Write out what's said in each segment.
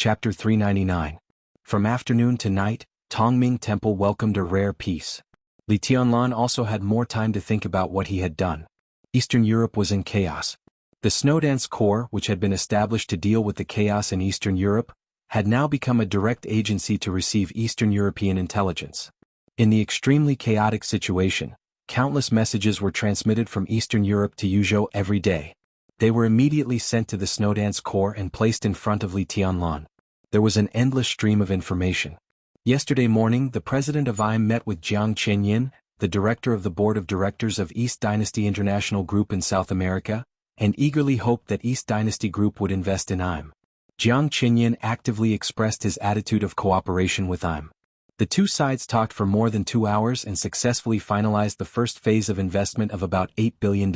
Chapter 399. From afternoon to night, Tongming Temple welcomed a rare peace. Li Tianlan also had more time to think about what he had done. Eastern Europe was in chaos. The Snowdance Corps, which had been established to deal with the chaos in Eastern Europe, had now become a direct agency to receive Eastern European intelligence. In the extremely chaotic situation, countless messages were transmitted from Eastern Europe to Yuzhou every day. They were immediately sent to the Snowdance Corps and placed in front of Li Tianlan. There was an endless stream of information. Yesterday morning, the president of IM met with Jiang Chenyin, the director of the board of directors of East Dynasty International Group in South America, and eagerly hoped that East Dynasty Group would invest in IM. Jiang Chenyin actively expressed his attitude of cooperation with IM. The two sides talked for more than 2 hours and successfully finalized the first phase of investment of about $8 billion.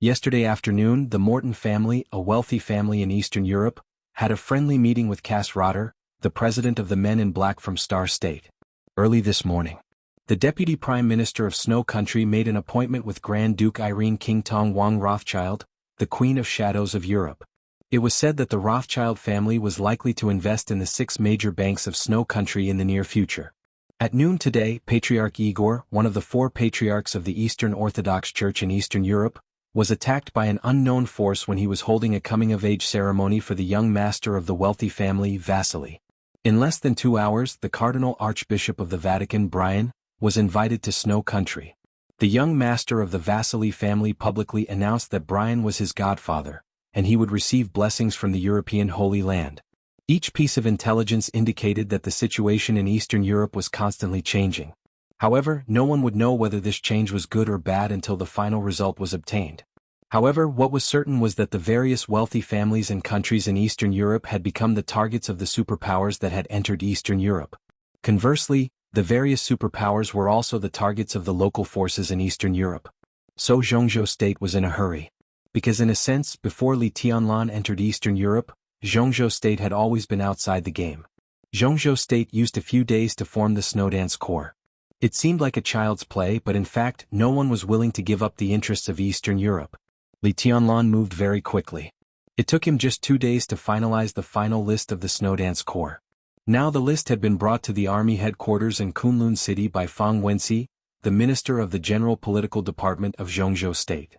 Yesterday afternoon, the Morton family, a wealthy family in Eastern Europe, had a friendly meeting with Cass Rotter, the president of the Men in Black from Star State. Early this morning, the deputy prime minister of Snow Country made an appointment with Grand Duke Irene Qingtong Wang Rothschild, the Queen of Shadows of Europe. It was said that the Rothschild family was likely to invest in the 6 major banks of Snow Country in the near future. At noon today, Patriarch Igor, one of the 4 patriarchs of the Eastern Orthodox Church in Eastern Europe, was attacked by an unknown force when he was holding a coming-of-age ceremony for the young master of the wealthy family, Vasily. In less than 2 hours, the Cardinal Archbishop of the Vatican, Brian, was invited to Snow Country. The young master of the Vasily family publicly announced that Brian was his godfather, and he would receive blessings from the European Holy Land. Each piece of intelligence indicated that the situation in Eastern Europe was constantly changing. However, no one would know whether this change was good or bad until the final result was obtained. However, what was certain was that the various wealthy families and countries in Eastern Europe had become the targets of the superpowers that had entered Eastern Europe. Conversely, the various superpowers were also the targets of the local forces in Eastern Europe. So Zhongzhou State was in a hurry. Because in a sense, before Li Tianlan entered Eastern Europe, Zhongzhou State had always been outside the game. Zhongzhou State used a few days to form the Snowdance Corps. It seemed like a child's play, but in fact, no one was willing to give up the interests of Eastern Europe. Li Tianlan moved very quickly. It took him just 2 days to finalize the final list of the Snowdance Corps. Now the list had been brought to the army headquarters in Kunlun City by Fang Wenxi, the minister of the General Political Department of Zhongzhou State.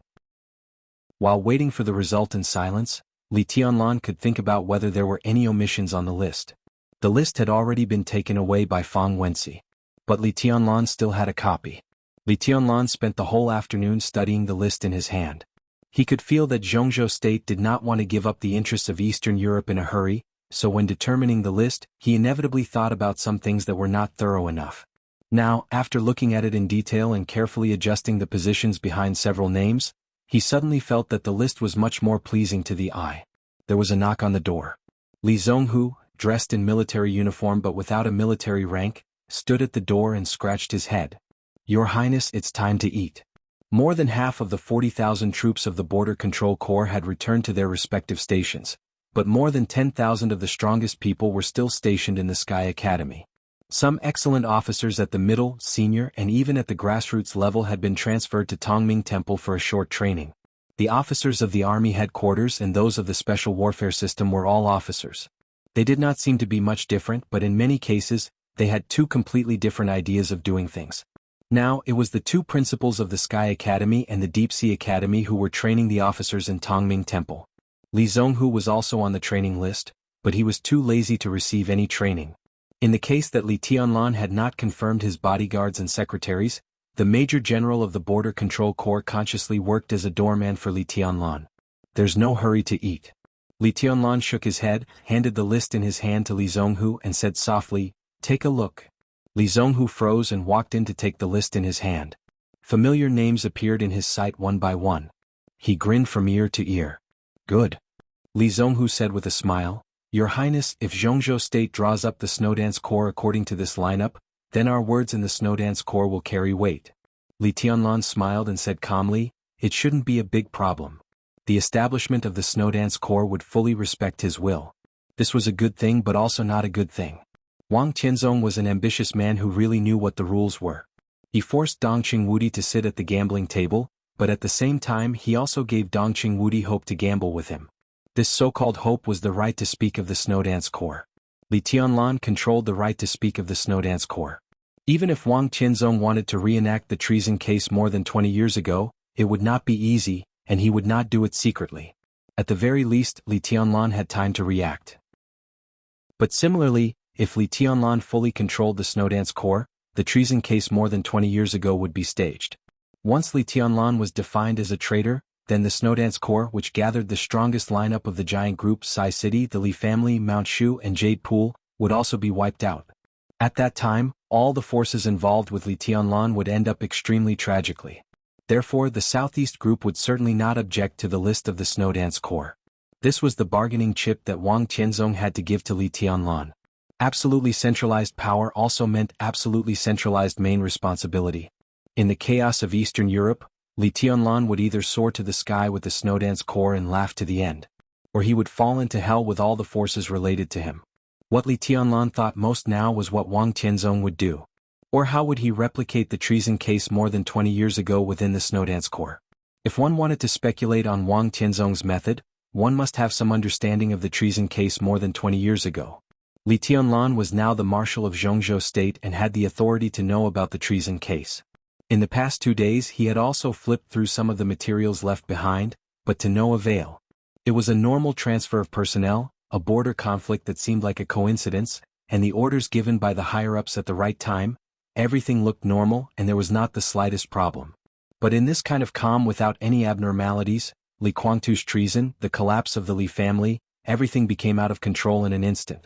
While waiting for the result in silence, Li Tianlan could think about whether there were any omissions on the list. The list had already been taken away by Fang Wenxi. But Li Tianlan still had a copy. Li Tianlan spent the whole afternoon studying the list in his hand. He could feel that Zhongzhou State did not want to give up the interests of Eastern Europe in a hurry, so when determining the list, he inevitably thought about some things that were not thorough enough. Now, after looking at it in detail and carefully adjusting the positions behind several names, he suddenly felt that the list was much more pleasing to the eye. There was a knock on the door. Li Zhonghu, dressed in military uniform but without a military rank, stood at the door and scratched his head. "Your Highness, it's time to eat." More than half of the 40,000 troops of the Border Control Corps had returned to their respective stations, but more than 10,000 of the strongest people were still stationed in the Sky Academy. Some excellent officers at the middle, senior, and even at the grassroots level had been transferred to Tongming Temple for a short training. The officers of the army headquarters and those of the special warfare system were all officers. They did not seem to be much different, but in many cases, they had 2 completely different ideas of doing things. Now, it was the 2 principals of the Sky Academy and the Deep Sea Academy who were training the officers in Tongming Temple. Li Zhonghu was also on the training list, but he was too lazy to receive any training. In the case that Li Tianlan had not confirmed his bodyguards and secretaries, the Major General of the Border Control Corps consciously worked as a doorman for Li Tianlan. "There's no hurry to eat." Li Tianlan shook his head, handed the list in his hand to Li Zhonghu and said softly, "Take a look." Li Zhonghu froze and walked in to take the list in his hand. Familiar names appeared in his sight one by one. He grinned from ear to ear. "Good." Li Zhonghu said with a smile, "Your Highness, if Zhongzhou State draws up the Snowdance Corps according to this lineup, then our words in the Snowdance Corps will carry weight." Li Tianlan smiled and said calmly, "It shouldn't be a big problem. The establishment of the Snowdance Corps would fully respect his will." This was a good thing but also not a good thing. Wang Tianzong was an ambitious man who really knew what the rules were. He forced Dong Qingwudi to sit at the gambling table, but at the same time he also gave Dong Qingwudi hope to gamble with him. This so-called hope was the right to speak of the Snowdance Corps. Li Tianlan controlled the right to speak of the Snowdance Corps. Even if Wang Qianzong wanted to reenact the treason case more than 20 years ago, it would not be easy, and he would not do it secretly. At the very least, Li Tianlan had time to react. But similarly, if Li Tianlan fully controlled the Snowdance Corps, the treason case more than 20 years ago would be staged. Once Li Tianlan was defined as a traitor, then the Snowdance Corps, which gathered the strongest lineup of the giant groups Sai City, the Li family, Mount Shu, and Jade Pool, would also be wiped out. At that time, all the forces involved with Li Tianlan would end up extremely tragically. Therefore, the Southeast Group would certainly not object to the list of the Snowdance Corps. This was the bargaining chip that Wang Qianzong had to give to Li Tianlan. Absolutely centralized power also meant absolutely centralized main responsibility. In the chaos of Eastern Europe, Li Tianlan would either soar to the sky with the Snowdance Corps and laugh to the end, or he would fall into hell with all the forces related to him. What Li Tianlan thought most now was what Wang Qianzong would do. Or how would he replicate the treason case more than 20 years ago within the Snowdance Corps? If one wanted to speculate on Wang Qianzong's method, one must have some understanding of the treason case more than 20 years ago. Li Tianlan was now the Marshal of Zhongzhou State and had the authority to know about the treason case. In the past 2 days he had also flipped through some of the materials left behind, but to no avail. It was a normal transfer of personnel, a border conflict that seemed like a coincidence, and the orders given by the higher-ups at the right time. Everything looked normal and there was not the slightest problem. But in this kind of calm without any abnormalities, Li Guangtu's treason, the collapse of the Li family, everything became out of control in an instant.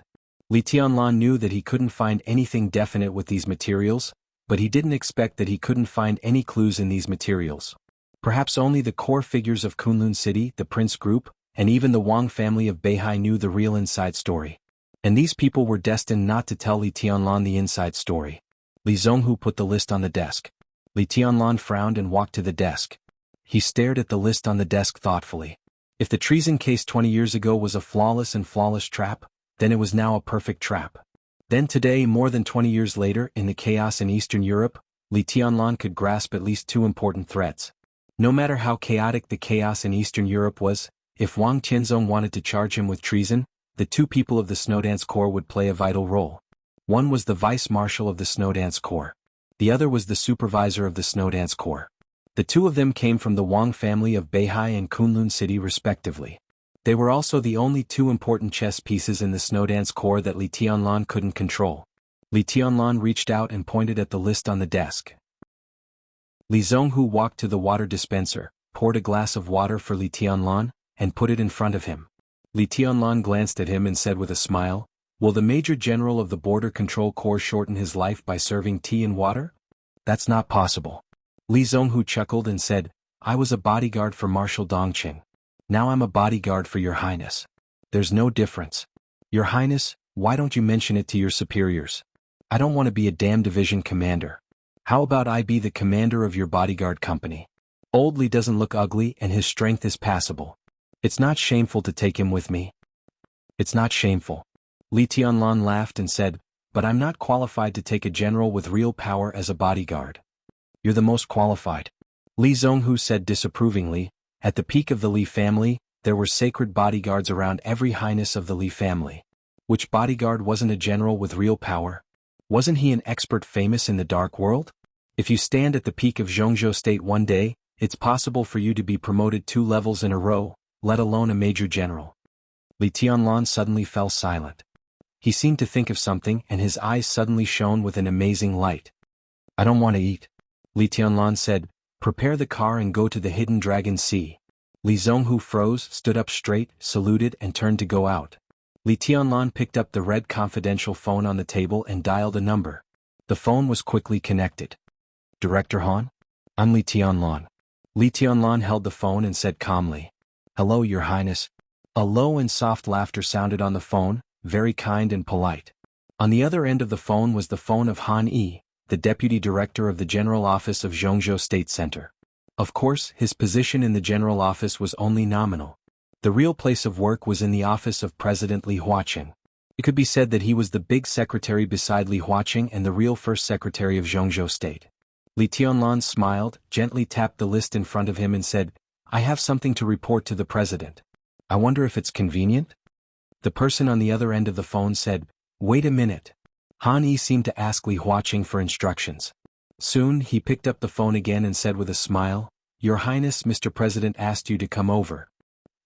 Li Tianlan knew that he couldn't find anything definite with these materials, but he didn't expect that he couldn't find any clues in these materials. Perhaps only the core figures of Kunlun City, the Prince Group, and even the Wang family of Beihai knew the real inside story. And these people were destined not to tell Li Tianlan the inside story. Li Zhonghu put the list on the desk. Li Tianlan frowned and walked to the desk. He stared at the list on the desk thoughtfully. If the treason case 20 years ago was a flawless trap, then it was now a perfect trap. Then today, more than 20 years later, in the chaos in Eastern Europe, Li Tianlan could grasp at least two important threats. No matter how chaotic the chaos in Eastern Europe was, if Wang Qianzong wanted to charge him with treason, the two people of the Snowdance Corps would play a vital role. One was the Vice Marshal of the Snowdance Corps. The other was the Supervisor of the Snowdance Corps. The two of them came from the Wang family of Beihai and Kunlun City respectively. They were also the only two important chess pieces in the Snowdance Corps that Li Tianlan couldn't control. Li Tianlan reached out and pointed at the list on the desk. Li Zhonghu walked to the water dispenser, poured a glass of water for Li Tianlan, and put it in front of him. Li Tianlan glanced at him and said with a smile, "Will the Major General of the Border Control Corps shorten his life by serving tea and water? That's not possible." Li Zhonghu chuckled and said, "I was a bodyguard for Marshal Dongqing. Now I'm a bodyguard for Your Highness. There's no difference. Your Highness, why don't you mention it to your superiors? I don't want to be a damn division commander. How about I be the commander of your bodyguard company? Old Li doesn't look ugly and his strength is passable. It's not shameful to take him with me." "It's not shameful." Li Tianlan laughed and said, "But I'm not qualified to take a general with real power as a bodyguard." "You're the most qualified." Li Zhonghu said disapprovingly. At the peak of the Li family, there were sacred bodyguards around every highness of the Li family. Which bodyguard wasn't a general with real power? Wasn't he an expert famous in the dark world? If you stand at the peak of Zhongzhou State one day, it's possible for you to be promoted 2 levels in a row, let alone a major general. Li Tianlan suddenly fell silent. He seemed to think of something and his eyes suddenly shone with an amazing light. "I don't want to eat." Li Tianlan said, "Prepare the car and go to the Hidden Dragon Sea." Li Zhonghu froze, stood up straight, saluted and turned to go out. Li Tianlan picked up the red confidential phone on the table and dialed a number. The phone was quickly connected. "Director Han? I'm Li Tianlan." Li Tianlan held the phone and said calmly, "Hello, Your Highness." A low and soft laughter sounded on the phone, very kind and polite. On the other end of the phone was the phone of Han Yi, the Deputy Director of the General Office of Zhongzhou State Center. Of course, his position in the General Office was only nominal. The real place of work was in the office of President Li Huaqing. It could be said that he was the big secretary beside Li Huaqing and the real first secretary of Zhongzhou State. Li Tianlan smiled, gently tapped the list in front of him and said, "I have something to report to the president." I wonder if it's convenient? The person on the other end of the phone said, "Wait a minute." Han Yi seemed to ask Li Huaqing for instructions. Soon, he picked up the phone again and said with a smile, "Your Highness, Mr. President asked you to come over."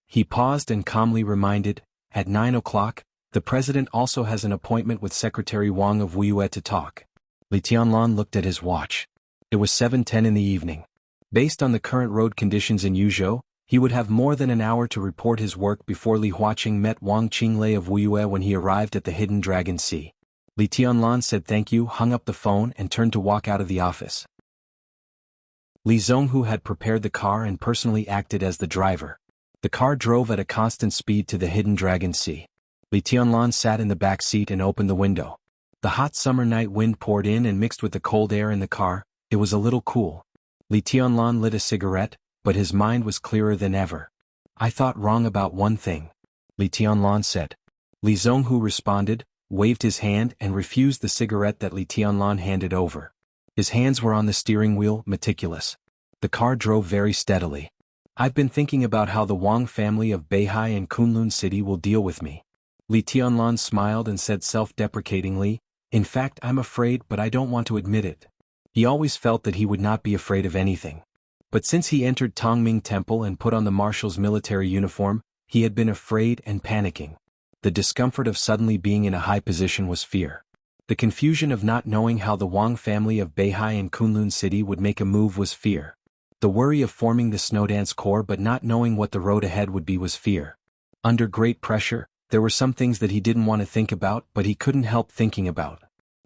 He paused and calmly reminded, "At 9 o'clock, the President also has an appointment with Secretary Wang of Wuxia to talk." Li Tianlan looked at his watch. It was 7:10 in the evening. Based on the current road conditions in Yuzhou, he would have more than an hour to report his work before Li Huaqing met Wang Qinglei of Wuxia when he arrived at the Hidden Dragon Sea. Li Tianlan said thank you, hung up the phone and turned to walk out of the office. Li Zhonghu had prepared the car and personally acted as the driver. The car drove at a constant speed to the Hidden Dragon Sea. Li Tianlan sat in the back seat and opened the window. The hot summer night wind poured in and mixed with the cold air in the car. It was a little cool. Li Tianlan lit a cigarette, but his mind was clearer than ever. "I thought wrong about one thing," Li Tianlan said. Li Zhonghu responded, waved his hand and refused the cigarette that Li Tianlan handed over. His hands were on the steering wheel, meticulous. The car drove very steadily. "I've been thinking about how the Wang family of Beihai and Kunlun City will deal with me." Li Tianlan smiled and said self-deprecatingly, "In fact, I'm afraid, but I don't want to admit it." He always felt that he would not be afraid of anything. But since he entered Tongming Temple and put on the marshal's military uniform, he had been afraid and panicking. The discomfort of suddenly being in a high position was fear. The confusion of not knowing how the Wang family of Beihai and Kunlun City would make a move was fear. The worry of forming the Snowdance Corps but not knowing what the road ahead would be was fear. Under great pressure, there were some things that he didn't want to think about but he couldn't help thinking about.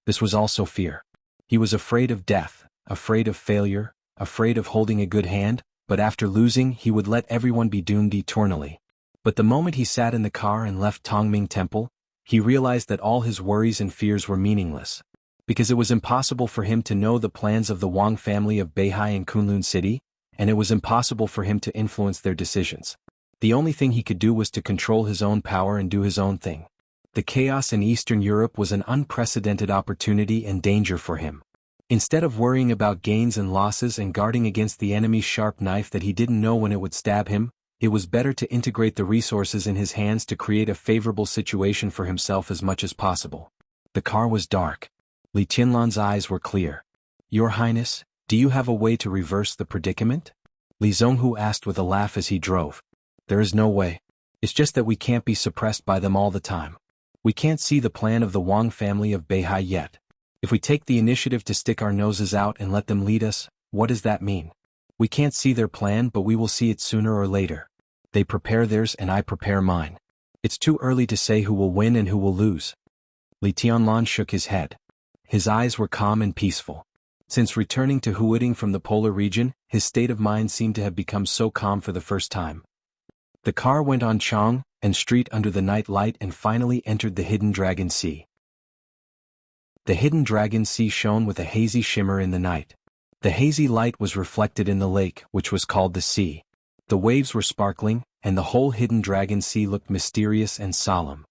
This was also fear. He was afraid of death, afraid of failure, afraid of holding a good hand, but after losing he would let everyone be doomed eternally. But the moment he sat in the car and left Tongming Temple, he realized that all his worries and fears were meaningless. Because it was impossible for him to know the plans of the Wang family of Beihai and Kunlun City, and it was impossible for him to influence their decisions. The only thing he could do was to control his own power and do his own thing. The chaos in Eastern Europe was an unprecedented opportunity and danger for him. Instead of worrying about gains and losses and guarding against the enemy's sharp knife that he didn't know when it would stab him, it was better to integrate the resources in his hands to create a favorable situation for himself as much as possible. The car was dark. Li Tianlan's eyes were clear. "Your Highness, do you have a way to reverse the predicament?" Li Zhonghu asked with a laugh as he drove. "There is no way. It's just that we can't be suppressed by them all the time. We can't see the plan of the Wang family of Beihai yet. If we take the initiative to stick our noses out and let them lead us, what does that mean? We can't see their plan but we will see it sooner or later. They prepare theirs and I prepare mine. It's too early to say who will win and who will lose." Li Tianlan shook his head. His eyes were calm and peaceful. Since returning to Huiding from the polar region, his state of mind seemed to have become so calm for the first time. The car went on Chang and Street under the night light and finally entered the Hidden Dragon Sea. The Hidden Dragon Sea shone with a hazy shimmer in the night. The hazy light was reflected in the lake, which was called the sea. The waves were sparkling, and the whole Hidden Dragon Sea looked mysterious and solemn.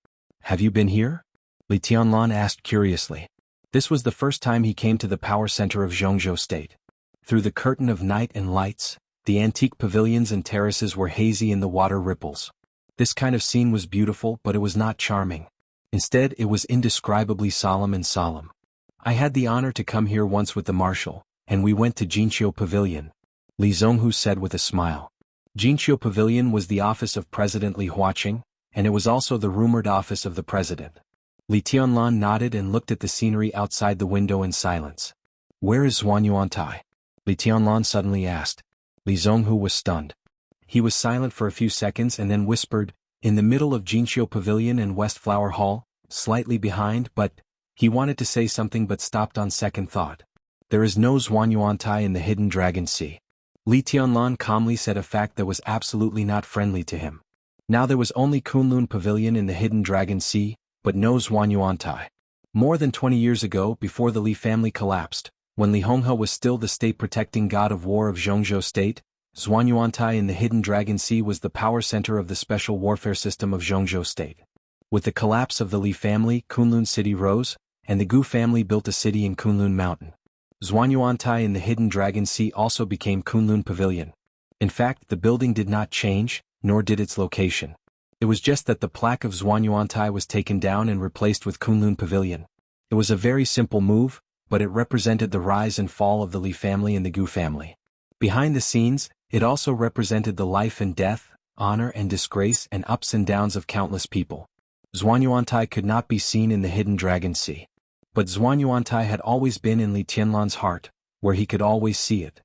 "Have you been here?" Li Tianlan asked curiously. This was the first time he came to the power center of Zhongzhou State. Through the curtain of night and lights, the antique pavilions and terraces were hazy in the water ripples. This kind of scene was beautiful but it was not charming. Instead, it was indescribably solemn and solemn. "I had the honor to come here once with the marshal, and we went to Jinqiu Pavilion," Li Zhonghu said with a smile. Jinqiu Pavilion was the office of President Li Huaqing, and it was also the rumored office of the president. Li Tianlan nodded and looked at the scenery outside the window in silence. "Where is Zhuan Yuantai?" Li Tianlan suddenly asked. Li Zhonghu was stunned. He was silent for a few seconds and then whispered, "In the middle of Jinqiu Pavilion and West Flower Hall, slightly behind," but he wanted to say something but stopped on second thought. "There is no Zhuan Yuantai in the Hidden Dragon Sea." Li Tianlan calmly said a fact that was absolutely not friendly to him. Now there was only Kunlun Pavilion in the Hidden Dragon Sea, but no Zhuan Yuantai. More than 20 years ago, before the Li family collapsed, when Li Honghe was still the state-protecting god of war of Zhongzhou State, Zhuan Yuantai in the Hidden Dragon Sea was the power center of the special warfare system of Zhongzhou State. With the collapse of the Li family, Kunlun City rose, and the Gu family built a city in Kunlun Mountain. Zhuan Yuantai in the Hidden Dragon Sea also became Kunlun Pavilion. In fact, the building did not change, nor did its location. It was just that the plaque of Zhuanyuantai was taken down and replaced with Kunlun Pavilion. It was a very simple move, but it represented the rise and fall of the Li family and the Gu family. Behind the scenes, it also represented the life and death, honor and disgrace and ups and downs of countless people. Zhuanyuantai could not be seen in the hidden Dragon Sea. But Zhuanyuantai had always been in Li Tianlan's heart, where he could always see it.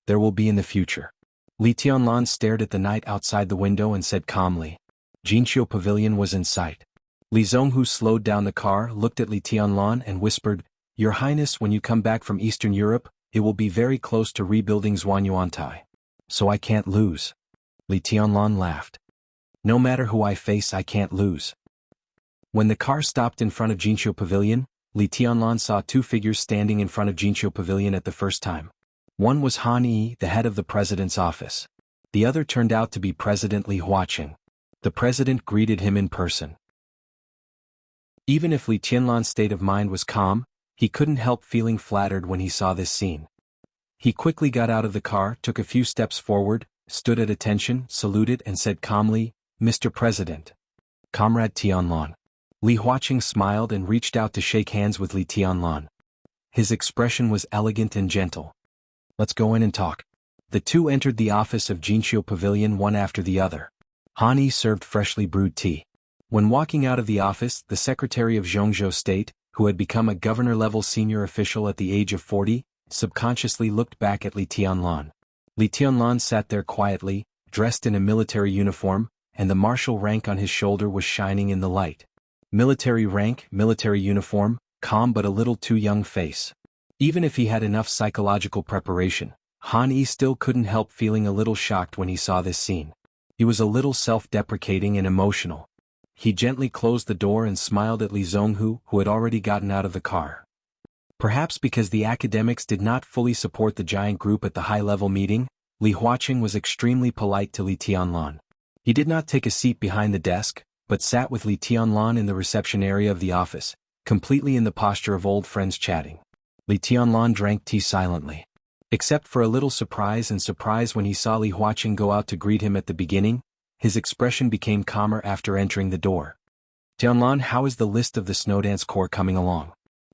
There will be in the future. Li Tianlan stared at the night outside the window and said calmly. Jinqiu Pavilion was in sight. Li Zhonghu slowed down the car, looked at Li Tianlan and whispered, Your Highness, when you come back from Eastern Europe, it will be very close to rebuilding Zhuanyuantai. So I can't lose. Li Tianlan laughed. No matter who I face, I can't lose. When the car stopped in front of Jinqiu Pavilion, Li Tianlan saw two figures standing in front of Jinqiu Pavilion at the first time. One was Han Yi, the head of the president's office. The other turned out to be President Li Huaqing. The president greeted him in person. Even if Li Tianlan's state of mind was calm, he couldn't help feeling flattered when he saw this scene. He quickly got out of the car, took a few steps forward, stood at attention, saluted and said calmly, Mr. President. Comrade Tianlan. Li Huaqing smiled and reached out to shake hands with Li Tianlan. His expression was elegant and gentle. Let's go in and talk. The two entered the office of Jinqiu Pavilion one after the other. Han Yi served freshly brewed tea. When walking out of the office, the secretary of Zhongzhou State, who had become a governor-level senior official at the age of 40, subconsciously looked back at Li Tianlan. Li Tianlan sat there quietly, dressed in a military uniform, and the marshal rank on his shoulder was shining in the light. Military rank, military uniform, calm but a little too young face. Even if he had enough psychological preparation, Han Yi still couldn't help feeling a little shocked when he saw this scene. He was a little self-deprecating and emotional. He gently closed the door and smiled at Li Zhonghu, who had already gotten out of the car. Perhaps because the academics did not fully support the giant group at the high-level meeting, Li Huaqing was extremely polite to Li Tianlan. He did not take a seat behind the desk, but sat with Li Tianlan in the reception area of the office, completely in the posture of old friends chatting. Li Tianlan drank tea silently. Except for a little surprise when he saw Li Huaqing go out to greet him at the beginning, his expression became calmer after entering the door. Tianlan, how is the list of the Snowdance Corps coming along?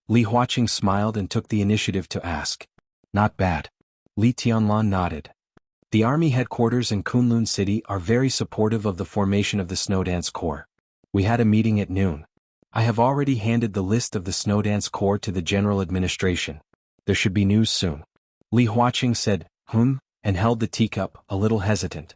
Li Huaqing smiled and took the initiative to ask. Not bad. Li Tianlan nodded. The army headquarters in Kunlun City are very supportive of the formation of the Snowdance Corps. We had a meeting at noon. I have already handed the list of the Snowdance Corps to the general administration. There should be news soon. Li Huaqing said, and held the teacup, a little hesitant.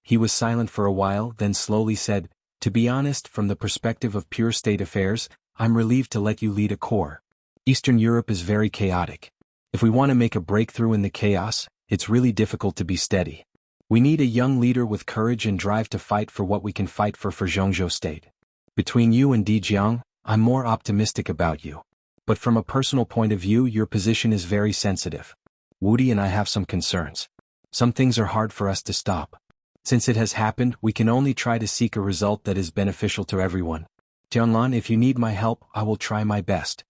He was silent for a while, then slowly said, To be honest, from the perspective of pure state affairs, I'm relieved to let you lead a corps. Eastern Europe is very chaotic. If we want to make a breakthrough in the chaos, it's really difficult to be steady. We need a young leader with courage and drive to fight for what we can fight for Zhongzhou State. Between you and Dijiang, I'm more optimistic about you. But from a personal point of view, your position is very sensitive. Wudi and I have some concerns. Some things are hard for us to stop. Since it has happened, we can only try to seek a result that is beneficial to everyone. Tianlan, if you need my help, I will try my best.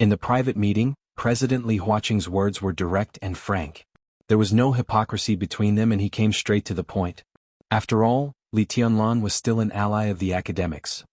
In the private meeting, President Li Huaqing's words were direct and frank. There was no hypocrisy between them and he came straight to the point. After all, Li Tianlan was still an ally of the academics.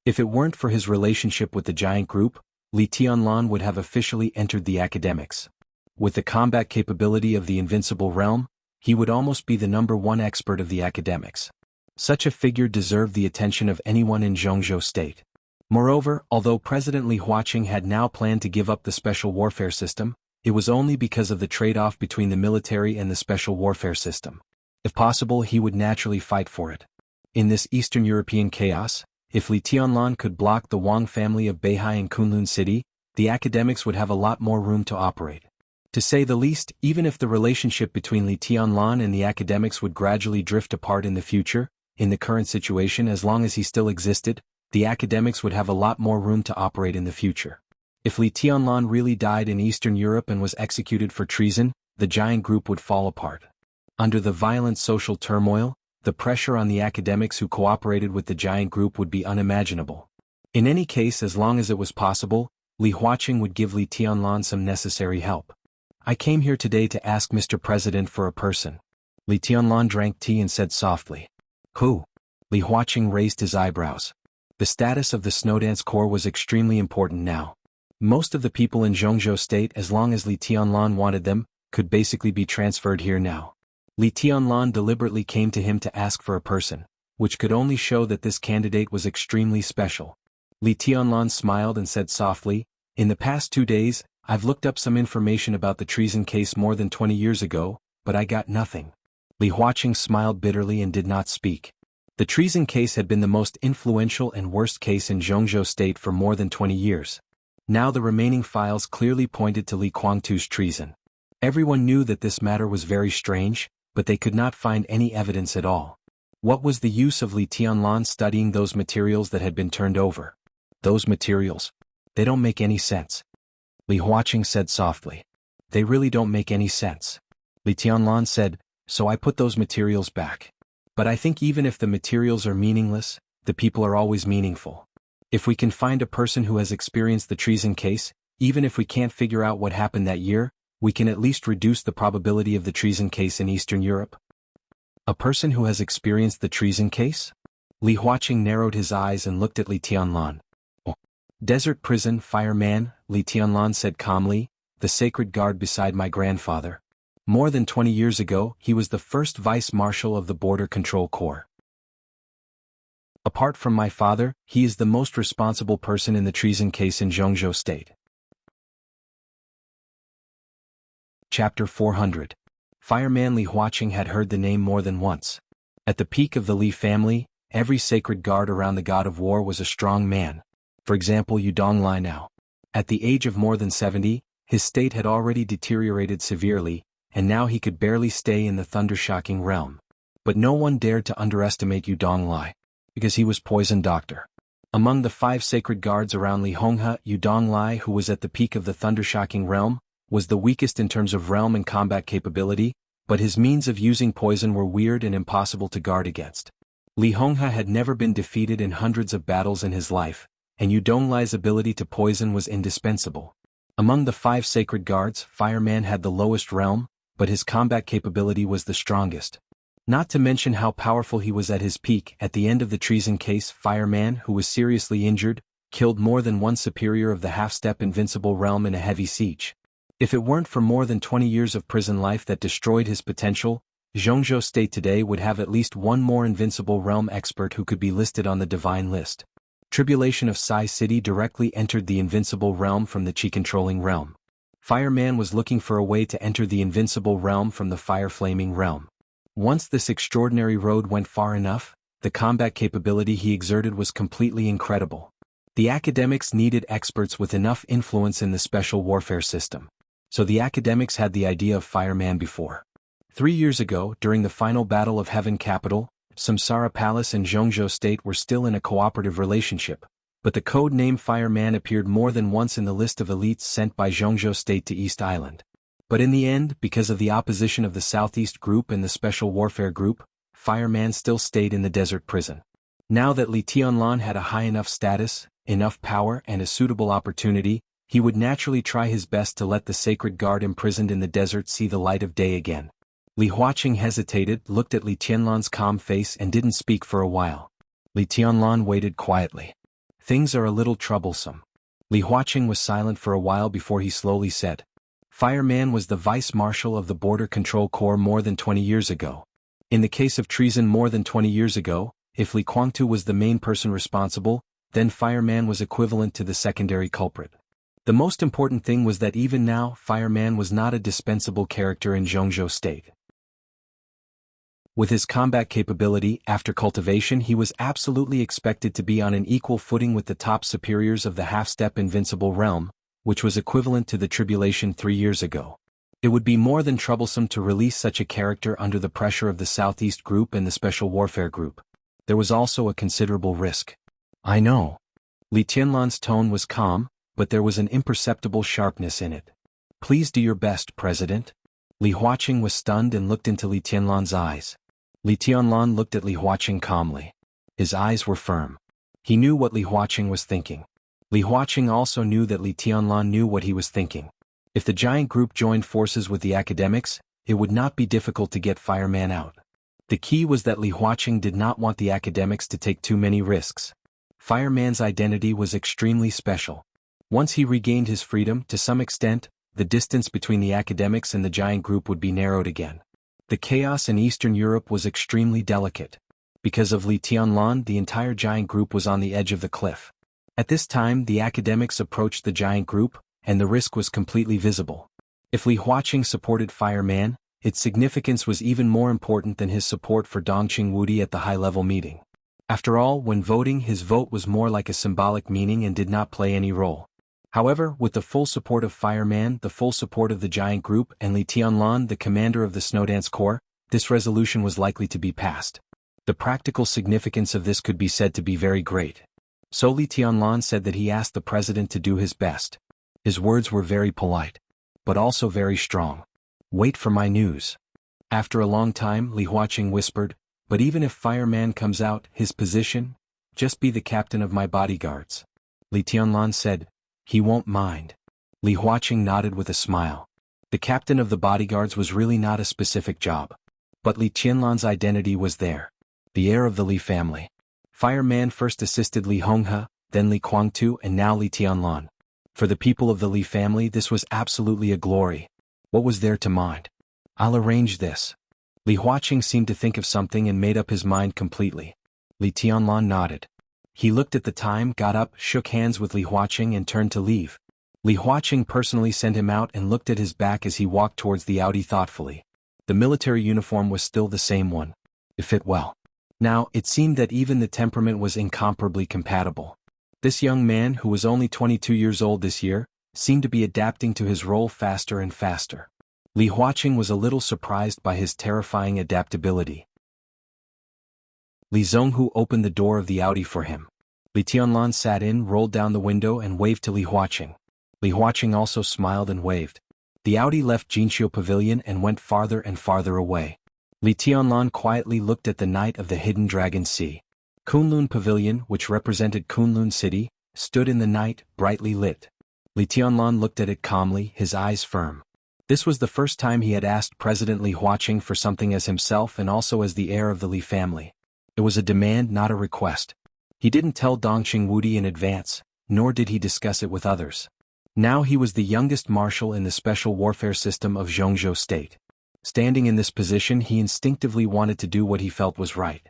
If it weren't for his relationship with the giant group, Li Tianlan would have officially entered the academics. With the combat capability of the invincible realm, he would almost be the #1 expert of the academics. Such a figure deserved the attention of anyone in Zhongzhou State. Moreover, although President Li Huaqing had now planned to give up the special warfare system, it was only because of the trade-off between the military and the special warfare system. If possible, he would naturally fight for it. In this Eastern European chaos, if Li Tianlan could block the Wang family of Beihai in Kunlun City, the academics would have a lot more room to operate. To say the least, even if the relationship between Li Tianlan and the academics would gradually drift apart in the future, in the current situation as long as he still existed, the academics would have a lot more room to operate in the future. If Li Tianlan really died in Eastern Europe and was executed for treason, the giant group would fall apart. Under the violent social turmoil, the pressure on the academics who cooperated with the giant group would be unimaginable. In any case, as long as it was possible, Li Huaqing would give Li Tianlan some necessary help. I came here today to ask Mr. President for a person. Li Tianlan drank tea and said softly. Who? Li Huaqing raised his eyebrows. The status of the Snowdance Corps was extremely important now. Most of the people in Zhongzhou State, as long as Li Tianlan wanted them, could basically be transferred here now. Li Tianlan deliberately came to him to ask for a person, which could only show that this candidate was extremely special. Li Tianlan smiled and said softly, "In the past 2 days, I've looked up some information about the treason case more than 20 years ago, but I got nothing." Li Huaqing smiled bitterly and did not speak. The treason case had been the most influential and worst case in Zhongzhou State for more than 20 years. Now the remaining files clearly pointed to Li Guangtu's treason. Everyone knew that this matter was very strange, but they could not find any evidence at all. What was the use of Li Tianlan studying those materials that had been turned over? Those materials? They don't make any sense. Li Huaqing said softly. They really don't make any sense. Li Tianlan said, "So I put those materials back. But I think even if the materials are meaningless, the people are always meaningful. If we can find a person who has experienced the treason case, even if we can't figure out what happened that year, we can at least reduce the probability of the treason case in Eastern Europe." A person who has experienced the treason case? Li Huaqing narrowed his eyes and looked at Li Tianlan. "Oh. Desert prison fireman," Li Tianlan said calmly, "the sacred guard beside my grandfather. More than 20 years ago, he was the first vice-marshal of the Border Control Corps. Apart from my father, he is the most responsible person in the treason case in Zhongzhou State." Chapter 400. Fireman Li Huaqing had heard the name more than once. At the peak of the Li family, every sacred guard around the god of war was a strong man. For example, Yudong Lai now. At the age of more than 70, his state had already deteriorated severely, and now he could barely stay in the thunder-shocking realm. But no one dared to underestimate Yudong Lai, because he was poison doctor. Among the 5 sacred guards around Li Honghe, Yudong Lai, who was at the peak of the thunder-shocking realm, was the weakest in terms of realm and combat capability, but his means of using poison were weird and impossible to guard against. Li Honghe had never been defeated in hundreds of battles in his life, and Yudong Lai's ability to poison was indispensable. Among the 5 sacred guards, Fireman had the lowest realm, but his combat capability was the strongest. Not to mention how powerful he was at his peak. At the end of the treason case, Fireman, who was seriously injured, killed more than one superior of the half-step invincible realm in a heavy siege. If it weren't for more than 20 years of prison life that destroyed his potential, Zhongzhou State today would have at least one more invincible realm expert who could be listed on the divine list. Tribulation of Sai City directly entered the invincible realm from the Qi-controlling realm. Fireman was looking for a way to enter the invincible realm from the fire-flaming realm. Once this extraordinary road went far enough, the combat capability he exerted was completely incredible. The academics needed experts with enough influence in the special warfare system. So the academics had the idea of Fireman before. 3 years ago, during the final battle of Heaven Capital, Samsara Palace and Zhongzhou State were still in a cooperative relationship, but the code name Fireman appeared more than once in the list of elites sent by Zhongzhou State to East Island. But in the end, because of the opposition of the Southeast Group and the Special Warfare Group, Fireman still stayed in the desert prison. Now that Li Tianlan had a high enough status, enough power and a suitable opportunity, he would naturally try his best to let the sacred guard imprisoned in the desert see the light of day again. Li Huaqing hesitated, looked at Li Tianlan's calm face and didn't speak for a while. Li Tianlan waited quietly. "Things are a little troublesome." Li Huaqing was silent for a while before he slowly said, "Fireman was the vice-marshal of the Border Control Corps more than 20 years ago. In the case of treason more than 20 years ago, if Li Guangtu was the main person responsible, then Fireman was equivalent to the secondary culprit. The most important thing was that even now, Fireman was not a dispensable character in Zhongzhou State. With his combat capability, after cultivation he was absolutely expected to be on an equal footing with the top superiors of the half-step invincible realm, which was equivalent to the tribulation 3 years ago. It would be more than troublesome to release such a character under the pressure of the Southeast Group and the Special Warfare Group. There was also a considerable risk. "I know." Li Tianlan's tone was calm, but there was an imperceptible sharpness in it. "Please do your best, President." Li Huaqing was stunned and looked into Li Tianlan's eyes. Li Tianlan looked at Li Huaqing calmly. His eyes were firm. He knew what Li Huaqing was thinking. Li Huaqing also knew that Li Tianlan knew what he was thinking. If the giant group joined forces with the academics, it would not be difficult to get Fireman out. The key was that Li Huaqing did not want the academics to take too many risks. Fireman's identity was extremely special. Once he regained his freedom, to some extent, the distance between the academics and the giant group would be narrowed again. The chaos in Eastern Europe was extremely delicate. Because of Li Tianlan, the entire giant group was on the edge of the cliff. At this time, the academics approached the giant group, and the risk was completely visible. If Li Huaqing supported Fireman, its significance was even more important than his support for Dongqing Wudi at the high-level meeting. After all, when voting, his vote was more like a symbolic meaning and did not play any role. However, with the full support of Fireman, the full support of the giant group, and Li Tianlan, the commander of the Snowdance Corps, this resolution was likely to be passed. The practical significance of this could be said to be very great. So Li Tianlan said that he asked the president to do his best. His words were very polite, but also very strong. Wait for my news. After a long time, Li Huaqing whispered, but even if Fireman comes out, his position, just be the captain of my bodyguards. Li Tianlan said, he won't mind. Li Huaqing nodded with a smile. The captain of the bodyguards was really not a specific job. But Li Tianlan's identity was there. The heir of the Li family. Fireman first assisted Li Honghe, then Li Guangtu, and now Li Tianlan. For the people of the Li family, this was absolutely a glory. What was there to mind? I'll arrange this. Li Huaqing seemed to think of something and made up his mind completely. Li Tianlan nodded. He looked at the time, got up, shook hands with Li Huaqing and turned to leave. Li Huaqing personally sent him out and looked at his back as he walked towards the Audi thoughtfully. The military uniform was still the same one. It fit well. Now, it seemed that even the temperament was incomparably compatible. This young man, who was only 22 years old this year, seemed to be adapting to his role faster and faster. Li Huaqing was a little surprised by his terrifying adaptability. Li Zhonghu opened the door of the Audi for him. Li Tianlan sat in, rolled down the window and waved to Li Huaqing. Li Huaqing also smiled and waved. The Audi left Jinqiu Pavilion and went farther and farther away. Li Tianlan quietly looked at the night of the Hidden Dragon Sea. Kunlun Pavilion, which represented Kunlun City, stood in the night, brightly lit. Li Tianlan looked at it calmly, his eyes firm. This was the first time he had asked President Li Huaqing for something as himself and also as the heir of the Li family. It was a demand, not a request. He didn't tell Dongqing Wudi in advance, nor did he discuss it with others. Now he was the youngest marshal in the special warfare system of Zhongzhou State. Standing in this position, he instinctively wanted to do what he felt was right.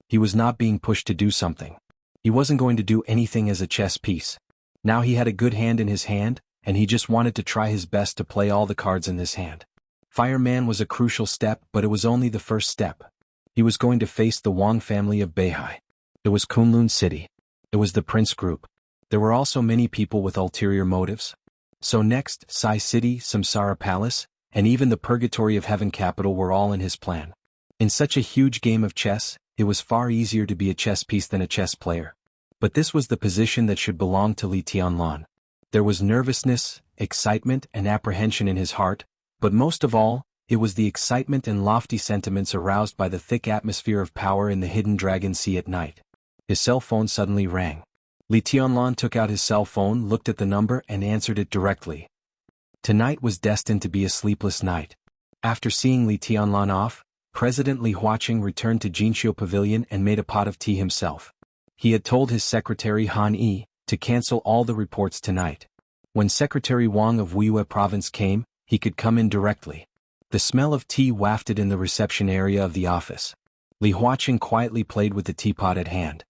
He was not being pushed to do something. He wasn't going to do anything as a chess piece. Now he had a good hand in his hand, and he just wanted to try his best to play all the cards in this hand. Fireman was a crucial step, but it was only the first step. He was going to face the Wang family of Beihai. It was Kunlun City. It was the Prince Group. There were also many people with ulterior motives. So next, Sai City, Samsara Palace, and even the Purgatory of Heaven capital were all in his plan. In such a huge game of chess, it was far easier to be a chess piece than a chess player. But this was the position that should belong to Li Tianlan. There was nervousness, excitement, and apprehension in his heart, but most of all, it was the excitement and lofty sentiments aroused by the thick atmosphere of power in the Hidden Dragon Sea at night. His cell phone suddenly rang. Li Tianlan took out his cell phone, looked at the number, and answered it directly. Tonight was destined to be a sleepless night. After seeing Li Tianlan off, President Li Huaqing returned to Jinqiu Pavilion and made a pot of tea himself. He had told his secretary Han Yi to cancel all the reports tonight. When Secretary Wang of Wuxia Province came, he could come in directly. The smell of tea wafted in the reception area of the office. Li Huaqing quietly played with the teapot at hand.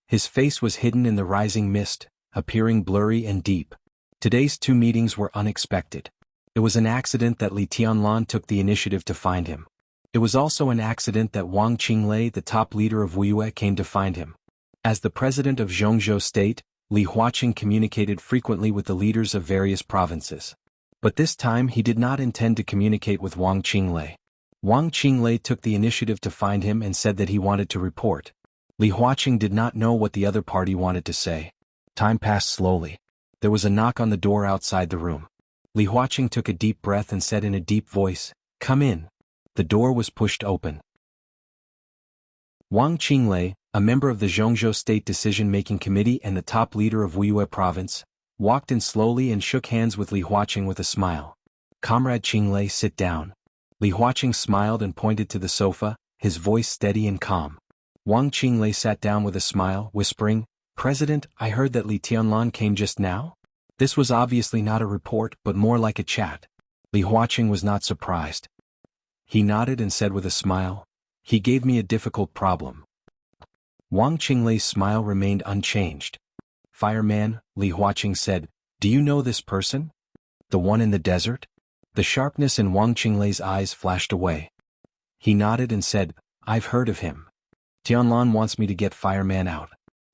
His face was hidden in the rising mist, appearing blurry and deep. Today's two meetings were unexpected. It was an accident that Li Tianlan took the initiative to find him. It was also an accident that Wang Qinglei, the top leader of Wuxia, came to find him. As the president of Zhongzhou State, Li Huaqing communicated frequently with the leaders of various provinces. But this time he did not intend to communicate with Wang Qinglei. Wang Qinglei took the initiative to find him and said that he wanted to report. Li Huaqing did not know what the other party wanted to say. Time passed slowly. There was a knock on the door outside the room. Li Huaqing took a deep breath and said in a deep voice, "Come in." The door was pushed open. Wang Qinglei, a member of the Zhongzhou State Decision-Making Committee and the top leader of Wuxia Province, walked in slowly and shook hands with Li Huaqing with a smile. "Comrade Qinglei, sit down." Li Huaqing smiled and pointed to the sofa, his voice steady and calm. Wang Qinglei sat down with a smile, whispering, "President, I heard that Li Tianlan came just now?" This was obviously not a report but more like a chat. Li Huaqing was not surprised. He nodded and said with a smile, "He gave me a difficult problem." Wang Qinglei's smile remained unchanged. "Fireman," Li Huaqing said, "do you know this person? The one in the desert?" The sharpness in Wang Qinglei's eyes flashed away. He nodded and said, "I've heard of him. Tianlan wants me to get Fireman out.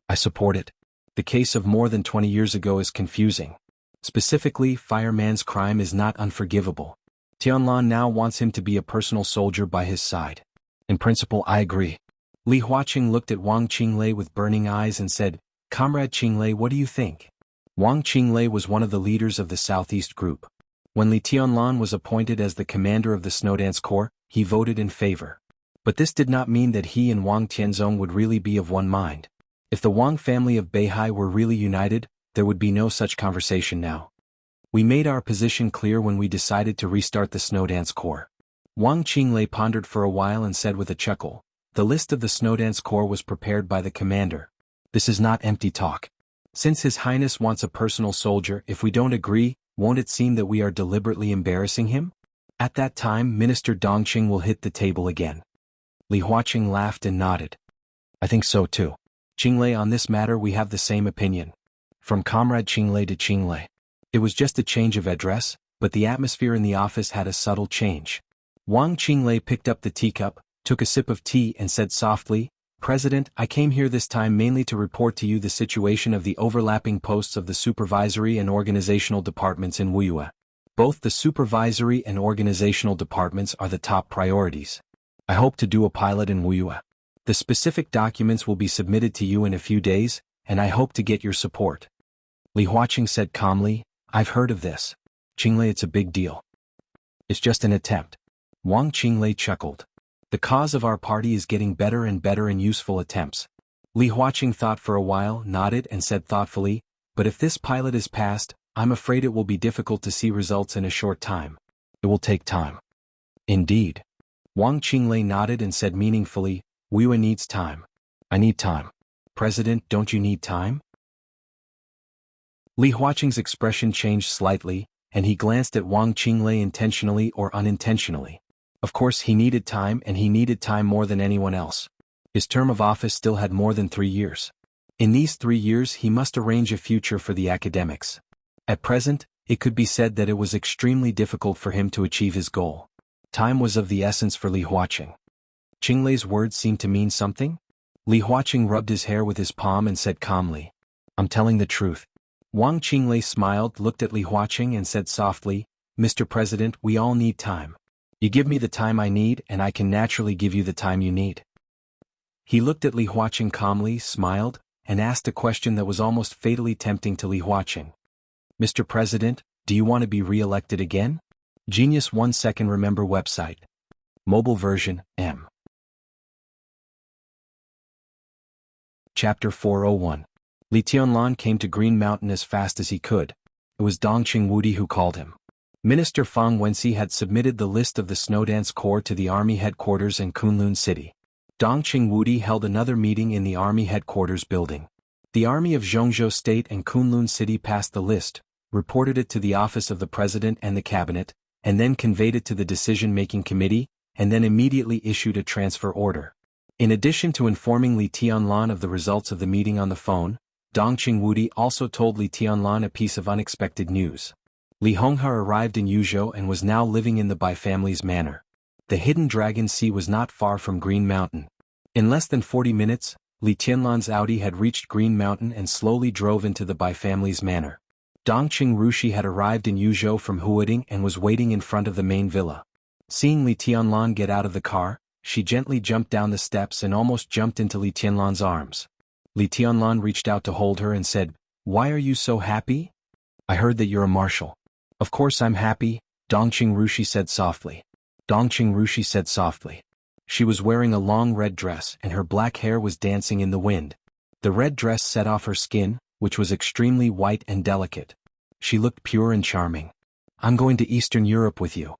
I support it. The case of more than 20 years ago is confusing. Specifically, Fireman's crime is not unforgivable. Tianlan now wants him to be a personal soldier by his side. In principle, I agree." Li Huaqing looked at Wang Qinglei with burning eyes and said, "Comrade Qinglei, what do you think?" Wang Qinglei was one of the leaders of the Southeast Group. When Li Tianlan was appointed as the commander of the Snowdance Corps, he voted in favor. But this did not mean that he and Wang Tianzong would really be of one mind. If the Wang family of Beihai were really united, there would be no such conversation now. "We made our position clear when we decided to restart the Snowdance Corps." Wang Qinglei pondered for a while and said with a chuckle, "The list of the Snowdance Corps was prepared by the commander. This is not empty talk. Since His Highness wants a personal soldier, if we don't agree, won't it seem that we are deliberately embarrassing him? At that time, Minister Dongqing will hit the table again." Li Huaqing laughed and nodded. "I think so too. Qinglei, on this matter we have the same opinion." From Comrade Qinglei to Qinglei. It was just a change of address, but the atmosphere in the office had a subtle change. Wang Qinglei picked up the teacup, took a sip of tea and said softly, "President, I came here this time mainly to report to you the situation of the overlapping posts of the supervisory and organizational departments in Wuxia. Both the supervisory and organizational departments are the top priorities. I hope to do a pilot in Wuxia. The specific documents will be submitted to you in a few days, and I hope to get your support." Li Huaqing said calmly, "I've heard of this. Qinglei, it's a big deal." "It's just an attempt." Wang Qinglei chuckled. "The cause of our party is getting better and better in useful attempts." Li Huaqing thought for a while, nodded and said thoughtfully, "But if this pilot is passed, I'm afraid it will be difficult to see results in a short time. It will take time." "Indeed." Wang Qinglei nodded and said meaningfully, "Wuxia needs time. I need time. President, don't you need time?" Li Huaqing's expression changed slightly, and he glanced at Wang Qinglei intentionally or unintentionally. Of course he needed time, and he needed time more than anyone else. His term of office still had more than 3 years. In these 3 years he must arrange a future for the academics. At present, it could be said that it was extremely difficult for him to achieve his goal. Time was of the essence for Li Huaqing. Qinglei's words seemed to mean something? Li Huaqing rubbed his hair with his palm and said calmly, "I'm telling the truth." Wang Qinglei smiled, looked at Li Huaqing and said softly, "Mr. President, we all need time. You give me the time I need and I can naturally give you the time you need." He looked at Li Huaqing calmly, smiled, and asked a question that was almost fatally tempting to Li Huaqing. "Mr. President, do you want to be re-elected again?" Genius 1 Second Remember website. Mobile version, M. Chapter 401. Li Tianlan came to Green Mountain as fast as he could. It was Dongqing Wudi who called him. Minister Fang Wenxi had submitted the list of the Snowdance Corps to the Army headquarters in Kunlun City. Dongqing Wudi held another meeting in the Army headquarters building. The Army of Zhongzhou State and Kunlun City passed the list, reported it to the office of the President and the Cabinet, and then conveyed it to the decision-making committee, and then immediately issued a transfer order. In addition to informing Li Tianlan of the results of the meeting on the phone, Dongqing Wudi also told Li Tianlan a piece of unexpected news. Li Honghe arrived in Yuzhou and was now living in the Bai family's manor. The hidden Dragon Sea was not far from Green Mountain. In less than 40 minutes, Li Tianlan's Audi had reached Green Mountain and slowly drove into the Bai family's manor. Dongqing Rushi had arrived in Yuzhou from Huading and was waiting in front of the main villa. Seeing Li Tianlan get out of the car, she gently jumped down the steps and almost jumped into Li Tianlan's arms. Li Tianlan reached out to hold her and said, "Why are you so happy? I heard that you're a marshal." "Of course I'm happy," Dongqing Rushi said softly. Dongqing Rushi said softly. She was wearing a long red dress and her black hair was dancing in the wind. The red dress set off her skin, which was extremely white and delicate. She looked pure and charming. "I'm going to Eastern Europe with you."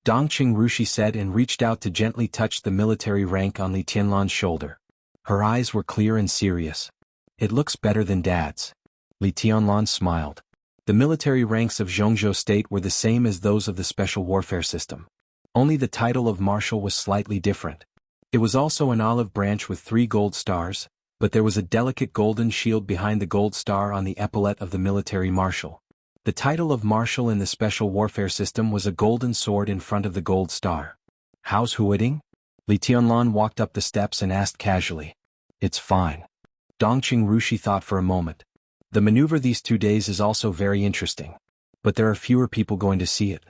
Dongqing Rushi said and reached out to gently touch the military rank on Li Tianlan's shoulder. Her eyes were clear and serious. It looks better than Dad's. Li Tianlan smiled. The military ranks of Zhongzhou State were the same as those of the Special Warfare System. Only the title of Marshal was slightly different. It was also an olive branch with 3 gold stars, but there was a delicate golden shield behind the gold star on the epaulette of the military marshal. The title of Marshal in the Special Warfare System was a golden sword in front of the gold star. How's Huiting? Li Tianlan walked up the steps and asked casually. It's fine. Dongqing Rushi thought for a moment. The maneuver these 2 days is also very interesting. But there are fewer people going to see it.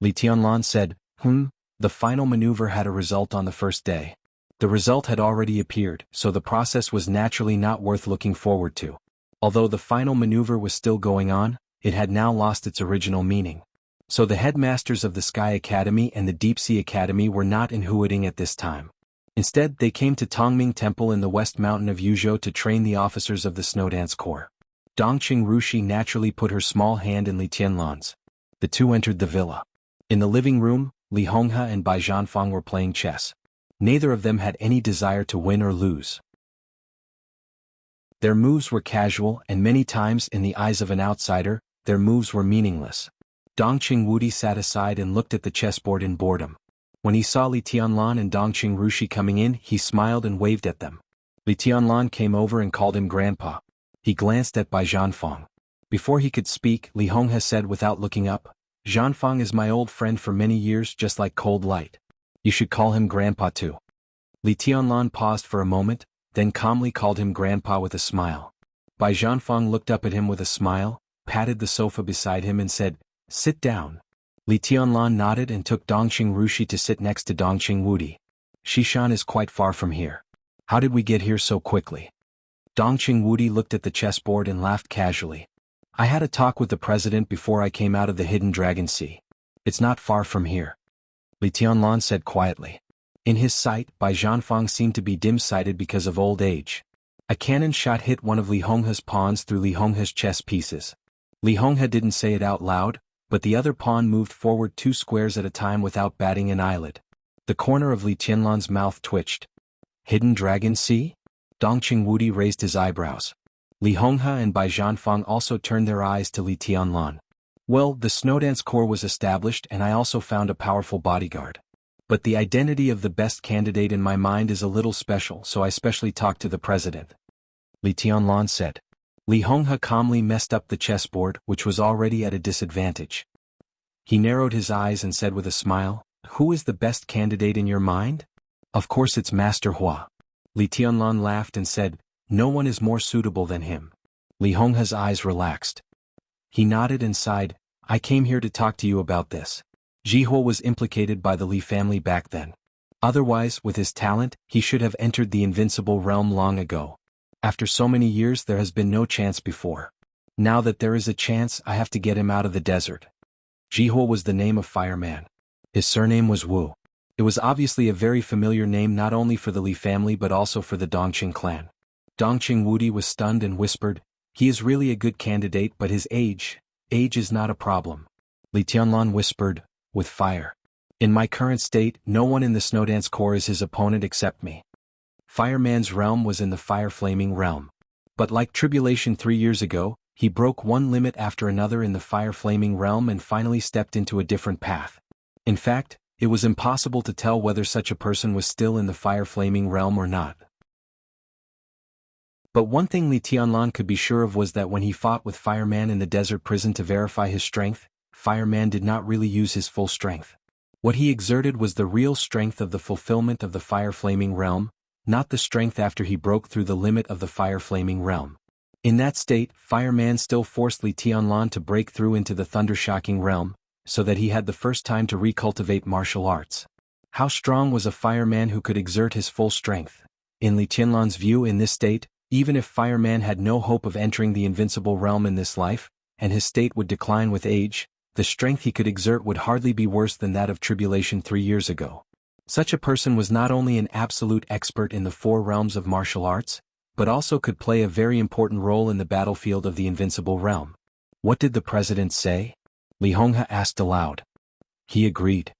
Li Tianlan said, The final maneuver had a result on the first day. The result had already appeared, so the process was naturally not worth looking forward to. Although the final maneuver was still going on, it had now lost its original meaning. So the headmasters of the Sky Academy and the Deep Sea Academy were not in Huiting at this time. Instead, they came to Tongming Temple in the West Mountain of Yuzhou to train the officers of the Snowdance Corps. Dongqing Rushi naturally put her small hand in Li Tianlan's. The two entered the villa. In the living room, Li Honghe and Bai Zhanfang were playing chess. Neither of them had any desire to win or lose. Their moves were casual and many times in the eyes of an outsider, their moves were meaningless. Dongqing Wudi sat aside and looked at the chessboard in boredom. When he saw Li Tianlan and Dongqing Rushi coming in, he smiled and waved at them. Li Tianlan came over and called him Grandpa. He glanced at Bai Zhanfang. Before he could speak, Li Honghe said without looking up, Zhanfang is my old friend for many years, just like cold light. You should call him Grandpa too. Li Tianlan paused for a moment, then calmly called him Grandpa with a smile. Bai Zhanfang looked up at him with a smile, patted the sofa beside him and said, Sit down. Li Tianlan nodded and took Dongqing Rushi to sit next to Dongqing Wudi. Shishan is quite far from here. How did we get here so quickly? Dongqing Wudi looked at the chessboard and laughed casually. I had a talk with the president before I came out of the Hidden Dragon Sea. It's not far from here. Li Tianlan said quietly. In his sight, Bai Zhanfang seemed to be dim-sighted because of old age. A cannon shot hit one of Li Honghe's pawns through Li Honghe's chess pieces. Li Honghe didn't say it out loud, but the other pawn moved forward 2 squares at a time without batting an eyelid. The corner of Li Tianlan's mouth twitched. Hidden Dragon Sea? Dongqing Wudi raised his eyebrows. Li Honghe and Bai Zhanfang also turned their eyes to Li Tianlan. Well, the Snowdance Corps was established and I also found a powerful bodyguard. But the identity of the best candidate in my mind is a little special, so I specially talked to the president. Li Tianlan said. Li Honghe calmly messed up the chessboard, which was already at a disadvantage. He narrowed his eyes and said with a smile, Who is the best candidate in your mind? Of course it's Master Hua. Li Tianlan laughed and said, No one is more suitable than him. Li Honghe's eyes relaxed. He nodded and sighed, I came here to talk to you about this. Jihua was implicated by the Li family back then. Otherwise, with his talent, he should have entered the invincible realm long ago. After so many years there has been no chance before. Now that there is a chance, I have to get him out of the desert. Jihua was the name of fireman. His surname was Wu. It was obviously a very familiar name not only for the Li family but also for the Dongqing clan. Dongqing Wudi was stunned and whispered, He is really a good candidate, but his age is not a problem. Li Tianlan whispered, With fire. In my current state, no one in the Snowdance Corps is his opponent except me. Fireman's realm was in the fire-flaming realm. But like Tribulation 3 years ago, he broke one limit after another in the fire-flaming realm and finally stepped into a different path. In fact, it was impossible to tell whether such a person was still in the fire-flaming realm or not. But one thing Li Tianlan could be sure of was that when he fought with Fireman in the desert prison to verify his strength, Fireman did not really use his full strength. What he exerted was the real strength of the fulfillment of the fire-flaming realm, not the strength after he broke through the limit of the fire-flaming realm. In that state, Fireman still forced Li Tianlan to break through into the thunder-shocking realm, so that he had the first time to recultivate martial arts. How strong was a fireman who could exert his full strength? In Li Tianlan's view, in this state, even if Fireman had no hope of entering the invincible realm in this life, and his state would decline with age, the strength he could exert would hardly be worse than that of Tribulation 3 years ago. Such a person was not only an absolute expert in the 4 realms of martial arts, but also could play a very important role in the battlefield of the invincible realm. What did the president say? Li Honghe asked aloud. He agreed.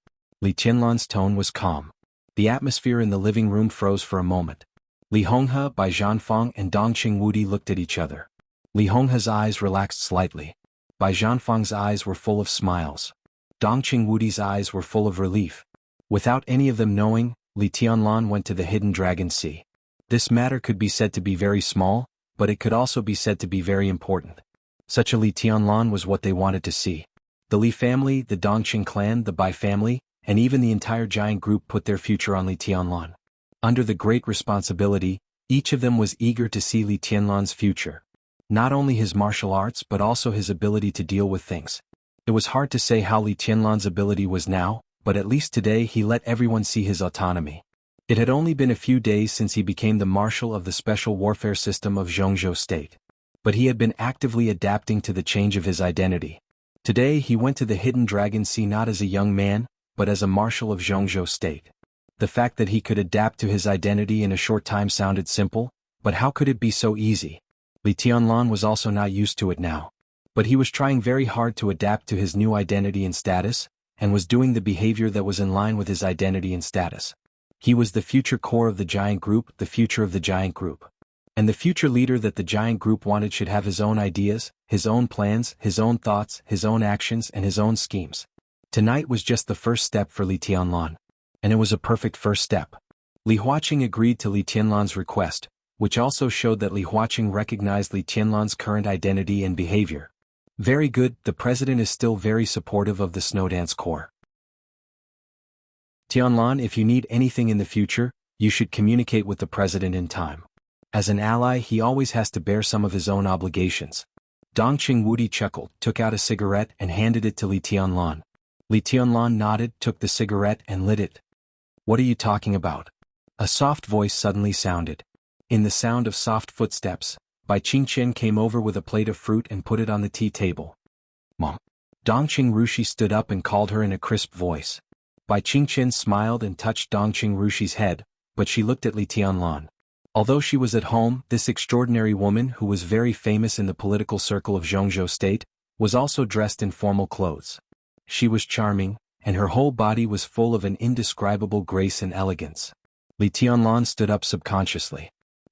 Li Tianlan's tone was calm. The atmosphere in the living room froze for a moment. Li Honghe, Bai Zhanfang and Dongqing Wudi looked at each other. Li Honghe's eyes relaxed slightly. Bai Zhanfang's eyes were full of smiles. Dongqing Wudi's eyes were full of relief. Without any of them knowing, Li Tianlan went to the hidden Dragon Sea. This matter could be said to be very small, but it could also be said to be very important. Such a Li Tianlan was what they wanted to see. The Li family, the Dongqing clan, the Bai family, and even the entire giant group put their future on Li Tianlan. Under the great responsibility, each of them was eager to see Li Tianlan's future. Not only his martial arts but also his ability to deal with things. It was hard to say how Li Tianlan's ability was now, but at least today he let everyone see his autonomy. It had only been a few days since he became the marshal of the special warfare system of Zhongzhou State. But he had been actively adapting to the change of his identity. Today he went to the hidden Dragon Sea not as a young man, but as a marshal of Zhongzhou State. The fact that he could adapt to his identity in a short time sounded simple, but how could it be so easy? Li Tianlan was also not used to it now. But he was trying very hard to adapt to his new identity and status, and was doing the behavior that was in line with his identity and status. He was the future core of the giant group, the future of the giant group. And the future leader that the giant group wanted should have his own ideas, his own plans, his own thoughts, his own actions and his own schemes. Tonight was just the first step for Li Tianlan. And it was a perfect first step. Li Huaqing agreed to Li Tianlan's request, which also showed that Li Huaqing recognized Li Tianlan's current identity and behavior. Very good, the president is still very supportive of the Snowdance Corps. Tianlan, if you need anything in the future, you should communicate with the president in time. As an ally he always has to bear some of his own obligations. Dongqing Wudi chuckled, took out a cigarette and handed it to Li Tianlan. Li Tianlan nodded, took the cigarette and lit it. What are you talking about? A soft voice suddenly sounded. In the sound of soft footsteps, Bai Qingqian came over with a plate of fruit and put it on the tea table. Mom. Dongqing Rushi stood up and called her in a crisp voice. Bai Qingqian smiled and touched Dongqing Rushi's head, but she looked at Li Tianlan. Although she was at home, this extraordinary woman who was very famous in the political circle of Zhongzhou State, was also dressed in formal clothes. She was charming, and her whole body was full of an indescribable grace and elegance. Li Tianlan stood up subconsciously.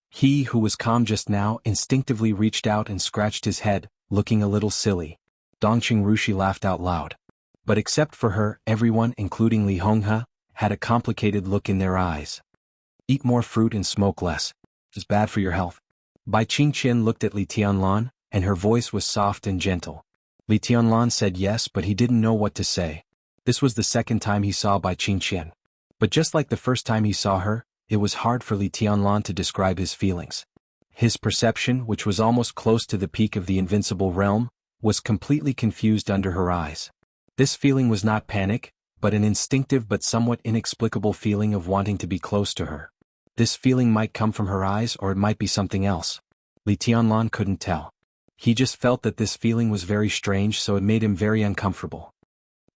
He, who was calm just now, instinctively reached out and scratched his head, looking a little silly. Dongqing Rushi laughed out loud. But except for her, everyone, including Li Honghe, had a complicated look in their eyes. Eat more fruit and smoke less. It's bad for your health. Bai Qingqian looked at Li Tianlan, and her voice was soft and gentle. Li Tianlan said yes, but he didn't know what to say. This was the second time he saw Bai Qingqian. But just like the first time he saw her, it was hard for Li Tianlan to describe his feelings. His perception, which was almost close to the peak of the invincible realm, was completely confused under her eyes. This feeling was not panic, but an instinctive but somewhat inexplicable feeling of wanting to be close to her. This feeling might come from her eyes or it might be something else. Li Tianlan couldn't tell. He just felt that this feeling was very strange, so it made him very uncomfortable.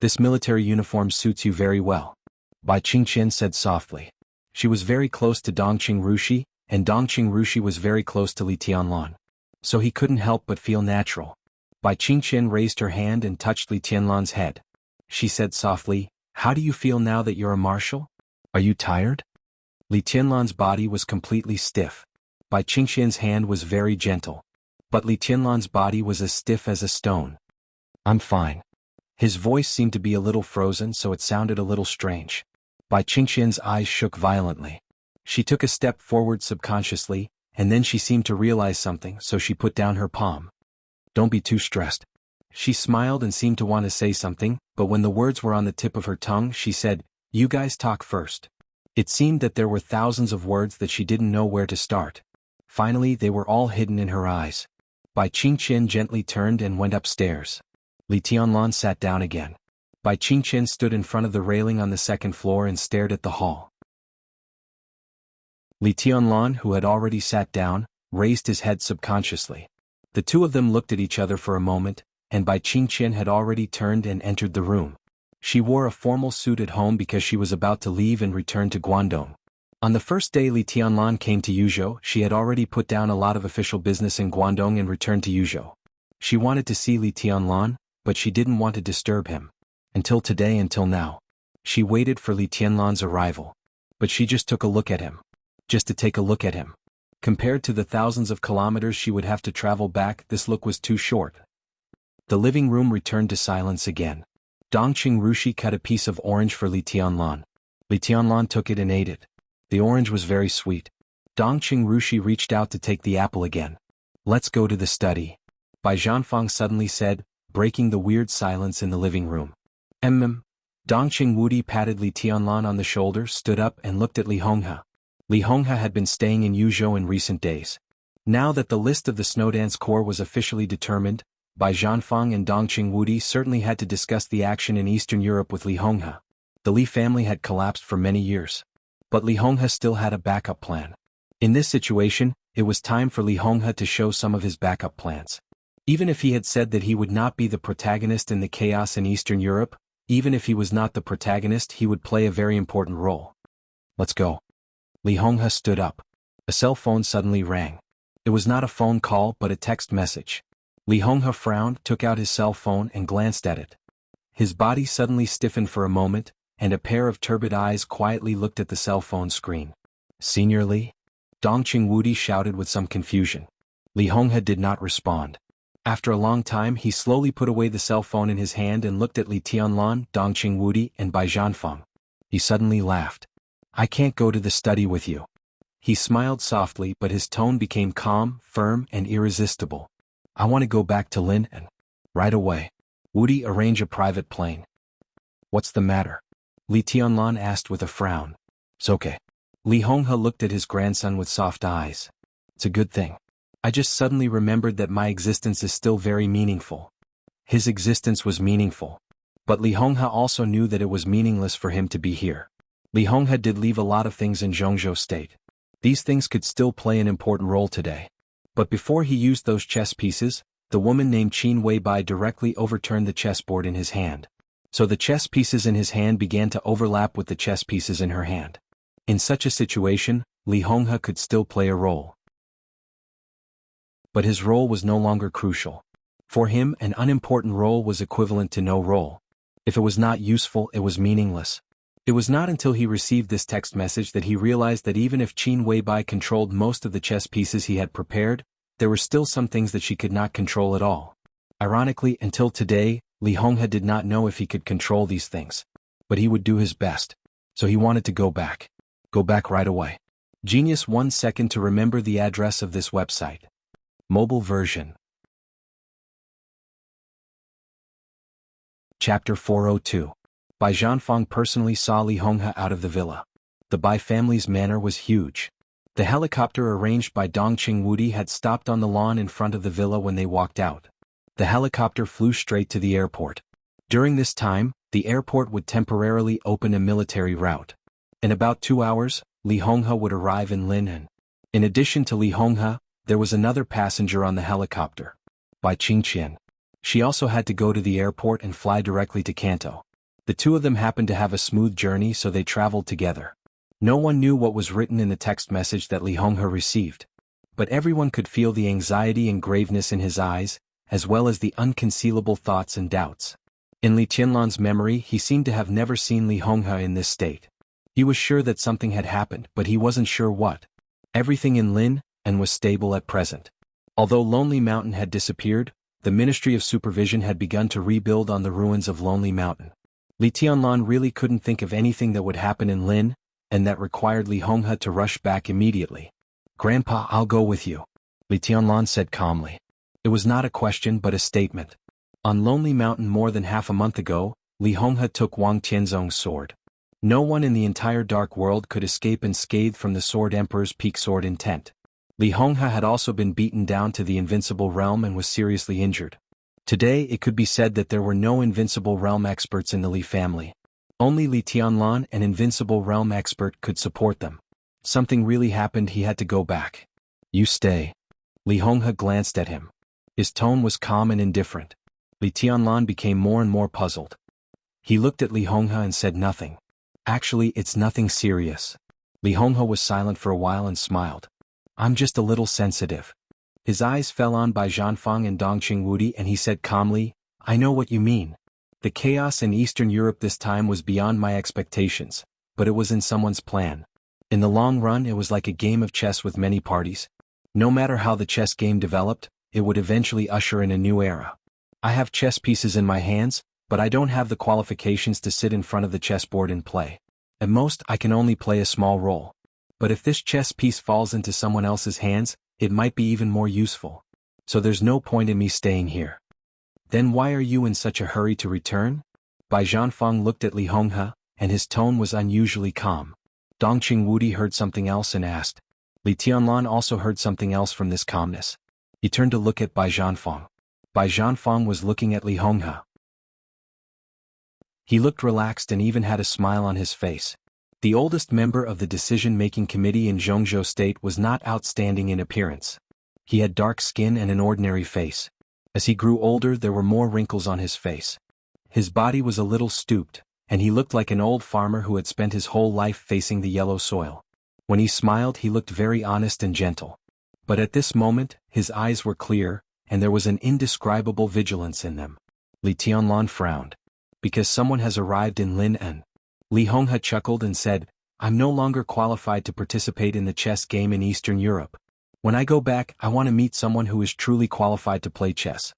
This military uniform suits you very well, Bai Qingqian said softly. She was very close to Dongqing Rushi, and Dongqing Rushi was very close to Li Tianlan. So he couldn't help but feel natural. Bai Qingqian raised her hand and touched Li Tianlan's head. She said softly, "How do you feel now that you're a marshal? Are you tired?" Li Tianlan's body was completely stiff. Bai Qingqian's hand was very gentle. But Li Tianlan's body was as stiff as a stone. "I'm fine." His voice seemed to be a little frozen, so it sounded a little strange. Bai Qingqian's eyes shook violently. She took a step forward subconsciously, and then she seemed to realize something, so she put down her palm. "Don't be too stressed." She smiled and seemed to want to say something, but when the words were on the tip of her tongue she said, "You guys talk first." It seemed that there were thousands of words that she didn't know where to start. Finally they were all hidden in her eyes. Bai Qingqian gently turned and went upstairs. Li Tianlan sat down again. Bai Qingqian stood in front of the railing on the second floor and stared at the hall. Li Tianlan, who had already sat down, raised his head subconsciously. The two of them looked at each other for a moment, and Bai Qingqian had already turned and entered the room. She wore a formal suit at home because she was about to leave and return to Guangdong. On the first day Li Tianlan came to Yuzhou, she had already put down a lot of official business in Guangdong and returned to Yuzhou. She wanted to see Li Tianlan, but she didn't want to disturb him. Until today, until now. She waited for Li Tianlan's arrival. But she just took a look at him. Just to take a look at him. Compared to the thousands of kilometers she would have to travel back, this look was too short. The living room returned to silence again. Dongqing Rushi cut a piece of orange for Li Tianlan. Li Tianlan took it and ate it. The orange was very sweet. Dongqing Rushi reached out to take the apple again. Let's go to the study. Bai Zhanfang suddenly said, breaking the weird silence in the living room. Dongqing Wudi patted Li Tianlan on the shoulder, stood up and looked at Li Honghe. Li Honghe had been staying in Yuzhou in recent days. Now that the list of the Snowdance Corps was officially determined, Bai Zhanfang and Dongqing Wudi certainly had to discuss the action in Eastern Europe with Li Honghe. The Li family had collapsed for many years. But Li Honghe still had a backup plan. In this situation, it was time for Li Honghe to show some of his backup plans. Even if he had said that he would not be the protagonist in the chaos in Eastern Europe, even if he was not the protagonist, he would play a very important role. Let's go. Li Honghe stood up. A cell phone suddenly rang. It was not a phone call but a text message. Li Honghe frowned, took out his cell phone and glanced at it. His body suddenly stiffened for a moment, and a pair of turbid eyes quietly looked at the cell phone screen. Senior Li? Dongqing Wudi shouted with some confusion. Li Honghe did not respond. After a long time he slowly put away the cell phone in his hand and looked at Li Tianlan, Dongqing Wudi and Bai Zhanfang. He suddenly laughed. I can't go to the study with you. He smiled softly but his tone became calm, firm and irresistible. I want to go back to Lin and... Right away. Wudi, arrange a private plane. What's the matter? Li Tianlan asked with a frown. It's okay. Li Honghe looked at his grandson with soft eyes. It's a good thing. I just suddenly remembered that my existence is still very meaningful. His existence was meaningful. But Li Honghe also knew that it was meaningless for him to be here. Li Honghe did leave a lot of things in Zhongzhou State. These things could still play an important role today. But before he used those chess pieces, the woman named Qin Weibai directly overturned the chessboard in his hand. So the chess pieces in his hand began to overlap with the chess pieces in her hand. In such a situation, Li Honghe could still play a role. But his role was no longer crucial. For him, an unimportant role was equivalent to no role. If it was not useful, it was meaningless. It was not until he received this text message that he realized that even if Qin Weibai controlled most of the chess pieces he had prepared, there were still some things that she could not control at all. Ironically, until today, Li Honghe did not know if he could control these things. But he would do his best. So he wanted to go back. Go back right away. Genius 1 second to remember the address of this website. Mobile version. Chapter 402. Bai Zhanfang personally saw Li Honghe out of the villa. The Bai family's manor was huge. The helicopter arranged by Dongqing Wudi had stopped on the lawn in front of the villa when they walked out. The helicopter flew straight to the airport. During this time, the airport would temporarily open a military route. In about 2 hours, Li Honghe would arrive in Linhan. In addition to Li Honghe, there was another passenger on the helicopter. Bai Qingqian. She also had to go to the airport and fly directly to Kanto. The two of them happened to have a smooth journey, so they traveled together. No one knew what was written in the text message that Li Honghe received. But everyone could feel the anxiety and graveness in his eyes, as well as the unconcealable thoughts and doubts. In Li Tianlan's memory, he seemed to have never seen Li Honghe in this state. He was sure that something had happened, but he wasn't sure what. Everything in Lin and was stable at present. Although Lonely Mountain had disappeared, the Ministry of Supervision had begun to rebuild on the ruins of Lonely Mountain. Li Tianlan really couldn't think of anything that would happen in Lin, and that required Li Honghe to rush back immediately. Grandpa, I'll go with you, Li Tianlan said calmly. It was not a question but a statement. On Lonely Mountain more than half a month ago, Li Honghe took Wang Tianzong's sword. No one in the entire dark world could escape unscathed from the Sword Emperor's peak sword intent. Li Honghe had also been beaten down to the Invincible Realm and was seriously injured. Today it could be said that there were no Invincible Realm experts in the Li family. Only Li Tianlan, an Invincible Realm expert, could support them. Something really happened, he had to go back. You stay. Li Honghe glanced at him. His tone was calm and indifferent. Li Tianlan became more and more puzzled. He looked at Li Honghe and said nothing. Actually, it's nothing serious. Li Honghe was silent for a while and smiled. I'm just a little sensitive. His eyes fell on Bai Zhanfang and Dongqing Wudi and he said calmly, I know what you mean. The chaos in Eastern Europe this time was beyond my expectations, but it was in someone's plan. In the long run, it was like a game of chess with many parties. No matter how the chess game developed, it would eventually usher in a new era. I have chess pieces in my hands, but I don't have the qualifications to sit in front of the chessboard and play. At most, I can only play a small role. But if this chess piece falls into someone else's hands, it might be even more useful. So there's no point in me staying here. Then why are you in such a hurry to return? Bai Zhanfeng looked at Li Honghe, and his tone was unusually calm. Dongqing Wudi heard something else and asked. Li Tianlan also heard something else from this calmness. He turned to look at Bai Zhanfeng. Bai Zhanfeng was looking at Li Honghe. He looked relaxed and even had a smile on his face. The oldest member of the decision-making committee in Zhongzhou State was not outstanding in appearance. He had dark skin and an ordinary face. As he grew older, there were more wrinkles on his face. His body was a little stooped, and he looked like an old farmer who had spent his whole life facing the yellow soil. When he smiled, he looked very honest and gentle. But at this moment, his eyes were clear, and there was an indescribable vigilance in them. Li Tianlan frowned. Because someone has arrived in Lin'an. Li Honghe chuckled and said, I'm no longer qualified to participate in the chess game in Eastern Europe. When I go back, I want to meet someone who is truly qualified to play chess.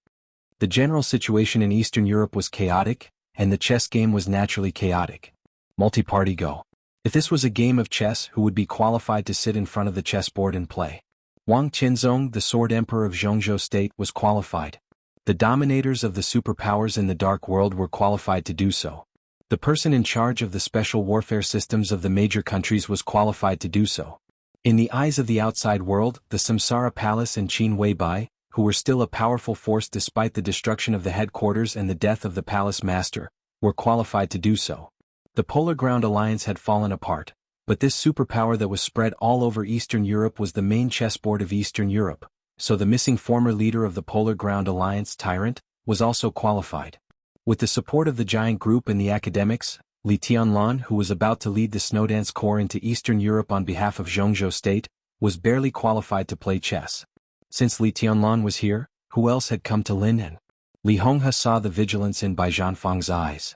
The general situation in Eastern Europe was chaotic, and the chess game was naturally chaotic. Multi-party Go. If this was a game of chess, who would be qualified to sit in front of the chessboard and play? Wang Qinzong, the Sword Emperor of Zhongzhou State, was qualified. The dominators of the superpowers in the Dark World were qualified to do so. The person in charge of the special warfare systems of the major countries was qualified to do so. In the eyes of the outside world, the Samsara Palace and Qin Weibai, who were still a powerful force despite the destruction of the headquarters and the death of the palace master, were qualified to do so. The Polar Ground Alliance had fallen apart, but this superpower that was spread all over Eastern Europe was the main chessboard of Eastern Europe, so the missing former leader of the Polar Ground Alliance, Tyrant, was also qualified. With the support of the giant group and the academics, Li Tianlan, who was about to lead the Snowdance Corps into Eastern Europe on behalf of Zhongzhou State, was barely qualified to play chess. Since Li Tianlan was here, who else had come to Lin'an? Li Honghe saw the vigilance in Bai Zhanfeng's eyes.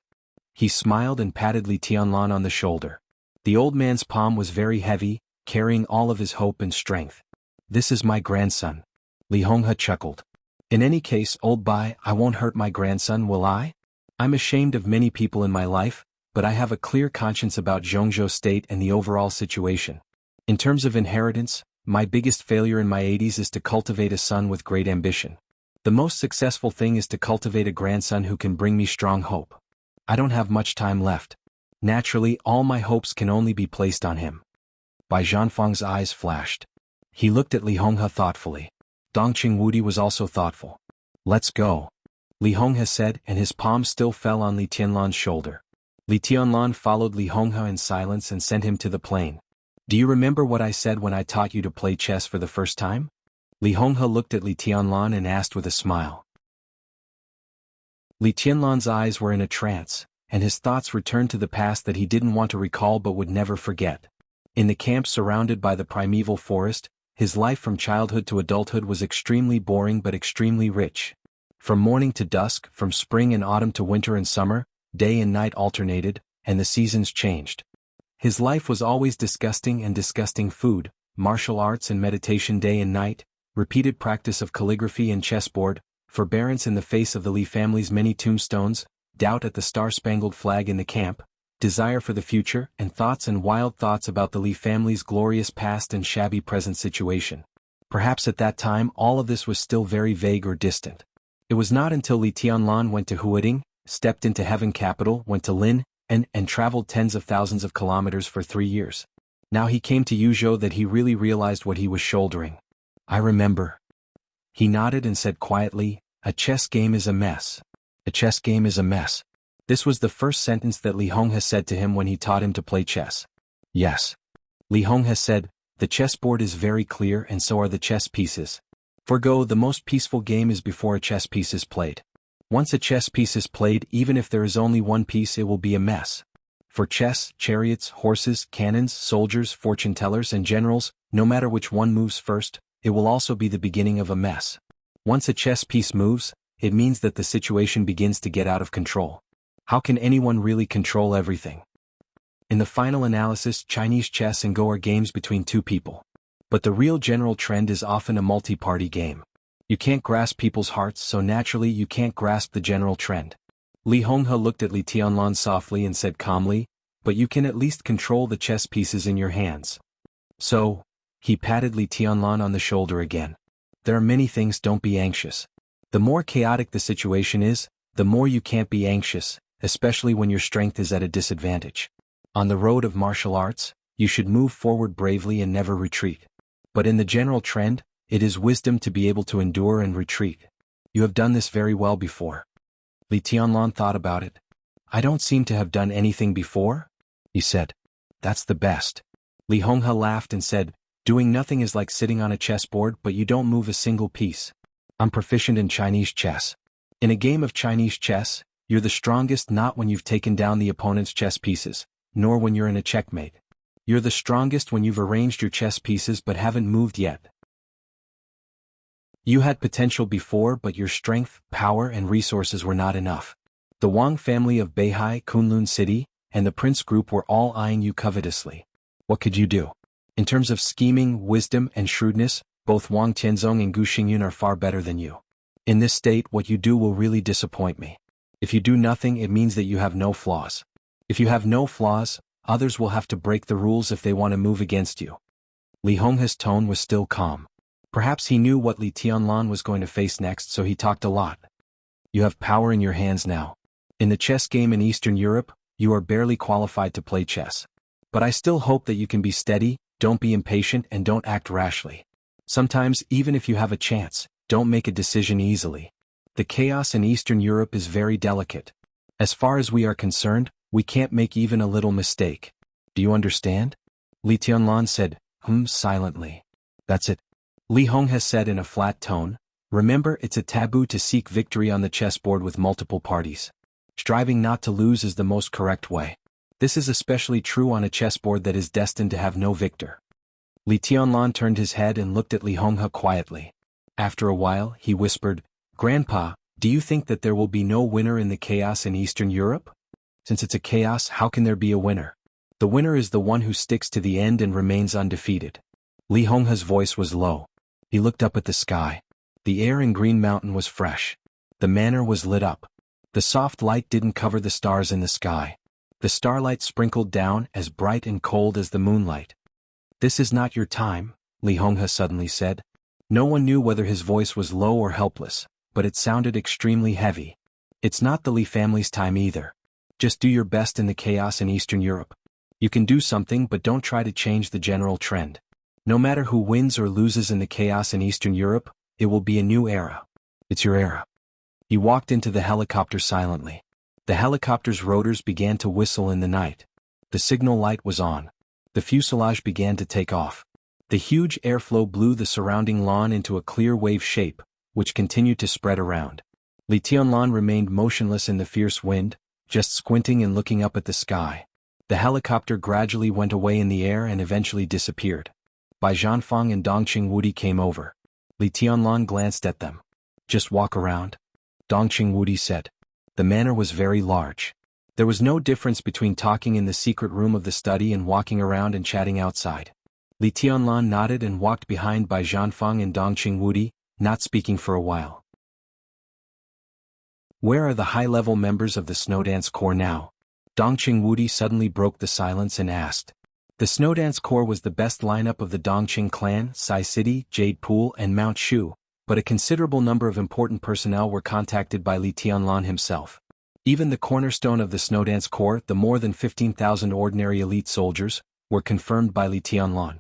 He smiled and patted Li Tianlan on the shoulder. The old man's palm was very heavy, carrying all of his hope and strength. This is my grandson. Li Honghe chuckled. In any case, old Bai, I won't hurt my grandson, will I? I'm ashamed of many people in my life, but I have a clear conscience about Zhongzhou State and the overall situation. In terms of inheritance, my biggest failure in my 80s is to cultivate a son with great ambition. The most successful thing is to cultivate a grandson who can bring me strong hope. I don't have much time left. Naturally, all my hopes can only be placed on him. Bai Zhanfeng's eyes flashed. He looked at Li Honghe thoughtfully. Dongqing Wudi was also thoughtful. Let's go. Li Honghe said, and his palm still fell on Li Tianlan's shoulder. Li Tianlan followed Li Honghe in silence and sent him to the plain. Do you remember what I said when I taught you to play chess for the first time? Li Honghe looked at Li Tianlan and asked with a smile. Li Tianlan's eyes were in a trance, and his thoughts returned to the past that he didn't want to recall but would never forget. In the camp surrounded by the primeval forest, his life from childhood to adulthood was extremely boring but extremely rich. From morning to dusk, from spring and autumn to winter and summer, day and night alternated, and the seasons changed. His life was always disgusting and disgusting food, martial arts and meditation day and night, repeated practice of calligraphy and chessboard, forbearance in the face of the Li family's many tombstones, doubt at the star-spangled flag in the camp, desire for the future, and wild thoughts about the Li family's glorious past and shabby present situation. Perhaps at that time all of this was still very vague or distant. It was not until Li Tianlan went to Huading, stepped into Heaven Capital, went to Lin, and traveled tens of thousands of kilometers for 3 years. Now he came to Yuzhou that he really realized what he was shouldering. I remember. He nodded and said quietly, a chess game is a mess. A chess game is a mess. This was the first sentence that Li Honghe said to him when he taught him to play chess. Yes. Li Honghe said, the chessboard is very clear and so are the chess pieces. For Go, the most peaceful game is before a chess piece is played. Once a chess piece is played, even if there is only one piece, it will be a mess. For chess, chariots, horses, cannons, soldiers, fortune-tellers, and generals, no matter which one moves first, it will also be the beginning of a mess. Once a chess piece moves, it means that the situation begins to get out of control. How can anyone really control everything? In the final analysis, Chinese chess and Go are games between two people. But the real general trend is often a multi-party game. You can't grasp people's hearts, so naturally you can't grasp the general trend. Li Honghe looked at Li Tianlan softly and said calmly, but you can at least control the chess pieces in your hands. So, he patted Li Tianlan on the shoulder again. There are many things, don't be anxious. The more chaotic the situation is, the more you can't be anxious, especially when your strength is at a disadvantage. On the road of martial arts, you should move forward bravely and never retreat. But in the general trend, it is wisdom to be able to endure and retreat. You have done this very well before. Li Tianlan thought about it. I don't seem to have done anything before, he said. That's the best. Li Honghe laughed and said, doing nothing is like sitting on a chessboard but you don't move a single piece. I'm proficient in Chinese chess. In a game of Chinese chess, you're the strongest not when you've taken down the opponent's chess pieces, nor when you're in a checkmate. You're the strongest when you've arranged your chess pieces but haven't moved yet. You had potential before, but your strength, power, and resources were not enough. The Wang family of Beihai, Kunlun City, and the Prince Group were all eyeing you covetously. What could you do? In terms of scheming, wisdom, and shrewdness, both Wang Tianzong and Gu Xingyun are far better than you. In this state, what you do will really disappoint me. If you do nothing, it means that you have no flaws. If you have no flaws, others will have to break the rules if they want to move against you. Li Honghe's tone was still calm. Perhaps he knew what Li Tianlan was going to face next, so he talked a lot. You have power in your hands now. In the chess game in Eastern Europe, you are barely qualified to play chess. But I still hope that you can be steady, don't be impatient, and don't act rashly. Sometimes, even if you have a chance, don't make a decision easily. The chaos in Eastern Europe is very delicate. As far as we are concerned, we can't make even a little mistake. Do you understand? Li Tianlan said, silently. That's it. Li Honghe said in a flat tone, remember, it's a taboo to seek victory on the chessboard with multiple parties. Striving not to lose is the most correct way. This is especially true on a chessboard that is destined to have no victor. Li Tianlan turned his head and looked at Li Honghe quietly. After a while, he whispered, Grandpa, do you think that there will be no winner in the chaos in Eastern Europe? Since it's a chaos, how can there be a winner? The winner is the one who sticks to the end and remains undefeated. Li Honghe's voice was low. He looked up at the sky. The air in Green Mountain was fresh. The manor was lit up. The soft light didn't cover the stars in the sky. The starlight sprinkled down as bright and cold as the moonlight. This is not your time, Li Honghe suddenly said. No one knew whether his voice was low or helpless, but it sounded extremely heavy. It's not the Li family's time either. Just do your best in the chaos in Eastern Europe. You can do something, but don't try to change the general trend. No matter who wins or loses in the chaos in Eastern Europe, it will be a new era. It's your era. He walked into the helicopter silently. The helicopter's rotors began to whistle in the night. The signal light was on. The fuselage began to take off. The huge airflow blew the surrounding lawn into a clear wave shape, which continued to spread around. Li Tianlan remained motionless in the fierce wind, just squinting and looking up at the sky. The helicopter gradually went away in the air and eventually disappeared. Bai Zhanfang and Dongqing Wudi came over. Li Tianlan glanced at them. Just walk around, Dongqing Wudi said. The manor was very large. There was no difference between talking in the secret room of the study and walking around and chatting outside. Li Tianlan nodded and walked behind Bai Zhanfang and Dongqing Wudi, not speaking for a while. Where are the high-level members of the Snowdance Corps now? Dongqing Wudi suddenly broke the silence and asked. The Snowdance Corps was the best lineup of the Dongqing clan, Sai City, Jade Pool, and Mount Shu, but a considerable number of important personnel were contacted by Li Tianlan himself. Even the cornerstone of the Snowdance Corps, the more than 15,000 ordinary elite soldiers, were confirmed by Li Tianlan.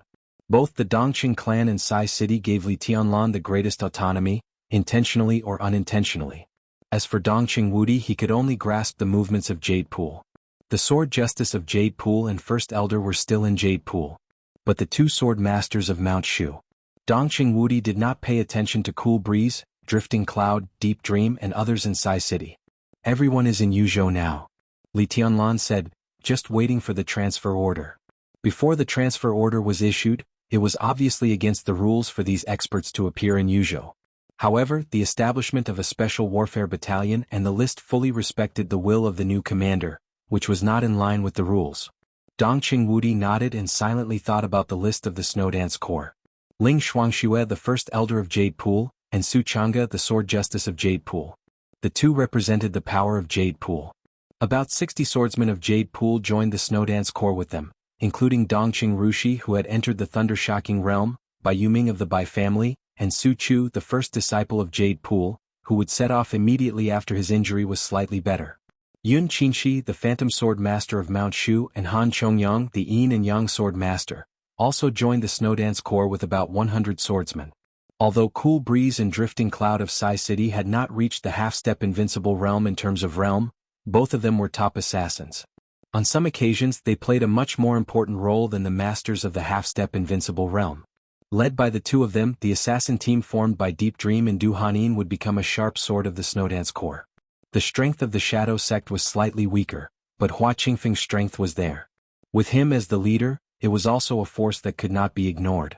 Both the Dongqing clan and Sai City gave Li Tianlan the greatest autonomy, intentionally or unintentionally. As for Dongqing Wudi, he could only grasp the movements of Jade Pool. The Sword Justice of Jade Pool and First Elder were still in Jade Pool. But the two Sword Masters of Mount Shu. Dongqing Wudi did not pay attention to Cool Breeze, Drifting Cloud, Deep Dream, and others in Sai City. Everyone is in Yuzhou now. Li Tianlan said, just waiting for the transfer order. Before the transfer order was issued, it was obviously against the rules for these experts to appear in Yuzhou. However, the establishment of a special warfare battalion and the list fully respected the will of the new commander, which was not in line with the rules. Dongqing Wudi nodded and silently thought about the list of the Snowdance Corps. Ling Shuangxue, the first elder of Jade Pool, and Su Chang'e, the sword justice of Jade Pool. The two represented the power of Jade Pool. About 60 swordsmen of Jade Pool joined the Snowdance Corps with them, including Dongqing Rushi, who had entered the Thunder-Shocking Realm, Bai Yuming of the Bai family, and Su Chu, the first disciple of Jade Pool, who would set off immediately after his injury was slightly better. Yun Qinshi, the Phantom Sword Master of Mount Shu, and Han Chongyang, the Yin and Yang Sword Master, also joined the Snowdance Corps with about 100 swordsmen. Although Cool Breeze and Drifting Cloud of Sai City had not reached the half-step invincible realm in terms of realm, both of them were top assassins. On some occasions they played a much more important role than the masters of the half-step invincible realm. Led by the two of them, the assassin team formed by Deep Dream and Du Hanin would become a sharp sword of the Snowdance Corps. The strength of the Shadow Sect was slightly weaker, but Hua Qingfeng's strength was there. With him as the leader, it was also a force that could not be ignored.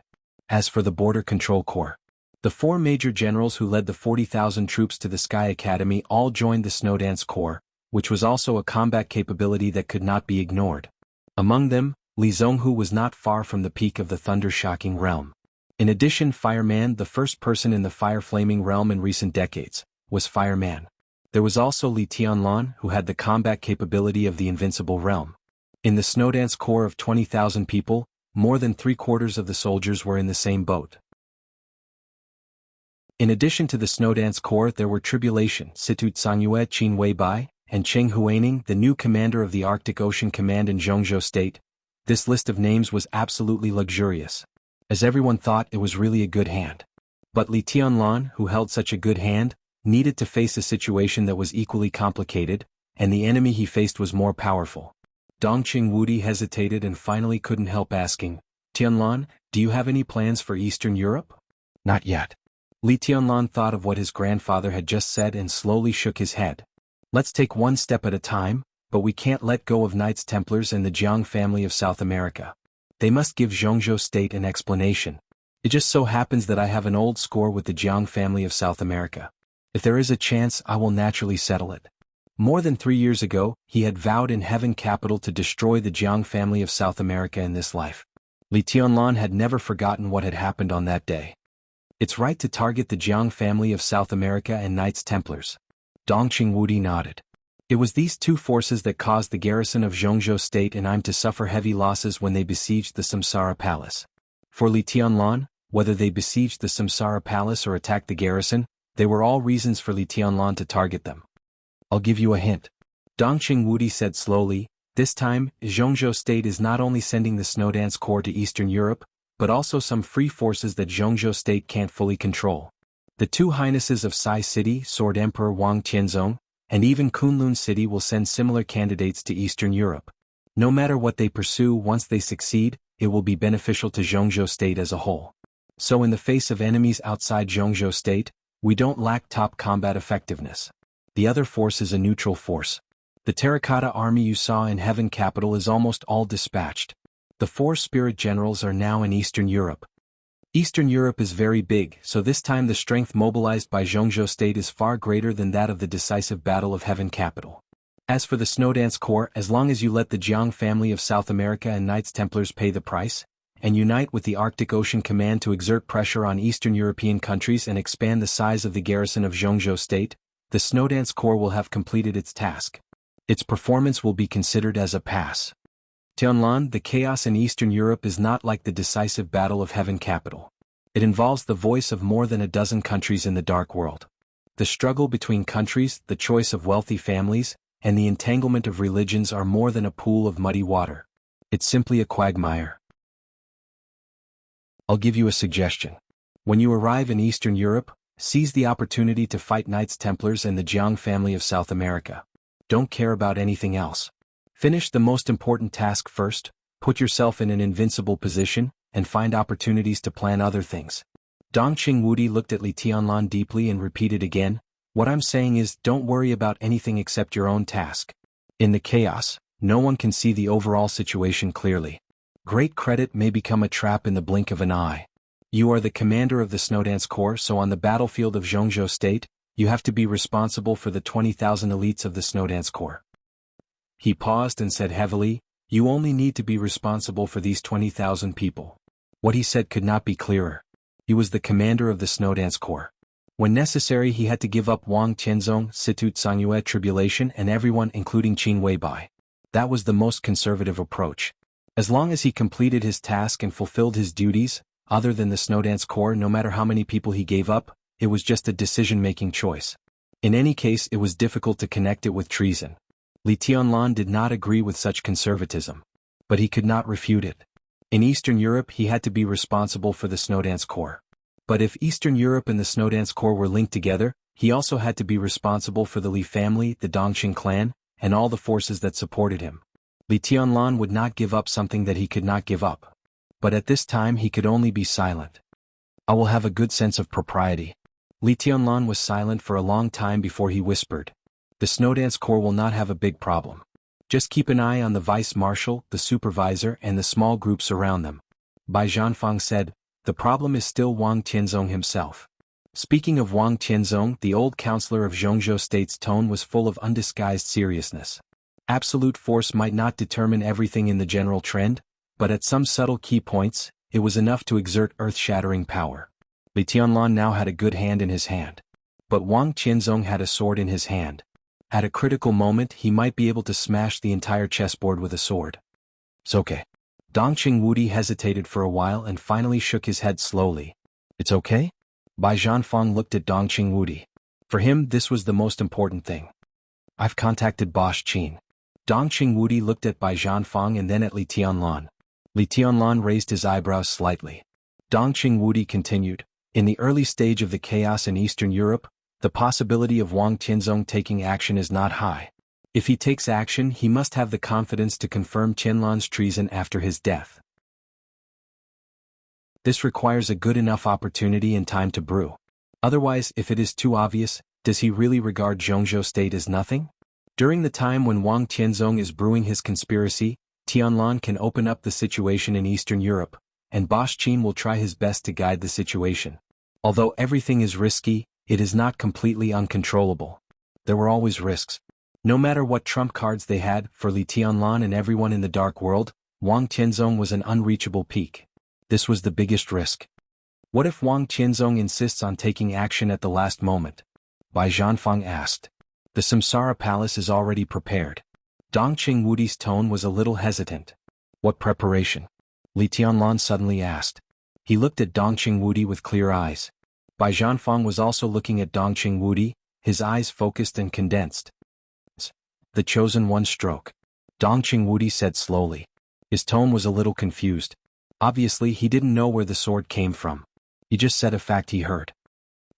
As for the Border Control Corps, the four major generals who led the 40,000 troops to the Sky Academy all joined the Snowdance Corps, which was also a combat capability that could not be ignored. Among them, Li Zhonghu was not far from the peak of the Thunder-Shocking Realm. In addition, Fireman, the first person in the fire-flaming realm in recent decades, was Fireman. There was also Li Tianlan, who had the combat capability of the Invincible Realm. In the Snowdance Corps of 20,000 people, more than 3/4 of the soldiers were in the same boat. In addition to the Snowdance Corps, there were Tribulation, Situ Tsangyue, Qin Weibai, and Cheng Huaining, the new commander of the Arctic Ocean Command in Zhongzhou State. This list of names was absolutely luxurious, as everyone thought it was really a good hand. But Li Tianlan, who held such a good hand, needed to face a situation that was equally complicated, and the enemy he faced was more powerful. Dongqing Wudi hesitated and finally couldn't help asking, "Tianlan, do you have any plans for Eastern Europe?" "Not yet." Li Tianlan thought of what his grandfather had just said and slowly shook his head. "Let's take one step at a time, but we can't let go of Knights Templars and the Jiang family of South America. They must give Zhongzhou State an explanation. It just so happens that I have an old score with the Jiang family of South America. If there is a chance, I will naturally settle it." More than 3 years ago, he had vowed in Heaven Capital to destroy the Jiang family of South America in this life. Li Tianlan had never forgotten what had happened on that day. "It's right to target the Jiang family of South America and Knights Templars." Dongqing Wudi nodded. "It was these two forces that caused the garrison of Zhongzhou State and I'm to suffer heavy losses when they besieged the Samsara Palace." For Li Tianlan, whether they besieged the Samsara Palace or attacked the garrison, they were all reasons for Li Tianlan to target them. "I'll give you a hint," Dongqing Wudi said slowly. "This time, Zhongzhou State is not only sending the Snowdance Corps to Eastern Europe, but also some free forces that Zhongzhou State can't fully control. The two highnesses of Sai City, Sword Emperor Wang Tianzong, and even Kunlun City will send similar candidates to Eastern Europe. No matter what they pursue, once they succeed, it will be beneficial to Zhongzhou State as a whole. So in the face of enemies outside Zhongzhou State, we don't lack top combat effectiveness. The other force is a neutral force. The terracotta army you saw in Heaven Capital is almost all dispatched. The 4 spirit generals are now in Eastern Europe. Eastern Europe is very big, so this time the strength mobilized by Zhongzhou State is far greater than that of the decisive Battle of Heaven Capital. As for the Snowdance Corps, as long as you let the Jiang family of South America and Knights Templars pay the price, and unite with the Arctic Ocean Command to exert pressure on Eastern European countries and expand the size of the garrison of Zhongzhou State, the Snowdance Corps will have completed its task. Its performance will be considered as a pass. Tianlan, the chaos in Eastern Europe is not like the decisive Battle of Heaven Capital. It involves the voice of more than a dozen countries in the Dark World. The struggle between countries, the choice of wealthy families, and the entanglement of religions are more than a pool of muddy water. It's simply a quagmire. I'll give you a suggestion. When you arrive in Eastern Europe, seize the opportunity to fight Knights Templars and the Jiang family of South America. Don't care about anything else. Finish the most important task first, put yourself in an invincible position, and find opportunities to plan other things. Dongqing Wudi looked at Li Tianlan deeply and repeated again, "What I'm saying is, don't worry about anything except your own task. In the chaos, no one can see the overall situation clearly. Great credit may become a trap in the blink of an eye. You are the commander of the Snowdance Corps, so on the battlefield of Zhongzhou State, you have to be responsible for the 20,000 elites of the Snowdance Corps. He paused and said heavily, you only need to be responsible for these 20,000 people. What he said could not be clearer. He was the commander of the Snowdance Corps. When necessary, he had to give up Wang Tianzong, Situt Sangyue Tribulation, and everyone including Qin Weibai. That was the most conservative approach. As long as he completed his task and fulfilled his duties, other than the Snowdance Corps, no matter how many people he gave up, it was just a decision-making choice. In any case, it was difficult to connect it with treason. Li Tianlan did not agree with such conservatism. But he could not refute it. In Eastern Europe, he had to be responsible for the Snowdance Corps. But if Eastern Europe and the Snowdance Corps were linked together, he also had to be responsible for the Li family, the Dongqing clan, and all the forces that supported him. Li Tianlan would not give up something that he could not give up. But at this time he could only be silent. I will have a good sense of propriety. Li Tianlan was silent for a long time before he whispered. The Snowdance Corps will not have a big problem. Just keep an eye on the vice-marshal, the supervisor, and the small groups around them. Bai Zhanfang said, the problem is still Wang Tianzong himself. Speaking of Wang Tianzong, the old counselor of Zhongzhou State's tone was full of undisguised seriousness. Absolute force might not determine everything in the general trend, but at some subtle key points, it was enough to exert earth-shattering power. Li Tianlan now had a good hand in his hand. But Wang Tianzong had a sword in his hand. At a critical moment, he might be able to smash the entire chessboard with a sword. It's okay. Dongqing Wudi hesitated for a while and finally shook his head slowly. It's okay? Bai Zhanfang looked at Dongqing Wudi. For him, this was the most important thing. I've contacted Bosch Qin. Dongqing Wudi looked at Bai Zhanfang and then at Li Tianlan. Li Tianlan raised his eyebrows slightly. Dongqing Wudi continued, in the early stage of the chaos in Eastern Europe, the possibility of Wang Tianzong taking action is not high. If he takes action, he must have the confidence to confirm Tianlan's treason after his death. This requires a good enough opportunity and time to brew. Otherwise, if it is too obvious, does he really regard Zhongzhou State as nothing? During the time when Wang Tianzong is brewing his conspiracy, Tianlan can open up the situation in Eastern Europe, and Bosch Qin will try his best to guide the situation. Although everything is risky, it is not completely uncontrollable. There were always risks. No matter what trump cards they had, for Li Tianlan and everyone in the dark world, Wang Tianzong was an unreachable peak. This was the biggest risk. What if Wang Tianzong insists on taking action at the last moment? Bai Zhanfang asked. The Samsara Palace is already prepared. Dongqing Wudi's tone was a little hesitant. What preparation? Li Tianlan suddenly asked. He looked at Dongqing Wudi with clear eyes. Bai Zhanfang was also looking at Dongqing Wudi, his eyes focused and condensed. The chosen one stroke. Dongqing Wudi said slowly. His tone was a little confused. Obviously he didn't know where the sword came from. He just said a fact he heard.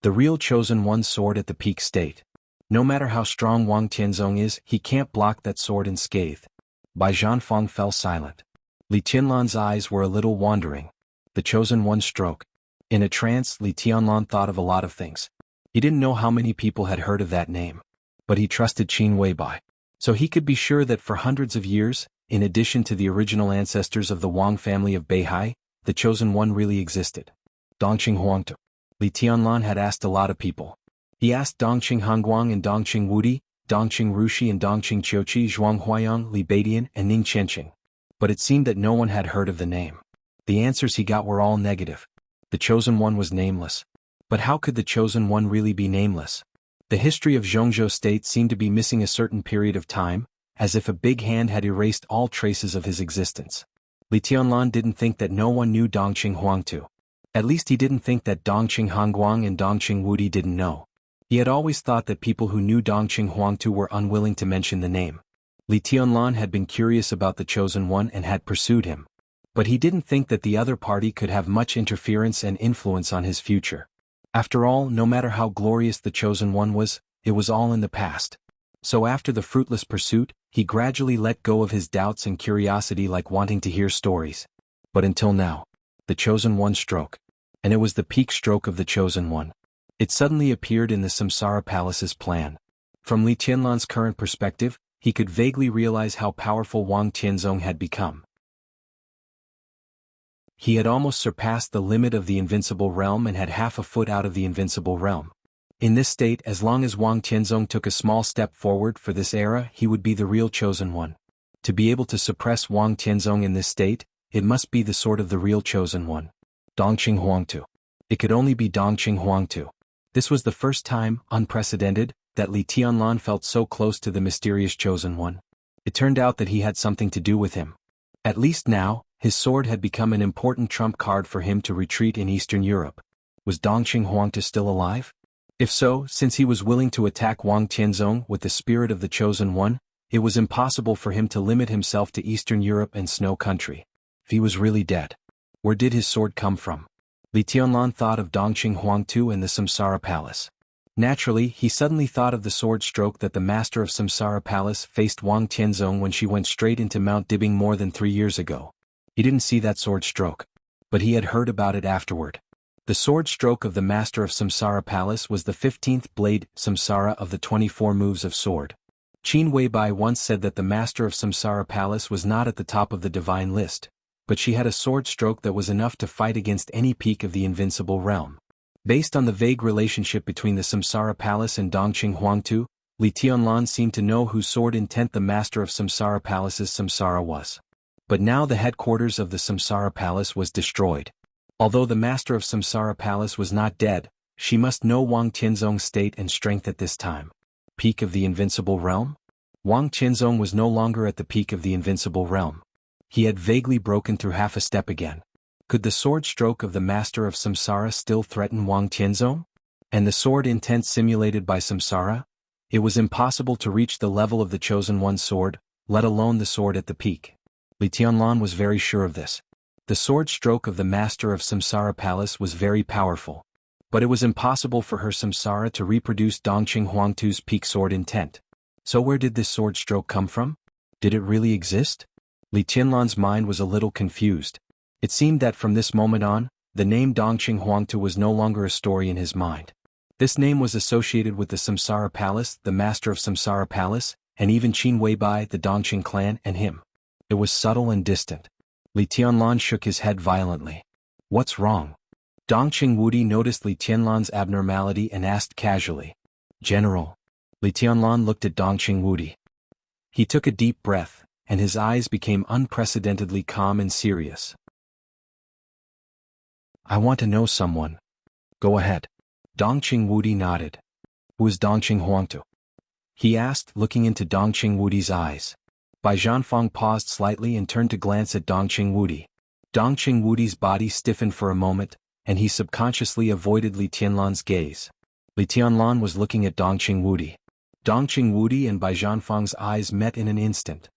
The real chosen one's sword at the peak state. No matter how strong Wang Tianzong is, he can't block that sword unscathed. Bai Zhanfang fell silent. Li Tianlan's eyes were a little wandering. The chosen one stroke. In a trance, Li Tianlan thought of a lot of things. He didn't know how many people had heard of that name. But he trusted Qin Weibai. So he could be sure that for hundreds of years, in addition to the original ancestors of the Wang family of Beihai, the chosen one really existed. Dongqing Huangtu. Li Tianlan had asked a lot of people. He asked Dongqing Hongguang and Dongqing Wudi, Dongqing Rushi and Dongqing Qiuqi, Zhuang Huayang, Li Beidian, and Ning Qianqing. But it seemed that no one had heard of the name. The answers he got were all negative. The chosen one was nameless. But how could the chosen one really be nameless? The history of Zhongzhou State seemed to be missing a certain period of time, as if a big hand had erased all traces of his existence. Li Tianlan didn't think that no one knew Dongqing Huangtu. At least he didn't think that Dongqing Hongguang and Dongqing Wudi didn't know. He had always thought that people who knew Dongqing Huangtu were unwilling to mention the name. Li Tianlan had been curious about the chosen one and had pursued him. But he didn't think that the other party could have much interference and influence on his future. After all, no matter how glorious the chosen one was, it was all in the past. So after the fruitless pursuit, he gradually let go of his doubts and curiosity, like wanting to hear stories. But until now, the chosen one stroke. And it was the peak stroke of the chosen one. It suddenly appeared in the Samsara Palace's plan. From Li Tianlan's current perspective, he could vaguely realize how powerful Wang Tianzong had become. He had almost surpassed the limit of the invincible realm and had half a foot out of the invincible realm. In this state, as long as Wang Tianzong took a small step forward for this era, he would be the real chosen one. To be able to suppress Wang Tianzong in this state, it must be the sword of the real chosen one. Dongqing Huangtu. It could only be Dongqing Huangtu. This was the first time, unprecedented, that Li Tianlan felt so close to the mysterious chosen one. It turned out that he had something to do with him. At least now, his sword had become an important trump card for him to retreat in Eastern Europe. Was Dongqing Huangtu still alive? If so, since he was willing to attack Wang Tianzong with the spirit of the chosen one, it was impossible for him to limit himself to Eastern Europe and Snow Country. If he was really dead, where did his sword come from? Li Tianlan thought of Dongqing Huangtu and the Samsara Palace. Naturally, he suddenly thought of the sword stroke that the master of Samsara Palace faced Wang Tianzong when she went straight into Mount Dibing more than 3 years ago. He didn't see that sword stroke, but he had heard about it afterward. The sword stroke of the master of Samsara Palace was the 15th blade, Samsara of the 24 moves of sword. Qin Weibai once said that the master of Samsara Palace was not at the top of the divine list, but she had a sword stroke that was enough to fight against any peak of the invincible realm. Based on the vague relationship between the Samsara Palace and Dongqing Huangtu, Li Tianlan seemed to know whose sword intent the master of Samsara Palace's Samsara was. But now the headquarters of the Samsara Palace was destroyed. Although the master of Samsara Palace was not dead, she must know Wang Tianzong's state and strength at this time. Peak of the invincible realm? Wang Tianzong was no longer at the peak of the invincible realm. He had vaguely broken through half a step again. Could the sword stroke of the master of Samsara still threaten Wang Tianzong? And the sword intent simulated by Samsara? It was impossible to reach the level of the chosen one's sword, let alone the sword at the peak. Li Tianlan was very sure of this. The sword stroke of the master of Samsara Palace was very powerful. But it was impossible for her Samsara to reproduce Dongqing Huangtu's peak sword intent. So where did this sword stroke come from? Did it really exist? Li Tianlan's mind was a little confused. It seemed that from this moment on, the name Dongqing Huangtu was no longer a story in his mind. This name was associated with the Samsara Palace, the master of Samsara Palace, and even Qin Weibai, the Dongqing clan, and him. It was subtle and distant. Li Tianlan shook his head violently. What's wrong? Dongqing Wudi noticed Li Tianlan's abnormality and asked casually. General. Li Tianlan looked at Dongqing Wudi. He took a deep breath, and his eyes became unprecedentedly calm and serious. I want to know someone. Go ahead. Dongqing Wudi nodded. Who is Dongqing Huangtu? He asked, looking into Dongqing Wudi's eyes. Bai Zhanfang paused slightly and turned to glance at Dongqing Wudi. Dongqing Wudi's body stiffened for a moment, and he subconsciously avoided Li Tianlan's gaze. Li Tianlan was looking at Dongqing Wudi. Dongqing Wudi and Bai Zhanfang's eyes met in an instant.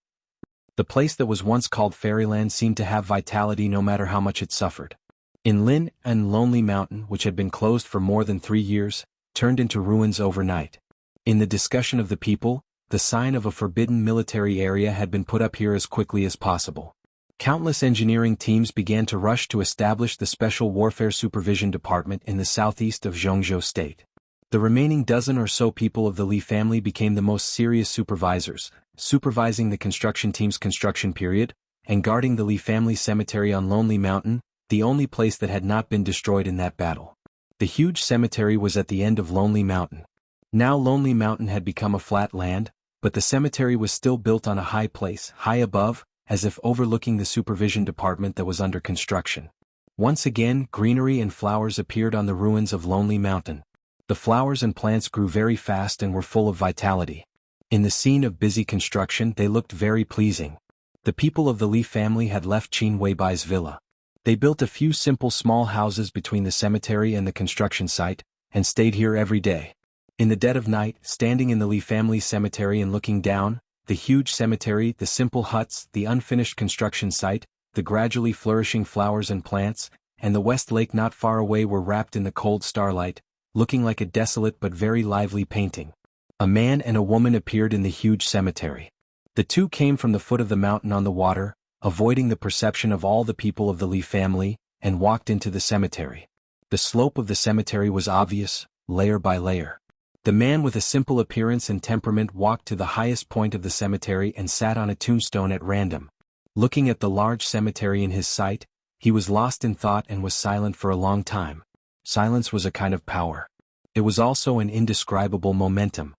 The place that was once called Fairyland seemed to have vitality no matter how much it suffered. In Lin and Lonely Mountain, which had been closed for more than 3 years, turned into ruins overnight. In the discussion of the people, the sign of a forbidden military area had been put up here as quickly as possible. Countless engineering teams began to rush to establish the Special Warfare Supervision Department in the southeast of Zhongzhou State. The remaining dozen or so people of the Li family became the most serious supervisors, supervising the construction team's construction period, and guarding the Li family cemetery on Lonely Mountain, the only place that had not been destroyed in that battle. The huge cemetery was at the end of Lonely Mountain. Now Lonely Mountain had become a flat land, but the cemetery was still built on a high place, high above, as if overlooking the supervision department that was under construction. Once again, greenery and flowers appeared on the ruins of Lonely Mountain. The flowers and plants grew very fast and were full of vitality. In the scene of busy construction, they looked very pleasing. The people of the Li family had left Qin Weibai's villa. They built a few simple small houses between the cemetery and the construction site, and stayed here every day. In the dead of night, standing in the Li family cemetery and looking down, the huge cemetery, the simple huts, the unfinished construction site, the gradually flourishing flowers and plants, and the West Lake not far away were wrapped in the cold starlight, looking like a desolate but very lively painting. A man and a woman appeared in the huge cemetery. The two came from the foot of the mountain on the water, avoiding the perception of all the people of the Li family, and walked into the cemetery. The slope of the cemetery was obvious, layer by layer. The man with a simple appearance and temperament walked to the highest point of the cemetery and sat on a tombstone at random. Looking at the large cemetery in his sight, He was lost in thought and was silent for a long time. Silence was a kind of power. It was also an indescribable momentum.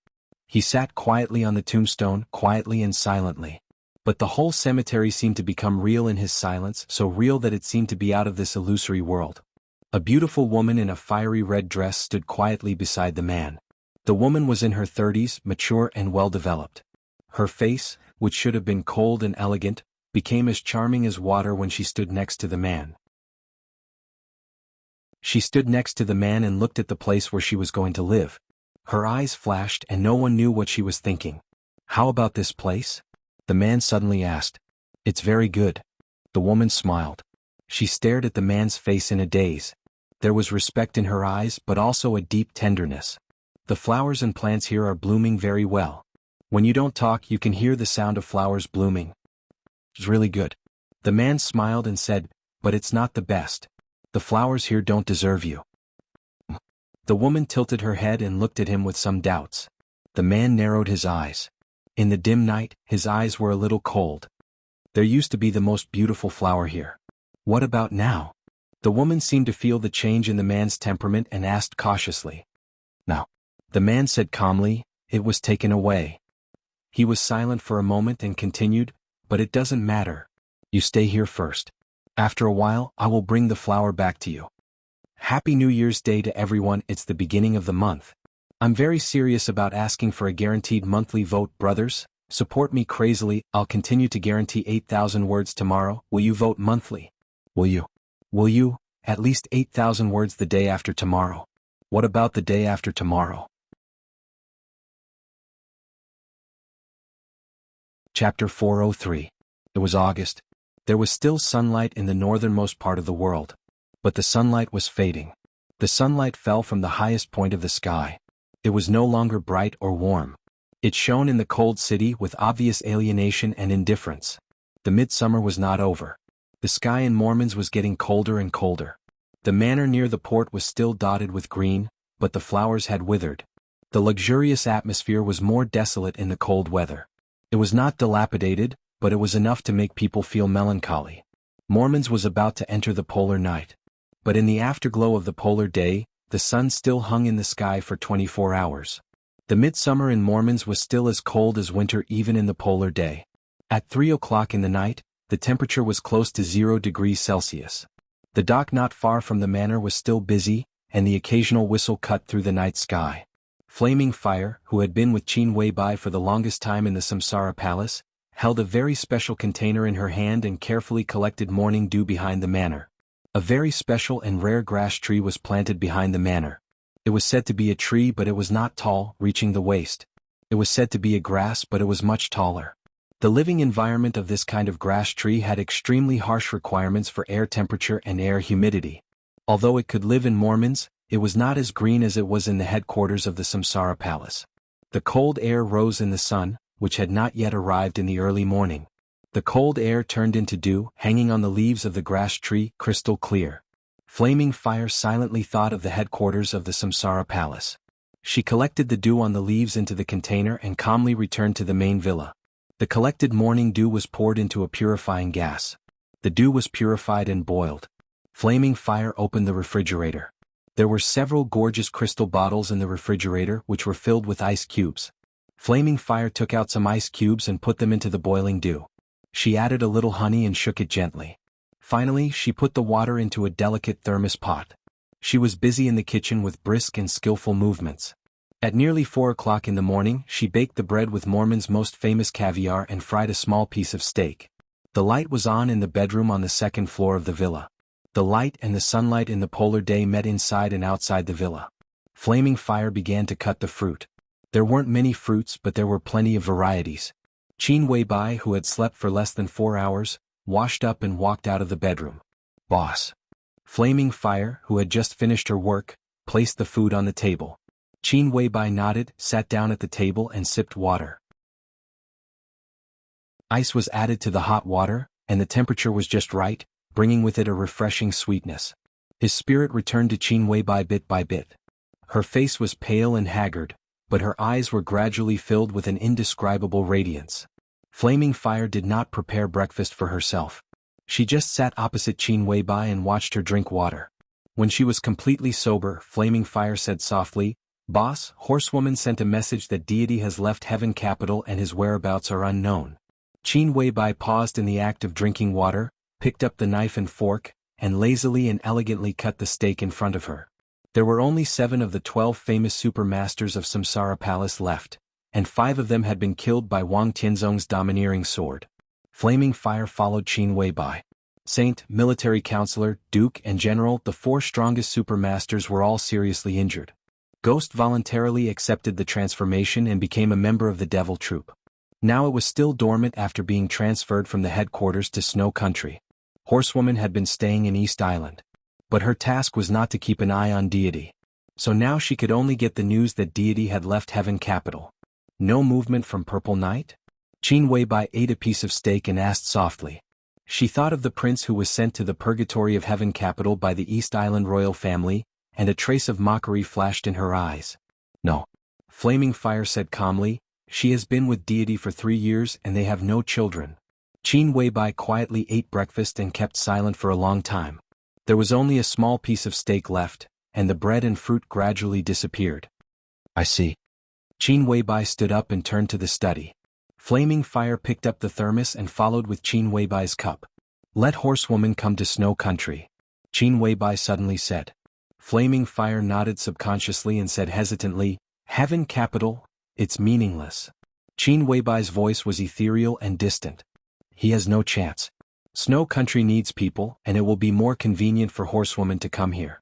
He sat quietly on the tombstone, quietly and silently. But the whole cemetery seemed to become real in his silence, so real that it seemed to be out of this illusory world. A beautiful woman in a fiery red dress stood quietly beside the man. The woman was in her 30s, mature and well-developed. Her face, which should have been cold and elegant, became as charming as water when she stood next to the man. She stood next to the man and looked at the place where she was going to live. Her eyes flashed and no one knew what she was thinking. "How about this place?" the man suddenly asked. "It's very good." The woman smiled. She stared at the man's face in a daze. There was respect in her eyes but also a deep tenderness. "The flowers and plants here are blooming very well. When you don't talk you can hear the sound of flowers blooming. It's really good." The man smiled and said, "But it's not the best. The flowers here don't deserve you." The woman tilted her head and looked at him with some doubts. The man narrowed his eyes. In the dim night, his eyes were a little cold. "There used to be the most beautiful flower here. What about now?" The woman seemed to feel the change in the man's temperament and asked cautiously. "Now." The man said calmly, "It was taken away." He was silent for a moment and continued, "But it doesn't matter. You stay here first. After a while, I will bring the flower back to you. Happy New Year's Day to everyone. It's the beginning of the month. I'm very serious about asking for a guaranteed monthly vote, brothers. Support me crazily. I'll continue to guarantee 8,000 words tomorrow. Will you vote monthly? Will you? Will you? At least 8,000 words the day after tomorrow. What about the day after tomorrow?" Chapter 403. It was August. There was still sunlight in the northernmost part of the world. But the sunlight was fading. The sunlight fell from the highest point of the sky. It was no longer bright or warm. It shone in the cold city with obvious alienation and indifference. The midsummer was not over. The sky in Mormons was getting colder and colder. The manor near the port was still dotted with green, but the flowers had withered. The luxurious atmosphere was more desolate in the cold weather. It was not dilapidated, but it was enough to make people feel melancholy. Mormons was about to enter the polar night. But in the afterglow of the polar day, the sun still hung in the sky for 24 hours. The midsummer in Mormons was still as cold as winter even in the polar day. At 3 o'clock in the night, the temperature was close to 0 degrees Celsius. The dock not far from the manor was still busy, and the occasional whistle cut through the night sky. Flaming Fire, who had been with Qin Weibai for the longest time in the Samsara Palace, held a very special container in her hand and carefully collected morning dew behind the manor. A very special and rare grass tree was planted behind the manor. It was said to be a tree but it was not tall, reaching the waist. It was said to be a grass but it was much taller. The living environment of this kind of grass tree had extremely harsh requirements for air temperature and air humidity. Although it could live in Mormons, it was not as green as it was in the headquarters of the Samsara Palace. The cold air rose in the sun, which had not yet arrived in the early morning. The cold air turned into dew, hanging on the leaves of the grass tree, crystal clear. Flaming Fire silently thought of the headquarters of the Samsara Palace. She collected the dew on the leaves into the container and calmly returned to the main villa. The collected morning dew was poured into a purifying gas. The dew was purified and boiled. Flaming Fire opened the refrigerator. There were several gorgeous crystal bottles in the refrigerator which were filled with ice cubes. Flaming Fire took out some ice cubes and put them into the boiling dew. She added a little honey and shook it gently. Finally, she put the water into a delicate thermos pot. She was busy in the kitchen with brisk and skillful movements. At nearly 4 o'clock in the morning, she baked the bread with Mormon's most famous caviar and fried a small piece of steak. The light was on in the bedroom on the second floor of the villa. The light and the sunlight in the polar day met inside and outside the villa. Flaming Fire began to cut the fruit. There weren't many fruits but there were plenty of varieties. Qin Weibai, who had slept for less than 4 hours, washed up and walked out of the bedroom. "Boss." Flaming Fire, who had just finished her work, placed the food on the table. Qin Weibai nodded, sat down at the table and sipped water. Ice was added to the hot water, and the temperature was just right, bringing with it a refreshing sweetness. His spirit returned to Qin Weibai bit by bit. Her face was pale and haggard, but her eyes were gradually filled with an indescribable radiance. Flaming Fire did not prepare breakfast for herself. She just sat opposite Qin Weibai and watched her drink water. When she was completely sober, Flaming Fire said softly, "Boss, Horsewoman sent a message that deity has left Heaven Capital and his whereabouts are unknown." Qin Weibai paused in the act of drinking water, picked up the knife and fork, and lazily and elegantly cut the steak in front of her. There were only 7 of the 12 famous super masters of Samsara Palace left, and 5 of them had been killed by Wang Tianzong's domineering sword. Flaming Fire followed Qin Weibai. Saint, military counselor, duke and general, the 4 strongest super masters were all seriously injured. Ghost voluntarily accepted the transformation and became a member of the Devil Troop. Now it was still dormant after being transferred from the headquarters to Snow Country. Horsewoman had been staying in East Island. But her task was not to keep an eye on deity. So now she could only get the news that deity had left Heaven Capital. No movement from Purple Night? Qin Weibai ate a piece of steak and asked softly. She thought of the prince who was sent to the purgatory of Heaven Capital by the East Island royal family, and a trace of mockery flashed in her eyes. No. Flaming Fire said calmly, "She has been with deity for 3 years and they have no children." Qin Weibai quietly ate breakfast and kept silent for a long time. There was only a small piece of steak left, and the bread and fruit gradually disappeared. "I see." Qin Weibai stood up and turned to the study. Flaming Fire picked up the thermos and followed with Qin Weibai's cup. "Let Horsewoman come to Snow Country," Qin Weibai suddenly said. Flaming Fire nodded subconsciously and said hesitantly, "Heaven Capital, it's meaningless." Qin Weibai's voice was ethereal and distant. "He has no chance. Snow Country needs people, and it will be more convenient for Horsewoman to come here."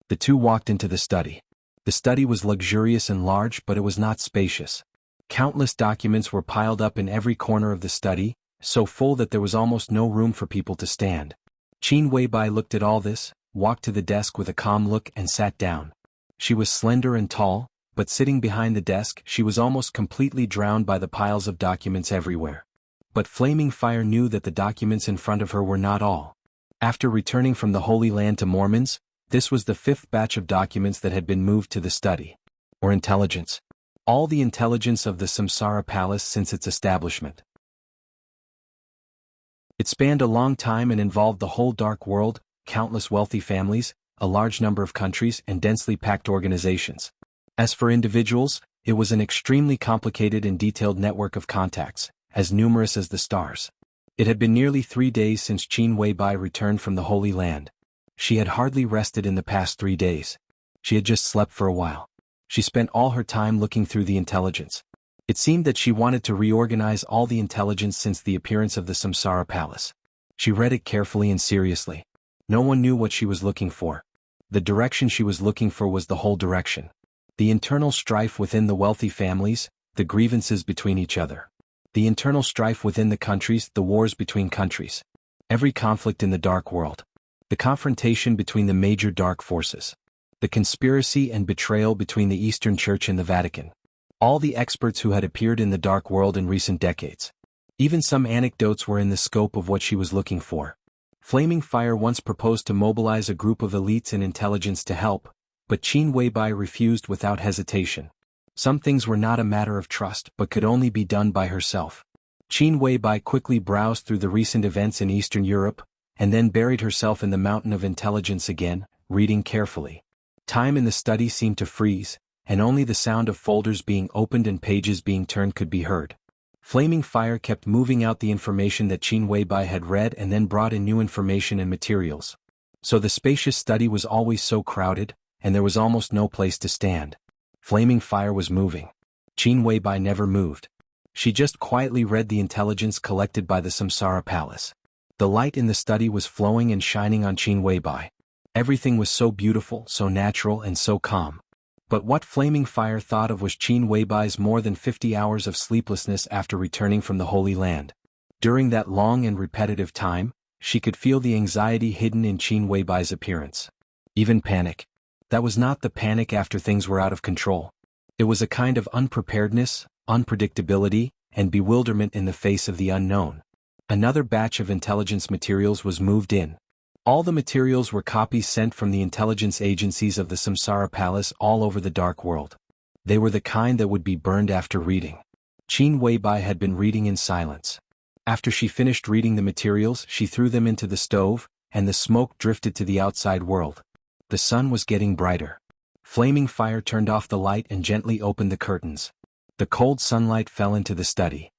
The two walked into the study. The study was luxurious and large, but it was not spacious. Countless documents were piled up in every corner of the study, so full that there was almost no room for people to stand. Qin Weibai looked at all this, walked to the desk with a calm look and sat down. She was slender and tall, but sitting behind the desk she was almost completely drowned by the piles of documents everywhere. But Flaming Fire knew that the documents in front of her were not all. After returning from the Holy Land to Mormons, this was the 5th batch of documents that had been moved to the study. Or intelligence. All the intelligence of the Samsara Palace since its establishment. It spanned a long time and involved the whole dark world, countless wealthy families, a large number of countries and densely packed organizations. As for individuals, it was an extremely complicated and detailed network of contacts, as numerous as the stars. It had been nearly 3 days since Qin Weibai returned from the Holy Land. She had hardly rested in the past 3 days. She had just slept for a while. She spent all her time looking through the intelligence. It seemed that she wanted to reorganize all the intelligence since the appearance of the Samsara Palace. She read it carefully and seriously. No one knew what she was looking for. The direction she was looking for was the whole direction. The internal strife within the wealthy families, the grievances between each other. The internal strife within the countries, the wars between countries. Every conflict in the dark world. The confrontation between the major dark forces. The conspiracy and betrayal between the Eastern Church and the Vatican. All the experts who had appeared in the dark world in recent decades. Even some anecdotes were in the scope of what she was looking for. Flaming Fire once proposed to mobilize a group of elites in intelligence to help, but Qin Weibai refused without hesitation. Some things were not a matter of trust but could only be done by herself. Qin Weibai quickly browsed through the recent events in Eastern Europe, and then buried herself in the mountain of intelligence again, reading carefully. Time in the study seemed to freeze, and only the sound of folders being opened and pages being turned could be heard. Flaming Fire kept moving out the information that Qin Weibai had read and then brought in new information and materials. So the spacious study was always so crowded, and there was almost no place to stand. Flaming Fire was moving. Qin Weibai never moved. She just quietly read the intelligence collected by the Samsara Palace. The light in the study was flowing and shining on Qin Weibai. Everything was so beautiful, so natural and so calm. But what Flaming Fire thought of was Qin Weibai's more than 50 hours of sleeplessness after returning from the Holy Land. During that long and repetitive time, she could feel the anxiety hidden in Qin Weibai's appearance. Even panic. That was not the panic after things were out of control. It was a kind of unpreparedness, unpredictability, and bewilderment in the face of the unknown. Another batch of intelligence materials was moved in. All the materials were copies sent from the intelligence agencies of the Samsara Palace all over the dark world. They were the kind that would be burned after reading. Qin Weibai had been reading in silence. After she finished reading the materials, she threw them into the stove, and the smoke drifted to the outside world. The sun was getting brighter. Flaming Fire turned off the light and gently opened the curtains. The cold sunlight fell into the study.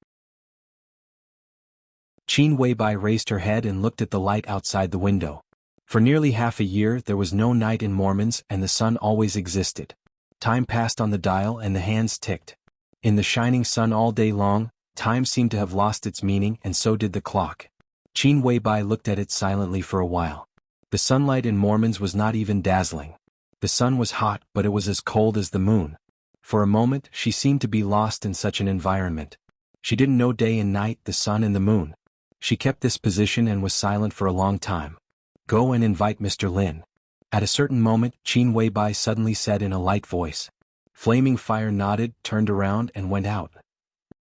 Qin Weibai raised her head and looked at the light outside the window. For nearly half a year there was no night in Mormons and the sun always existed. Time passed on the dial and the hands ticked. In the shining sun all day long, time seemed to have lost its meaning, and so did the clock. Qin Weibai looked at it silently for a while. The sunlight in Mormons was not even dazzling. The sun was hot, but it was as cold as the moon. For a moment she seemed to be lost in such an environment. She didn't know day and night, the sun and the moon. She kept this position and was silent for a long time. "Go and invite Mr. Lin." At a certain moment, Qin Weibai suddenly said in a light voice. Flaming Fire nodded, turned around, and went out.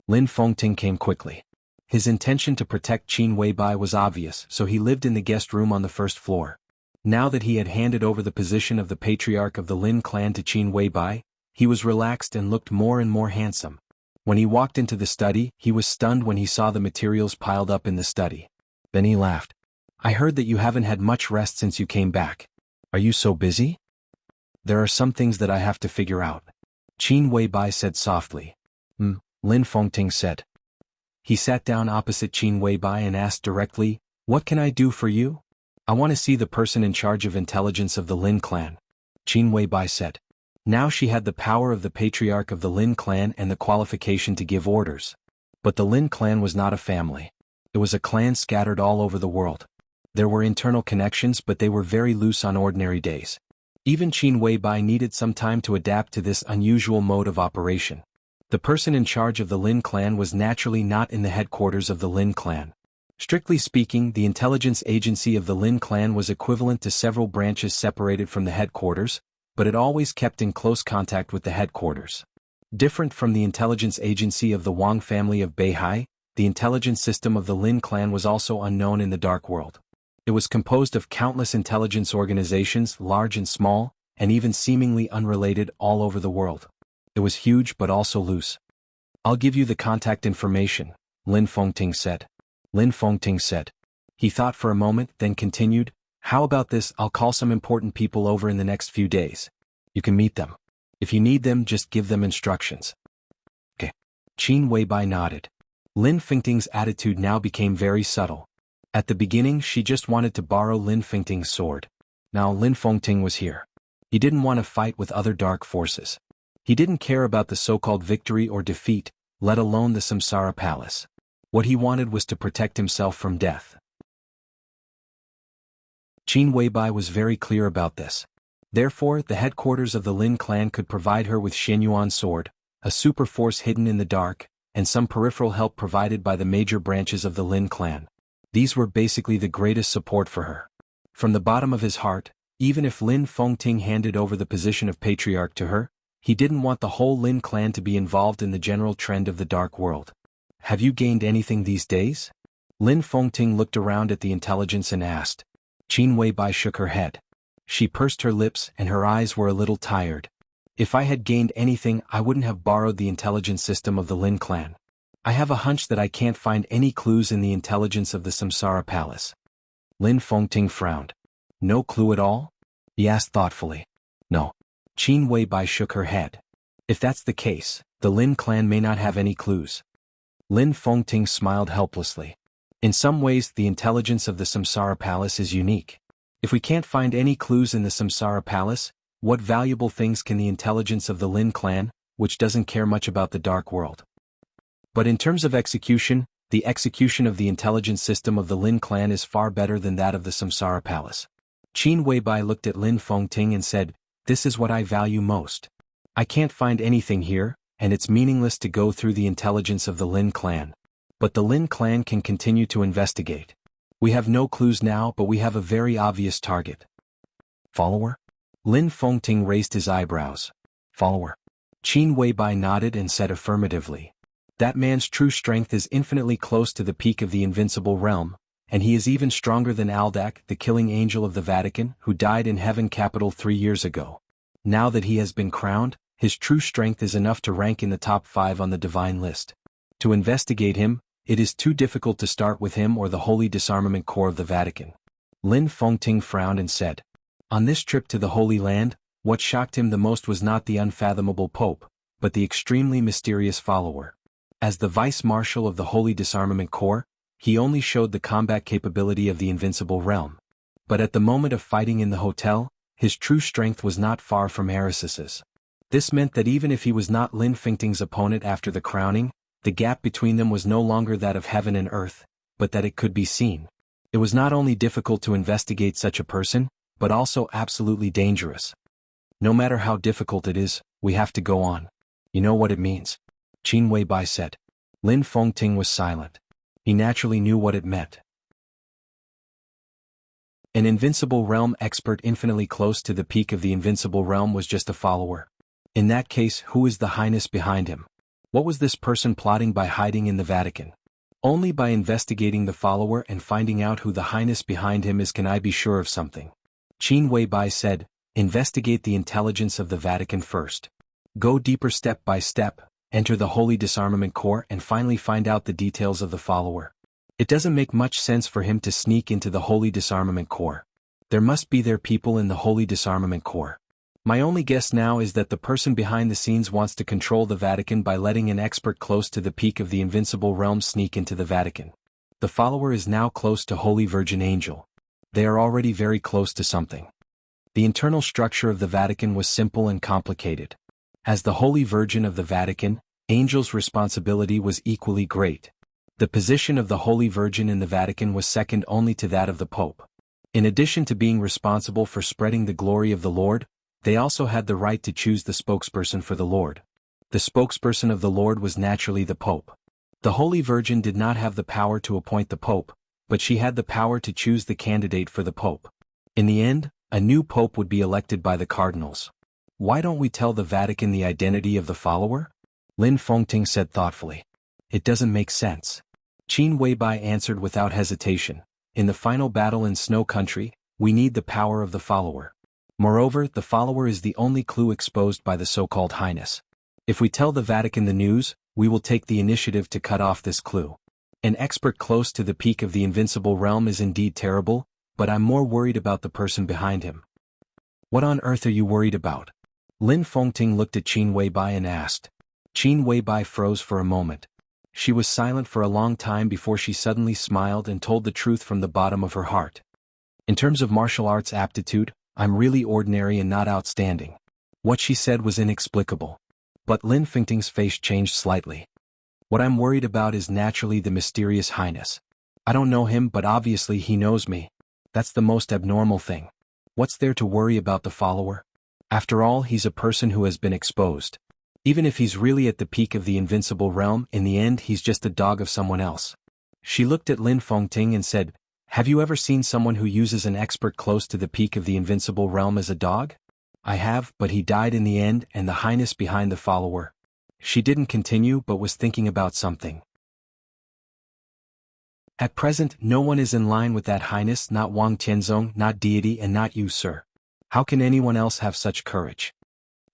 Lin Fengting came quickly. His intention to protect Qin Weibai was obvious, so he lived in the guest room on the first floor. Now that he had handed over the position of the patriarch of the Lin clan to Qin Weibai, he was relaxed and looked more and more handsome. When he walked into the study, he was stunned when he saw the materials piled up in the study. Then he laughed. "I heard that you haven't had much rest since you came back. Are you so busy?" "There are some things that I have to figure out," Qin Weibai said softly. Lin Fengting said. He sat down opposite Qin Weibai and asked directly, "What can I do for you?" "I want to see the person in charge of intelligence of the Lin clan," Qin Weibai said. Now she had the power of the patriarch of the Lin clan and the qualification to give orders. But the Lin clan was not a family. It was a clan scattered all over the world. There were internal connections, but they were very loose on ordinary days. Even Qin Weibai needed some time to adapt to this unusual mode of operation. The person in charge of the Lin clan was naturally not in the headquarters of the Lin clan. Strictly speaking, the intelligence agency of the Lin clan was equivalent to several branches separated from the headquarters, but it always kept in close contact with the headquarters. Different from the intelligence agency of the Wang family of Beihai, the intelligence system of the Lin clan was also unknown in the dark world. It was composed of countless intelligence organizations, large and small, and even seemingly unrelated, all over the world. It was huge but also loose. "I'll give you the contact information," Lin Fengting said. Lin Fengting said. He thought for a moment, then continued, "How about this? I'll call some important people over in the next few days. You can meet them. If you need them, just give them instructions." "Okay." Qin Weibai nodded. Lin Fengting's attitude now became very subtle. At the beginning she just wanted to borrow Lin Fengting's sword. Now Lin Fengting was here. He didn't want to fight with other dark forces. He didn't care about the so-called victory or defeat, let alone the Samsara Palace. What he wanted was to protect himself from death. Qin Weibai was very clear about this. Therefore, the headquarters of the Lin clan could provide her with Xianyuan sword, a super force hidden in the dark, and some peripheral help provided by the major branches of the Lin clan. These were basically the greatest support for her. From the bottom of his heart, even if Lin Fengting handed over the position of patriarch to her, he didn't want the whole Lin clan to be involved in the general trend of the dark world. "Have you gained anything these days?" Lin Fengting looked around at the intelligence and asked. Qin Weibai shook her head. She pursed her lips and her eyes were a little tired. "If I had gained anything, I wouldn't have borrowed the intelligence system of the Lin clan. I have a hunch that I can't find any clues in the intelligence of the Samsara Palace." Lin Fengting frowned. "No clue at all?" he asked thoughtfully. "No." Qin Weibai shook her head. "If that's the case, the Lin clan may not have any clues." Lin Fengting smiled helplessly. "In some ways, the intelligence of the Samsara Palace is unique. If we can't find any clues in the Samsara Palace, what valuable things can the intelligence of the Lin clan, which doesn't care much about the dark world? But in terms of execution, the execution of the intelligence system of the Lin clan is far better than that of the Samsara Palace." Qin Weibai looked at Lin Fengting and said, "This is what I value most. I can't find anything here, and it's meaningless to go through the intelligence of the Lin clan. But the Lin clan can continue to investigate. We have no clues now, but we have a very obvious target." "Follower?" Lin Fengting raised his eyebrows. "Follower?" Qin Weibai nodded and said affirmatively. "That man's true strength is infinitely close to the peak of the invincible realm, and he is even stronger than Aldak, the killing angel of the Vatican, who died in Heaven Capital 3 years ago. Now that he has been crowned, his true strength is enough to rank in the top 5 on the divine list. To investigate him, It is too difficult to start with him or the Holy Disarmament Corps of the Vatican. Lin Fengting frowned and said, on this trip to the Holy Land, what shocked him the most was not the unfathomable Pope, but the extremely mysterious follower. As the Vice Marshal of the Holy Disarmament Corps, he only showed the combat capability of the Invincible Realm. But at the moment of fighting in the hotel, his true strength was not far from Erisis's. This meant that even if he was not Lin Fengting's opponent after the crowning, the gap between them was no longer that of heaven and earth, but that it could be seen. It was not only difficult to investigate such a person, but also absolutely dangerous. No matter how difficult it is, we have to go on. You know what it means? Qin Weibai said. Lin Fengting was silent. He naturally knew what it meant. An invincible realm expert infinitely close to the peak of the invincible realm was just a follower. In that case, who is the highness behind him? What was this person plotting by hiding in the Vatican? Only by investigating the follower and finding out who the highness behind him is can I be sure of something. Qin Weibai said, investigate the intelligence of the Vatican first. Go deeper step by step, enter the Holy Disarmament Corps and finally find out the details of the follower. It doesn't make much sense for him to sneak into the Holy Disarmament Corps. There must be their people in the Holy Disarmament Corps. My only guess now is that the person behind the scenes wants to control the Vatican by letting an expert close to the peak of the invincible realm sneak into the Vatican. The follower is now close to Holy Virgin Angel. They are already very close to something. The internal structure of the Vatican was simple and complicated. As the Holy Virgin of the Vatican, Angel's responsibility was equally great. The position of the Holy Virgin in the Vatican was second only to that of the Pope. In addition to being responsible for spreading the glory of the Lord, they also had the right to choose the spokesperson for the Lord. The spokesperson of the Lord was naturally the Pope. The Holy Virgin did not have the power to appoint the Pope, but she had the power to choose the candidate for the Pope. In the end, a new Pope would be elected by the cardinals. Why don't we tell the Vatican the identity of the follower? Lin Fengting said thoughtfully. It doesn't make sense. Qin Weibai answered without hesitation. In the final battle in Snow Country, we need the power of the follower. Moreover, the follower is the only clue exposed by the so-called highness. If we tell the Vatican the news, we will take the initiative to cut off this clue. An expert close to the peak of the invincible realm is indeed terrible, but I'm more worried about the person behind him. What on earth are you worried about? Lin Fengting looked at Qin Weibai and asked. Qin Weibai froze for a moment. She was silent for a long time before she suddenly smiled and told the truth from the bottom of her heart. In terms of martial arts aptitude, I'm really ordinary and not outstanding. What she said was inexplicable. But Lin Fengting's face changed slightly. What I'm worried about is naturally the mysterious highness. I don't know him, but obviously he knows me. That's the most abnormal thing. What's there to worry about the follower? After all, he's a person who has been exposed. Even if he's really at the peak of the invincible realm, in the end he's just a dog of someone else. She looked at Lin Fengting and said, have you ever seen someone who uses an expert close to the peak of the invincible realm as a dog? I have, but he died in the end and the highness behind the follower. She didn't continue but was thinking about something. At present, no one is in line with that highness, not Wang Tianzong, not deity and not you, sir. How can anyone else have such courage?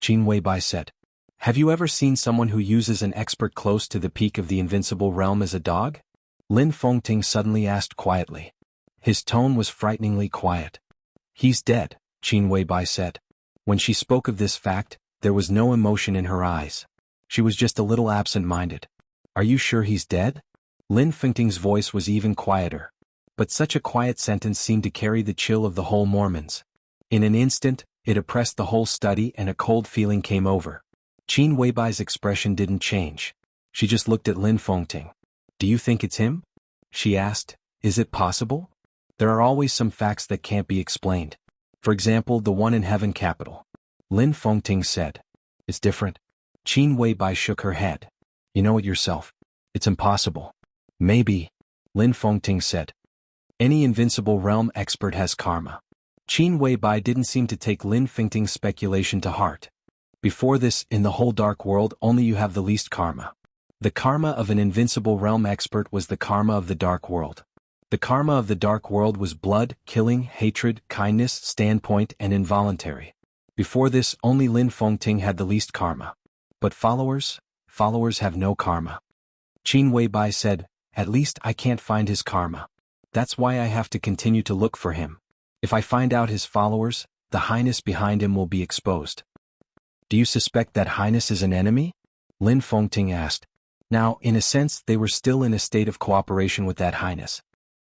Qin Weibai said. Have you ever seen someone who uses an expert close to the peak of the invincible realm as a dog? Lin Fengting suddenly asked quietly. His tone was frighteningly quiet. He's dead, Qin Weibai said. When she spoke of this fact, there was no emotion in her eyes. She was just a little absent-minded. Are you sure he's dead? Lin Fengting's voice was even quieter. But such a quiet sentence seemed to carry the chill of the whole Mormons. In an instant, it oppressed the whole study and a cold feeling came over. Qin Weibai's expression didn't change. She just looked at Lin Fengting. Do you think it's him? She asked. Is it possible? There are always some facts that can't be explained. For example, the one in Heaven Capital. Lin Fengting said. It's different. Qin Weibai shook her head. You know it yourself. It's impossible. Maybe. Lin Fengting said. Any invincible realm expert has karma. Qin Weibai didn't seem to take Lin Fengting's speculation to heart. Before this, in the whole dark world, only you have the least karma. The karma of an invincible realm expert was the karma of the dark world. The karma of the dark world was blood, killing, hatred, kindness, standpoint, and involuntary. Before this, only Lin Fengting had the least karma. But followers have no karma. Qin Weibai said, At least I can't find his karma. That's why I have to continue to look for him. If I find out his followers, the highness behind him will be exposed. Do you suspect that highness is an enemy? Lin Fengting asked. Now, in a sense, they were still in a state of cooperation with that highness.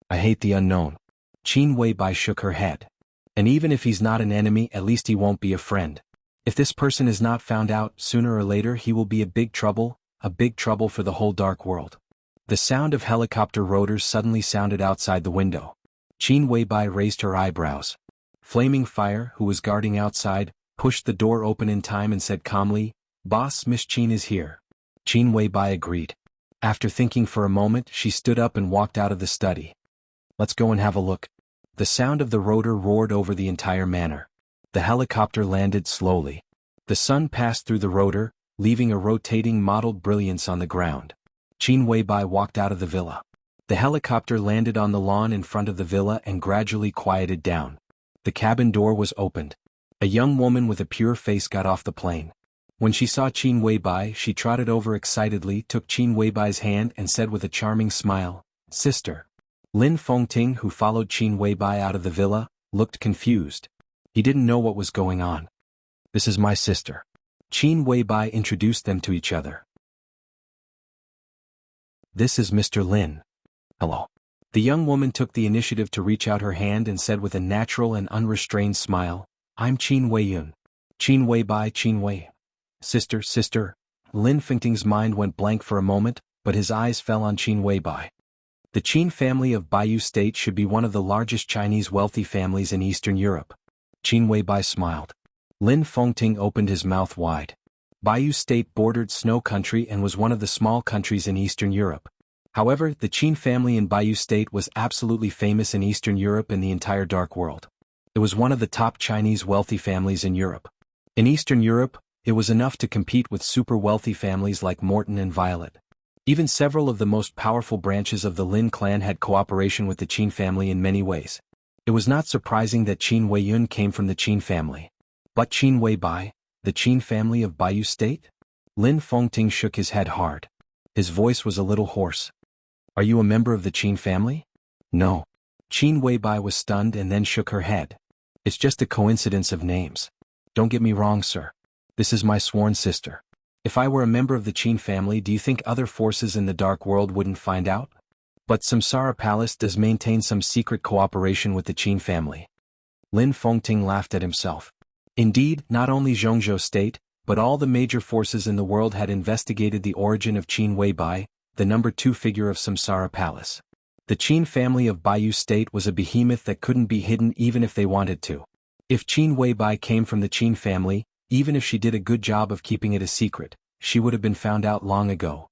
I hate the unknown. Qin Weibai shook her head. And even if he's not an enemy, at least he won't be a friend. If this person is not found out, sooner or later he will be a big trouble for the whole dark world. The sound of helicopter rotors suddenly sounded outside the window. Qin Weibai raised her eyebrows. Flaming Fire, who was guarding outside, pushed the door open in time and said calmly, "Boss, Miss Qin is here." Qin Weibai agreed. After thinking for a moment, she stood up and walked out of the study. Let's go and have a look. The sound of the rotor roared over the entire manor. The helicopter landed slowly. The sun passed through the rotor, leaving a rotating mottled brilliance on the ground. Qin Weibai walked out of the villa. The helicopter landed on the lawn in front of the villa and gradually quieted down. The cabin door was opened. A young woman with a pure face got off the plane. When she saw Qin Weibai, she trotted over excitedly, took Qin Weibai's hand and said with a charming smile, "Sister." Lin Fengting, who followed Qin Weibai out of the villa, looked confused. He didn't know what was going on. "This is my sister." Qin Weibai introduced them to each other. "This is Mr. Lin." "Hello." The young woman took the initiative to reach out her hand and said with a natural and unrestrained smile, "I'm Qin Weiyun." Qin Weibai, Qin Wei. Sister. Lin Fengting's mind went blank for a moment, but his eyes fell on Qin Weibai. The Qin family of Baiyu State should be one of the largest Chinese wealthy families in Eastern Europe. Qin Weibai smiled. Lin Fengting opened his mouth wide. Baiyu State bordered snow country and was one of the small countries in Eastern Europe. However, the Qin family in Baiyu State was absolutely famous in Eastern Europe and the entire dark world. It was one of the top Chinese wealthy families in Europe. In Eastern Europe, it was enough to compete with super wealthy families like Morton and Violet. Even several of the most powerful branches of the Lin clan had cooperation with the Qin family in many ways. It was not surprising that Qin Weiyun came from the Qin family. But Qin Weibai, the Qin family of Baiyu State? Lin Fengting shook his head hard. His voice was a little hoarse. Are you a member of the Qin family? No. Qin Weibai was stunned and then shook her head. It's just a coincidence of names. Don't get me wrong, sir. This is my sworn sister. If I were a member of the Qin family, do you think other forces in the dark world wouldn't find out? But Samsara Palace does maintain some secret cooperation with the Qin family. Lin Fengting laughed at himself. Indeed, not only Zhongzhou State, but all the major forces in the world had investigated the origin of Qin Weibai, the number 2 figure of Samsara Palace. The Qin family of Baiyu State was a behemoth that couldn't be hidden even if they wanted to. If Qin Weibai came from the Qin family, even if she did a good job of keeping it a secret, she would have been found out long ago.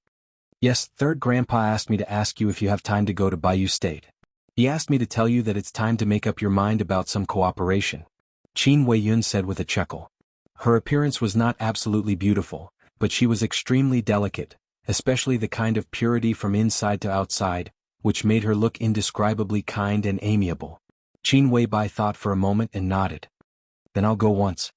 Yes, third grandpa asked me to ask you if you have time to go to Baiyu State. He asked me to tell you that it's time to make up your mind about some cooperation. Qin Weiyun said with a chuckle. Her appearance was not absolutely beautiful, but she was extremely delicate, especially the kind of purity from inside to outside, which made her look indescribably kind and amiable. Qin Weibai thought for a moment and nodded. Then I'll go once.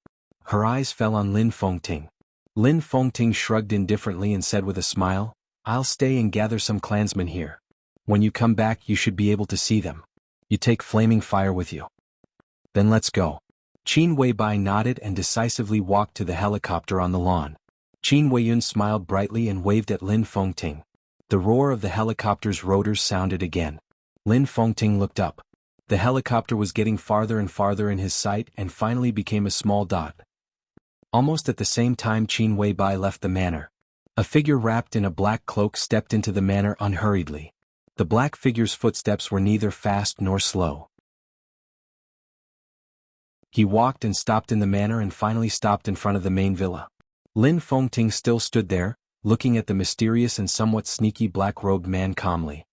Her eyes fell on Lin Fengting. Lin Fengting shrugged indifferently and said with a smile, I'll stay and gather some clansmen here. When you come back you should be able to see them. You take Flaming Fire with you. Then let's go. Qin Weibai nodded and decisively walked to the helicopter on the lawn. Qin Weiyun smiled brightly and waved at Lin Fengting. The roar of the helicopter's rotors sounded again. Lin Fengting looked up. The helicopter was getting farther and farther in his sight and finally became a small dot. Almost at the same time Qin Weibai left the manor. A figure wrapped in a black cloak stepped into the manor unhurriedly. The black figure's footsteps were neither fast nor slow. He walked and stopped in the manor and finally stopped in front of the main villa. Lin Fengting still stood there, looking at the mysterious and somewhat sneaky black-robed man calmly.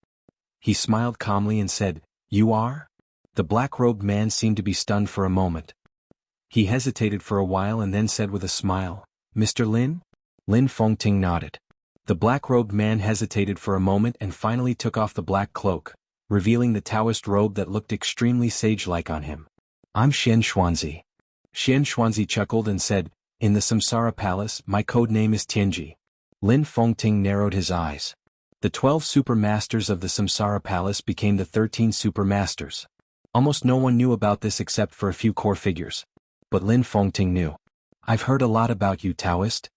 He smiled calmly and said, You are? The black-robed man seemed to be stunned for a moment. He hesitated for a while and then said with a smile, Mr. Lin? Lin Fengting nodded. The black-robed man hesitated for a moment and finally took off the black cloak, revealing the Taoist robe that looked extremely sage-like on him. I'm Xian Xuanzi. Xian Xuanzi chuckled and said, In the Samsara Palace, my code name is Tianji. Lin Fengting narrowed his eyes. The 12 super masters of the Samsara Palace became the 13 super masters. Almost no one knew about this except for a few core figures. But Lin Fengting knew. I've heard a lot about you, Taoist.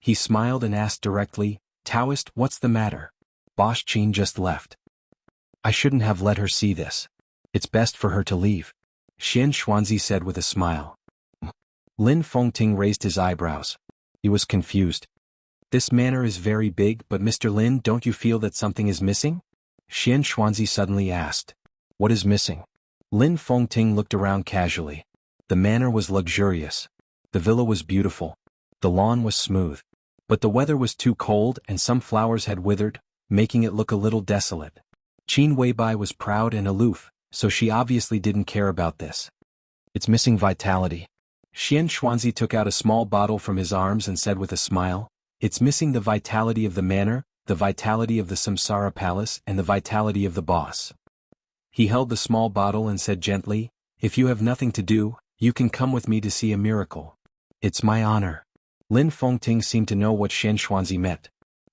He smiled and asked directly, Taoist, what's the matter? Boss Qin just left. I shouldn't have let her see this. It's best for her to leave. Xian Xuanzi said with a smile. Lin Fengting raised his eyebrows. He was confused. This manor is very big, but Mr. Lin, don't you feel that something is missing? Xian Xuanzi suddenly asked. What is missing? Lin Fengting looked around casually. The manor was luxurious. The villa was beautiful. The lawn was smooth. But the weather was too cold and some flowers had withered, making it look a little desolate. Qin Weibai was proud and aloof, so she obviously didn't care about this. It's missing vitality. Xian Xuanzi took out a small bottle from his arms and said with a smile, it's missing the vitality of the manor, the vitality of the Samsara Palace, and the vitality of the boss. He held the small bottle and said gently, if you have nothing to do, you can come with me to see a miracle. It's my honor. Lin Fengting seemed to know what Xian Xuanzi meant.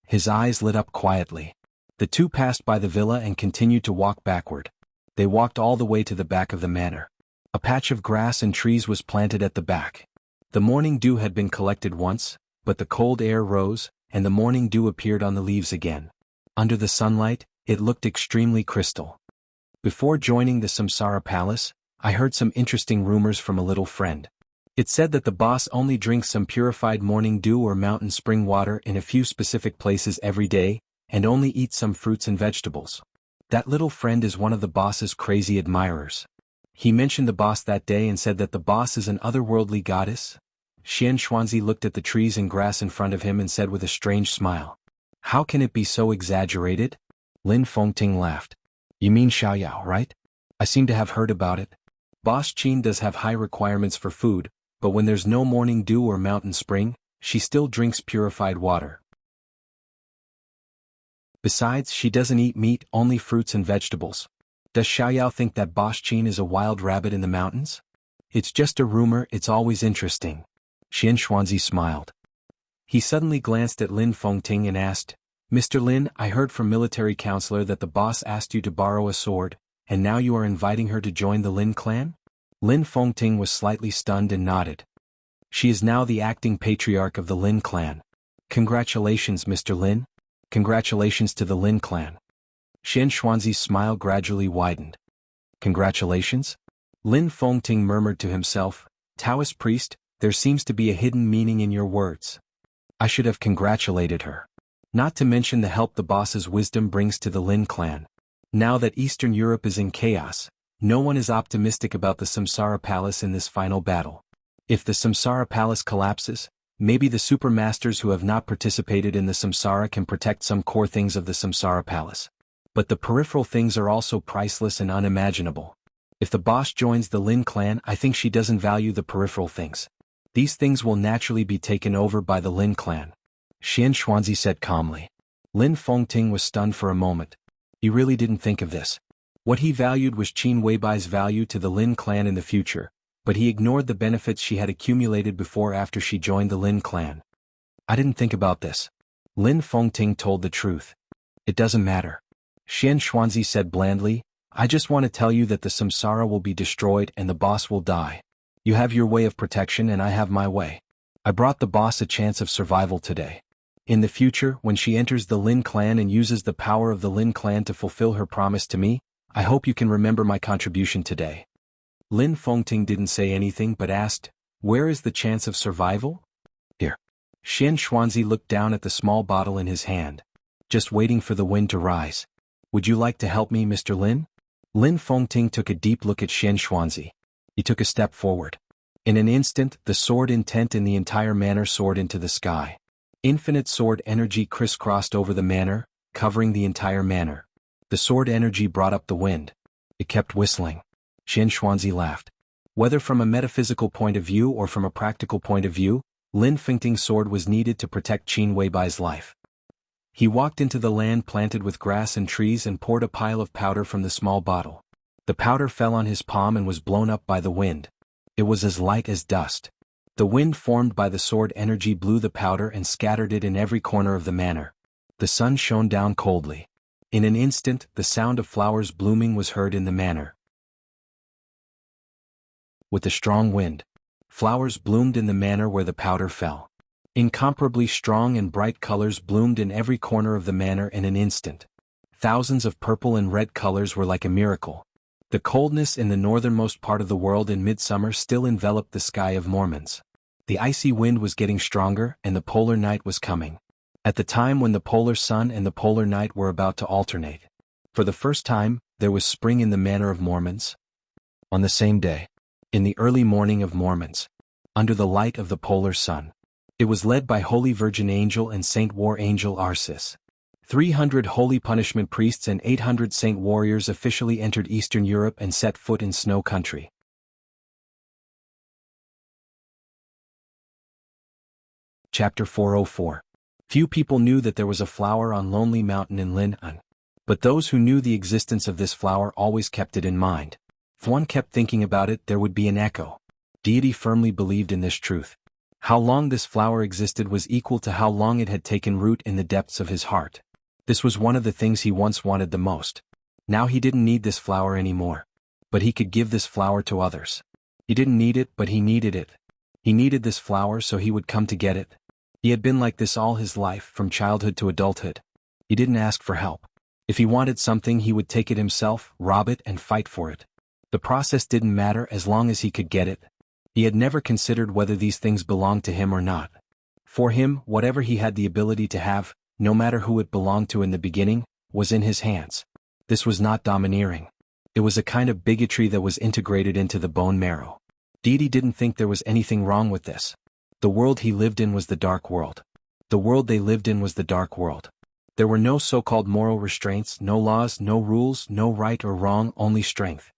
His eyes lit up quietly. The two passed by the villa and continued to walk backward. They walked all the way to the back of the manor. A patch of grass and trees was planted at the back. The morning dew had been collected once, but the cold air rose, and the morning dew appeared on the leaves again. Under the sunlight, it looked extremely crystal. Before joining the Samsara Palace, I heard some interesting rumors from a little friend. It said that the boss only drinks some purified morning dew or mountain spring water in a few specific places every day, and only eats some fruits and vegetables. That little friend is one of the boss's crazy admirers. He mentioned the boss that day and said that the boss is an otherworldly goddess. Xian Xuanzi looked at the trees and grass in front of him and said with a strange smile. How can it be so exaggerated? Lin Fengting laughed. You mean Xiaoyao, right? I seem to have heard about it. Boss Qin does have high requirements for food, but when there's no morning dew or mountain spring, she still drinks purified water. Besides, she doesn't eat meat, only fruits and vegetables. Does Xiaoyao think that Boss Qin is a wild rabbit in the mountains? It's just a rumor, it's always interesting. Xian Xuanzi smiled. He suddenly glanced at Lin Fengting and asked, Mr. Lin, I heard from military counselor that the boss asked you to borrow a sword, and now you are inviting her to join the Lin clan? Lin Fengting was slightly stunned and nodded. She is now the acting patriarch of the Lin clan. Congratulations, Mr. Lin. Congratulations to the Lin clan. Xian Xuanzi's smile gradually widened. Congratulations? Lin Fengting murmured to himself, Taoist priest, there seems to be a hidden meaning in your words. I should have congratulated her. Not to mention the help the boss's wisdom brings to the Lin clan. Now that Eastern Europe is in chaos, no one is optimistic about the Samsara Palace in this final battle. If the Samsara Palace collapses, maybe the super masters who have not participated in the Samsara can protect some core things of the Samsara Palace. But the peripheral things are also priceless and unimaginable. If the boss joins the Lin clan, I think she doesn't value the peripheral things. These things will naturally be taken over by the Lin clan. Xian Xuanzi said calmly. Lin Fengting was stunned for a moment. He really didn't think of this. What he valued was Qin Weibai's value to the Lin clan in the future, but he ignored the benefits she had accumulated before after she joined the Lin clan. I didn't think about this. Lin Fengting told the truth. It doesn't matter. Xian Xuanzi said blandly, I just want to tell you that the Samsara will be destroyed and the boss will die. You have your way of protection and I have my way. I brought the boss a chance of survival today. In the future, when she enters the Lin clan and uses the power of the Lin clan to fulfill her promise to me, I hope you can remember my contribution today. Lin Fengting didn't say anything but asked, where is the chance of survival? Here. Xian Xuanzi looked down at the small bottle in his hand. Just waiting for the wind to rise. Would you like to help me, Mr. Lin? Lin Fengting took a deep look at Xian Xuanzi. He took a step forward. In an instant, the sword intent in the entire manor soared into the sky. Infinite sword energy crisscrossed over the manor, covering the entire manor. The sword energy brought up the wind. It kept whistling. Xian Xuanzi laughed. Whether from a metaphysical point of view or from a practical point of view, Lin Fengting's sword was needed to protect Qin Weibai's life. He walked into the land planted with grass and trees and poured a pile of powder from the small bottle. The powder fell on his palm and was blown up by the wind. It was as light as dust. The wind formed by the sword energy blew the powder and scattered it in every corner of the manor. The sun shone down coldly. In an instant, the sound of flowers blooming was heard in the manor. With a strong wind, flowers bloomed in the manor where the powder fell. Incomparably strong and bright colors bloomed in every corner of the manor in an instant. Thousands of purple and red colors were like a miracle. The coldness in the northernmost part of the world in midsummer still enveloped the sky of Mormons. The icy wind was getting stronger and the polar night was coming. At the time when the polar sun and the polar night were about to alternate. For the first time, there was spring in the manor of Mormons. On the same day, in the early morning of Mormons, under the light of the polar sun, it was led by Holy Virgin Angel and Saint War Angel Arcis. 300 holy punishment priests and 800 saint warriors officially entered Eastern Europe and set foot in snow country. Chapter 404. Few people knew that there was a flower on Lonely Mountain in Lin'an. But those who knew the existence of this flower always kept it in mind. If one kept thinking about it, there would be an echo. Deity firmly believed in this truth. How long this flower existed was equal to how long it had taken root in the depths of his heart. This was one of the things he once wanted the most. Now he didn't need this flower anymore. But he could give this flower to others. He didn't need it, but he needed it. He needed this flower so he would come to get it. He had been like this all his life, from childhood to adulthood. He didn't ask for help. If he wanted something, he would take it himself, rob it, and fight for it. The process didn't matter as long as he could get it. He had never considered whether these things belonged to him or not. For him, whatever he had the ability to have, no matter who it belonged to in the beginning, was in his hands. This was not domineering. It was a kind of bigotry that was integrated into the bone marrow. Deity didn't think there was anything wrong with this. The world he lived in was the dark world. The world they lived in was the dark world. There were no so-called moral restraints, no laws, no rules, no right or wrong, only strength.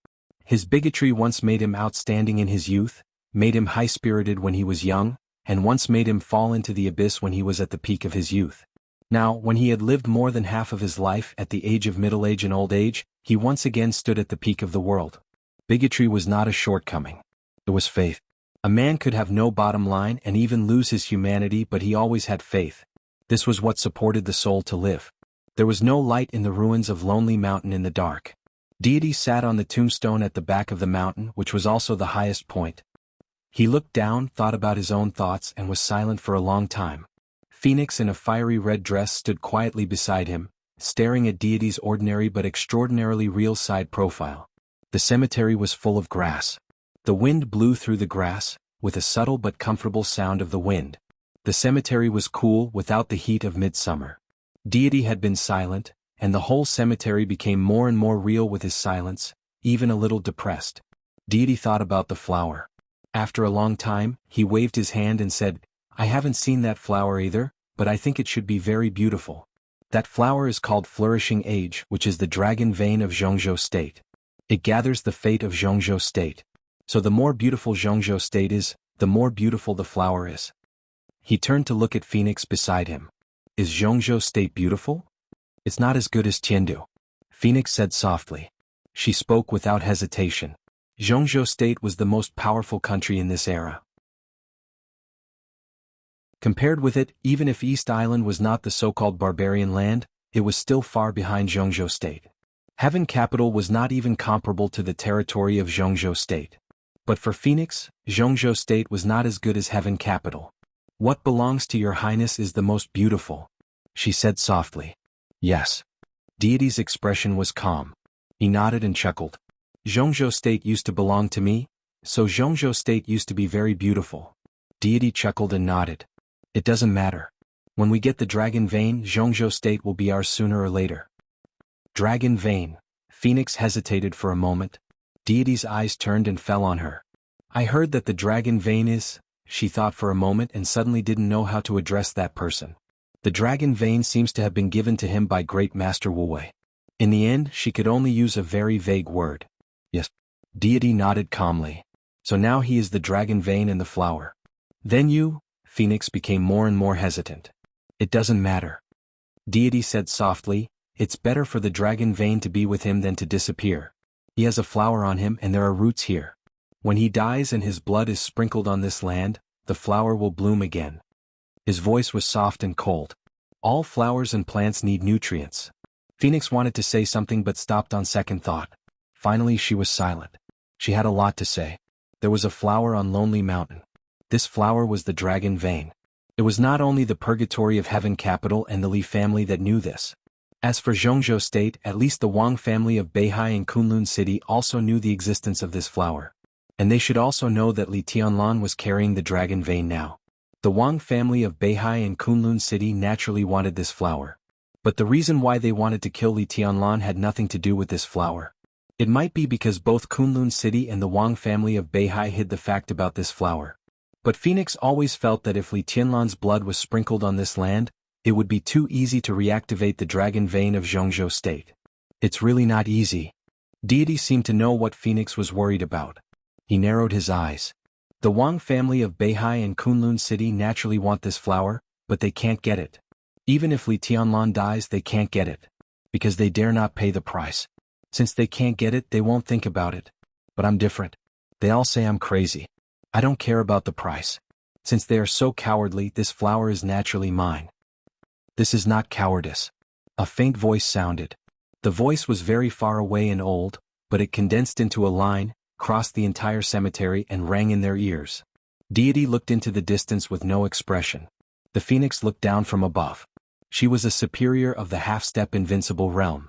His bigotry once made him outstanding in his youth, made him high-spirited when he was young, and once made him fall into the abyss when he was at the peak of his youth. Now, when he had lived more than half of his life at the age of middle age and old age, he once again stood at the peak of the world. Bigotry was not a shortcoming. It was faith. A man could have no bottom line and even lose his humanity, but he always had faith. This was what supported the soul to live. There was no light in the ruins of Lonely Mountain in the dark. Deity sat on the tombstone at the back of the mountain, which was also the highest point. He looked down, thought about his own thoughts, and was silent for a long time. Phoenix in a fiery red dress stood quietly beside him, staring at Deity's ordinary but extraordinarily real side profile. The cemetery was full of grass. The wind blew through the grass, with a subtle but comfortable sound of the wind. The cemetery was cool without the heat of midsummer. Deity had been silent, and the whole cemetery became more and more real with his silence, even a little depressed. Deity thought about the flower. After a long time, he waved his hand and said, "I haven't seen that flower either, but I think it should be very beautiful. That flower is called Flourishing Age, which is the dragon vein of Zhongzhou State. It gathers the fate of Zhongzhou State. So the more beautiful Zhongzhou State is, the more beautiful the flower is." He turned to look at Phoenix beside him. "Is Zhongzhou State beautiful?" "It's not as good as Tiandu," Phoenix said softly. She spoke without hesitation. Zhongzhou State was the most powerful country in this era. Compared with it, even if East Island was not the so-called barbarian land, it was still far behind Zhongzhou State. Heaven Capital was not even comparable to the territory of Zhongzhou State. But for Phoenix, Zhongzhou State was not as good as Heaven Capital. "What belongs to your highness is the most beautiful," she said softly. "Yes." Deity's expression was calm. He nodded and chuckled. "Zhongzhou State used to belong to me, so Zhongzhou State used to be very beautiful." Deity chuckled and nodded. "It doesn't matter. When we get the dragon vein, Zhongzhou State will be ours sooner or later." Dragon vein. Phoenix hesitated for a moment. Deity's eyes turned and fell on her. "I heard that the dragon vein is," she thought for a moment and suddenly didn't know how to address that person. "The dragon vein seems to have been given to him by Great Master Wu Wei." In the end, she could only use a very vague word. "Yes." Deity nodded calmly. "So now he is the dragon vein and the flower." "Then you?" Phoenix became more and more hesitant. "It doesn't matter." Deity said softly, "It's better for the dragon vein to be with him than to disappear. He has a flower on him and there are roots here. When he dies and his blood is sprinkled on this land, the flower will bloom again." His voice was soft and cold. All flowers and plants need nutrients. Phoenix wanted to say something but stopped on second thought. Finally she was silent. She had a lot to say. There was a flower on Lonely Mountain. This flower was the dragon vein. It was not only the purgatory of heaven capital and the Li family that knew this. As for Zhongzhou State, at least the Wang family of Beihai and Kunlun City also knew the existence of this flower. And they should also know that Li Tianlan was carrying the dragon vein now. The Wang family of Beihai and Kunlun City naturally wanted this flower. But the reason why they wanted to kill Li Tianlan had nothing to do with this flower. It might be because both Kunlun City and the Wang family of Beihai hid the fact about this flower. But Phoenix always felt that if Li Tianlan's blood was sprinkled on this land, it would be too easy to reactivate the dragon vein of Zhongzhou State. It's really not easy. Deity seemed to know what Phoenix was worried about. He narrowed his eyes. The Wang family of Beihai and Kunlun City naturally want this flower, but they can't get it. Even if Li Tianlan dies, they can't get it. Because they dare not pay the price. Since they can't get it, they won't think about it. But I'm different. They all say I'm crazy. I don't care about the price. Since they are so cowardly, this flower is naturally mine. This is not cowardice. A faint voice sounded. The voice was very far away and old, but it condensed into a line, crossed the entire cemetery and rang in their ears. Deity looked into the distance with no expression. The phoenix looked down from above. She was a superior of the half-step invincible realm.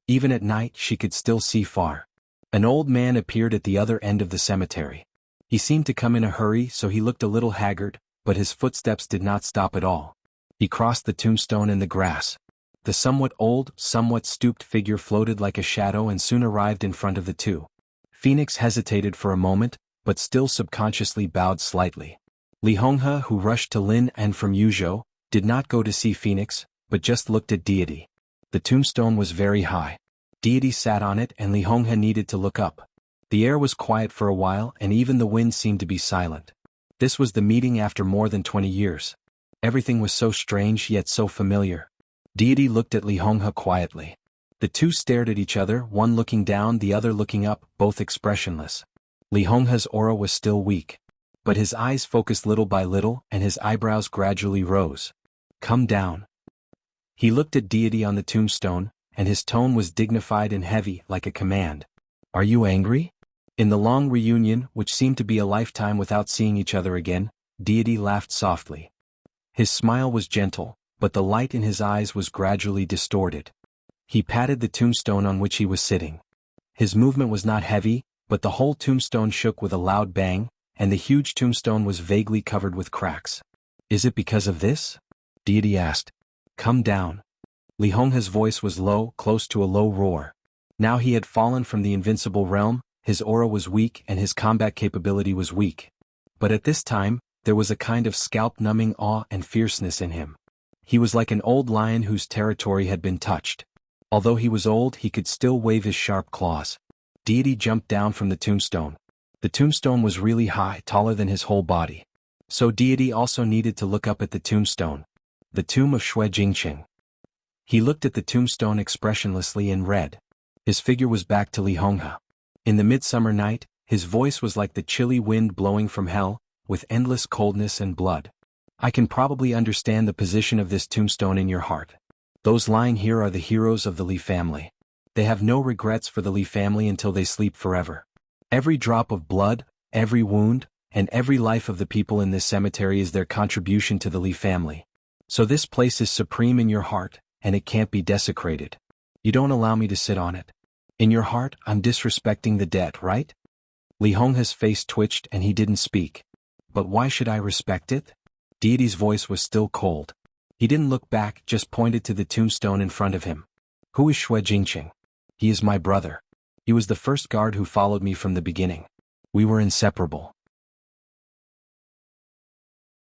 Even at night she could still see far. An old man appeared at the other end of the cemetery. He seemed to come in a hurry, so he looked a little haggard, but his footsteps did not stop at all. He crossed the tombstone and the grass. The somewhat old, somewhat stooped figure floated like a shadow and soon arrived in front of the two. Phoenix hesitated for a moment, but still subconsciously bowed slightly. Li Honghe, who rushed to Lin and from Yuzhou, did not go to see Phoenix, but just looked at Deity. The tombstone was very high. Deity sat on it and Li Honghe needed to look up. The air was quiet for a while and even the wind seemed to be silent. This was the meeting after more than 20 years. Everything was so strange yet so familiar. Deity looked at Li Honghe quietly. The two stared at each other, one looking down, the other looking up, both expressionless. Li Honghe's aura was still weak. But his eyes focused little by little and his eyebrows gradually rose. Come down. He looked at Deity on the tombstone, and his tone was dignified and heavy, like a command. Are you angry? In the long reunion, which seemed to be a lifetime without seeing each other again, Deity laughed softly. His smile was gentle, but the light in his eyes was gradually distorted. He patted the tombstone on which he was sitting. His movement was not heavy, but the whole tombstone shook with a loud bang, and the huge tombstone was vaguely covered with cracks. Is it because of this? Deity asked. Come down. Li Honghe's voice was low, close to a low roar. Now he had fallen from the invincible realm, his aura was weak and his combat capability was weak. But at this time, there was a kind of scalp-numbing awe and fierceness in him. He was like an old lion whose territory had been touched. Although he was old, he could still wave his sharp claws. Deity jumped down from the tombstone. The tombstone was really high, taller than his whole body. So Deity also needed to look up at the tombstone. The tomb of Shui Jingqing. He looked at the tombstone expressionlessly and read. His figure was back to Li Honghe. In the midsummer night, his voice was like the chilly wind blowing from hell, with endless coldness and blood. I can probably understand the position of this tombstone in your heart. Those lying here are the heroes of the Li family. They have no regrets for the Li family until they sleep forever. Every drop of blood, every wound, and every life of the people in this cemetery is their contribution to the Li family. So this place is supreme in your heart, and it can't be desecrated. You don't allow me to sit on it. In your heart, I'm disrespecting the dead, right? Li Honghe's face twitched and he didn't speak. But why should I respect it? Deity's voice was still cold. He didn't look back, just pointed to the tombstone in front of him. Who is Shui Jingqing? He is my brother. He was the first guard who followed me from the beginning. We were inseparable.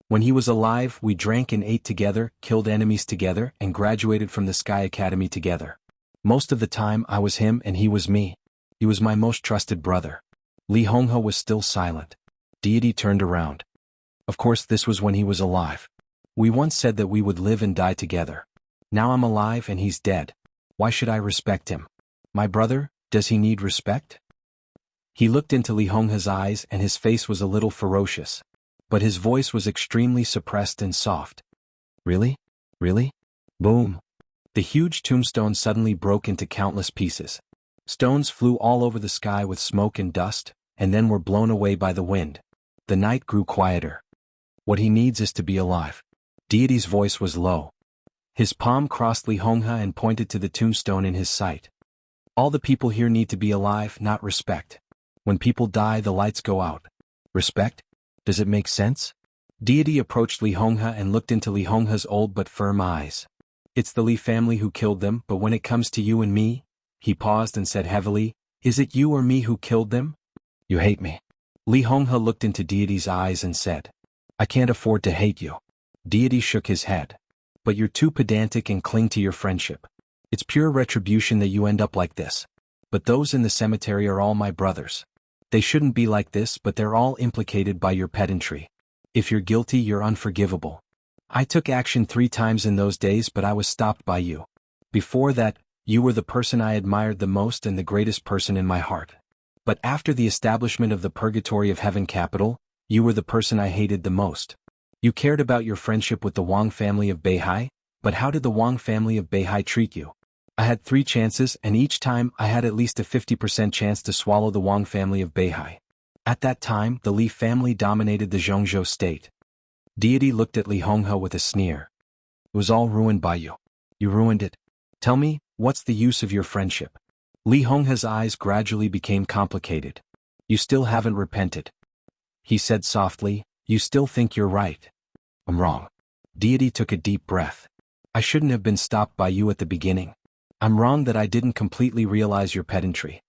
When he was alive, we drank and ate together, killed enemies together, and graduated from the Sky Academy together. Most of the time I was him and he was me. He was my most trusted brother. Li Honghe was still silent. Deity turned around. Of course this was when he was alive. We once said that we would live and die together. Now I'm alive and he's dead. Why should I respect him? My brother, does he need respect? He looked into Li Honghe's eyes and his face was a little ferocious. but his voice was extremely suppressed and soft. Really? Really? Boom. The huge tombstone suddenly broke into countless pieces. Stones flew all over the sky with smoke and dust, and then were blown away by the wind. The night grew quieter. What he needs is to be alive. Deity's voice was low. His palm crossed Li Honghe and pointed to the tombstone in his sight. All the people here need to be alive, not respect. When people die, the lights go out. Respect? Does it make sense? Deity approached Li Honghe and looked into Li Honghe's old but firm eyes. It's the Li family who killed them, but when it comes to you and me, he paused and said heavily, is it you or me who killed them? You hate me. Li Honghe looked into Deity's eyes and said, I can't afford to hate you. Deity shook his head. But you're too pedantic and cling to your friendship. It's pure retribution that you end up like this. But those in the cemetery are all my brothers. They shouldn't be like this, but they're all implicated by your pedantry. If you're guilty, you're unforgivable. I took action 3 times in those days, but I was stopped by you. Before that, you were the person I admired the most and the greatest person in my heart. But after the establishment of the Purgatory of Heaven capital, you were the person I hated the most. You cared about your friendship with the Wang family of Beihai, but how did the Wang family of Beihai treat you? I had 3 chances, and each time I had at least a 50% chance to swallow the Wang family of Beihai. At that time, the Li family dominated the Zhongzhou state. Deity looked at Li Honghe with a sneer. It was all ruined by you. You ruined it. Tell me, what's the use of your friendship? Li Honghe's eyes gradually became complicated. You still haven't repented. He said softly, you still think you're right. I'm wrong. Deity took a deep breath. I shouldn't have been stopped by you at the beginning. I'm wrong that I didn't completely realize your pedantry.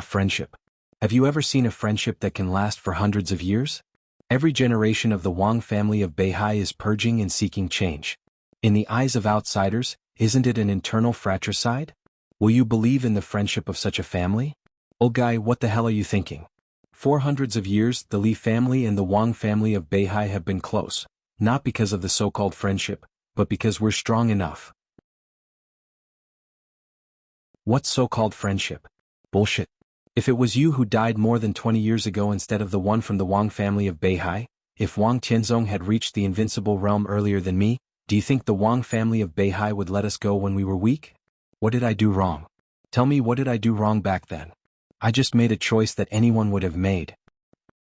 Friendship. Have you ever seen a friendship that can last for hundreds of years? Every generation of the Wang family of Beihai is purging and seeking change. In the eyes of outsiders, isn't it an internal fratricide? Will you believe in the friendship of such a family? Old guy, what the hell are you thinking? For hundreds of years, the Li family and the Wang family of Beihai have been close, not because of the so-called friendship, but because we're strong enough. What so-called friendship? Bullshit. If it was you who died more than 20 years ago instead of the one from the Wang family of Beihai, if Wang Tianzong had reached the invincible realm earlier than me, do you think the Wang family of Beihai would let us go when we were weak? What did I do wrong? Tell me, what did I do wrong back then? I just made a choice that anyone would have made.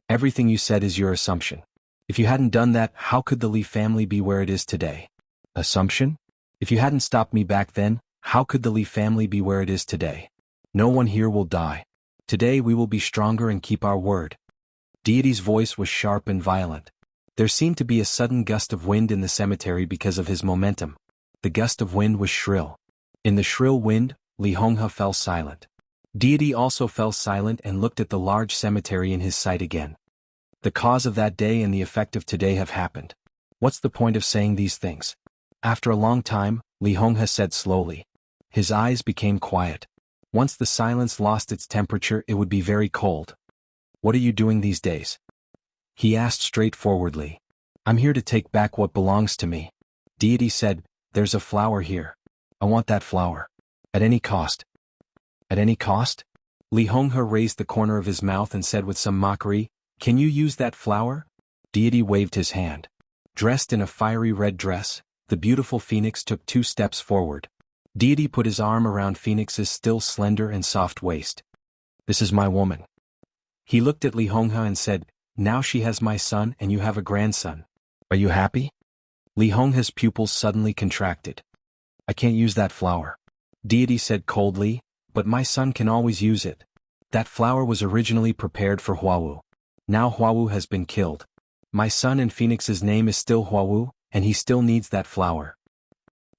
Everything you said is your assumption. If you hadn't done that, how could the Li family be where it is today? Assumption? If you hadn't stopped me back then, how could the Li family be where it is today? No one here will die. Today we will be stronger and keep our word. Deity's voice was sharp and violent. There seemed to be a sudden gust of wind in the cemetery because of his momentum. The gust of wind was shrill. In the shrill wind, Li Honghe fell silent. Deity also fell silent and looked at the large cemetery in his sight again. The cause of that day and the effect of today have happened. What's the point of saying these things? After a long time, Li Honghe said slowly. His eyes became quiet. Once the silence lost its temperature, it would be very cold. What are you doing these days? He asked straightforwardly. I'm here to take back what belongs to me. Deity said, there's a flower here. I want that flower. At any cost. At any cost? Li Honghe raised the corner of his mouth and said with some mockery, can you use that flower? Deity waved his hand. Dressed in a fiery red dress, the beautiful Phoenix took 2 steps forward. Deity put his arm around Phoenix's still slender and soft waist. This is my woman. He looked at Li Honghe and said, now she has my son and you have a grandson. Are you happy? Li Honghe's pupils suddenly contracted. I can't use that flower. Deity said coldly, but my son can always use it. That flower was originally prepared for Huawu. Now Huawu has been killed. My son and Phoenix's name is still Huawu, and he still needs that flower.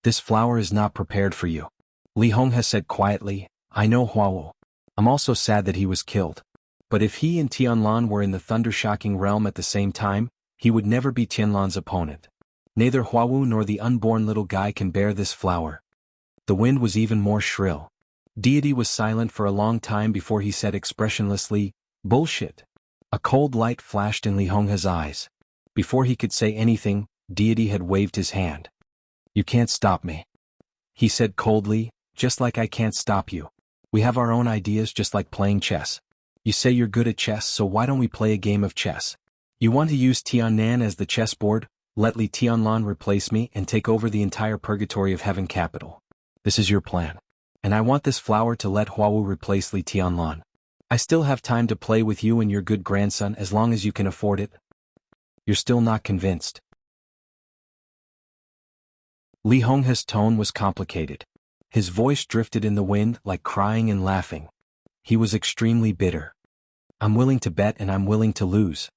This flower is not prepared for you. Li Honghe said quietly, I know Huawu. I'm also sad that he was killed. But if he and Tianlan were in the thunder-shocking realm at the same time, he would never be Tianlan's opponent. Neither Huawu nor the unborn little guy can bear this flower. The wind was even more shrill. Deity was silent for a long time before he said expressionlessly, bullshit. A cold light flashed in Li Honghe's eyes. Before he could say anything, Deity had waved his hand. You can't stop me. He said coldly, just like I can't stop you. We have our own ideas just like playing chess. You say you're good at chess, so why don't we play a game of chess? You want to use Tiannan as the chessboard, let Li Tianlan replace me and take over the entire purgatory of heaven capital. This is your plan. And I want this flower to let Huawu replace Li Tianlan. I still have time to play with you and your good grandson as long as you can afford it. You're still not convinced. Li Honghe's tone was complicated. His voice drifted in the wind like crying and laughing. He was extremely bitter. I'm willing to bet and I'm willing to lose.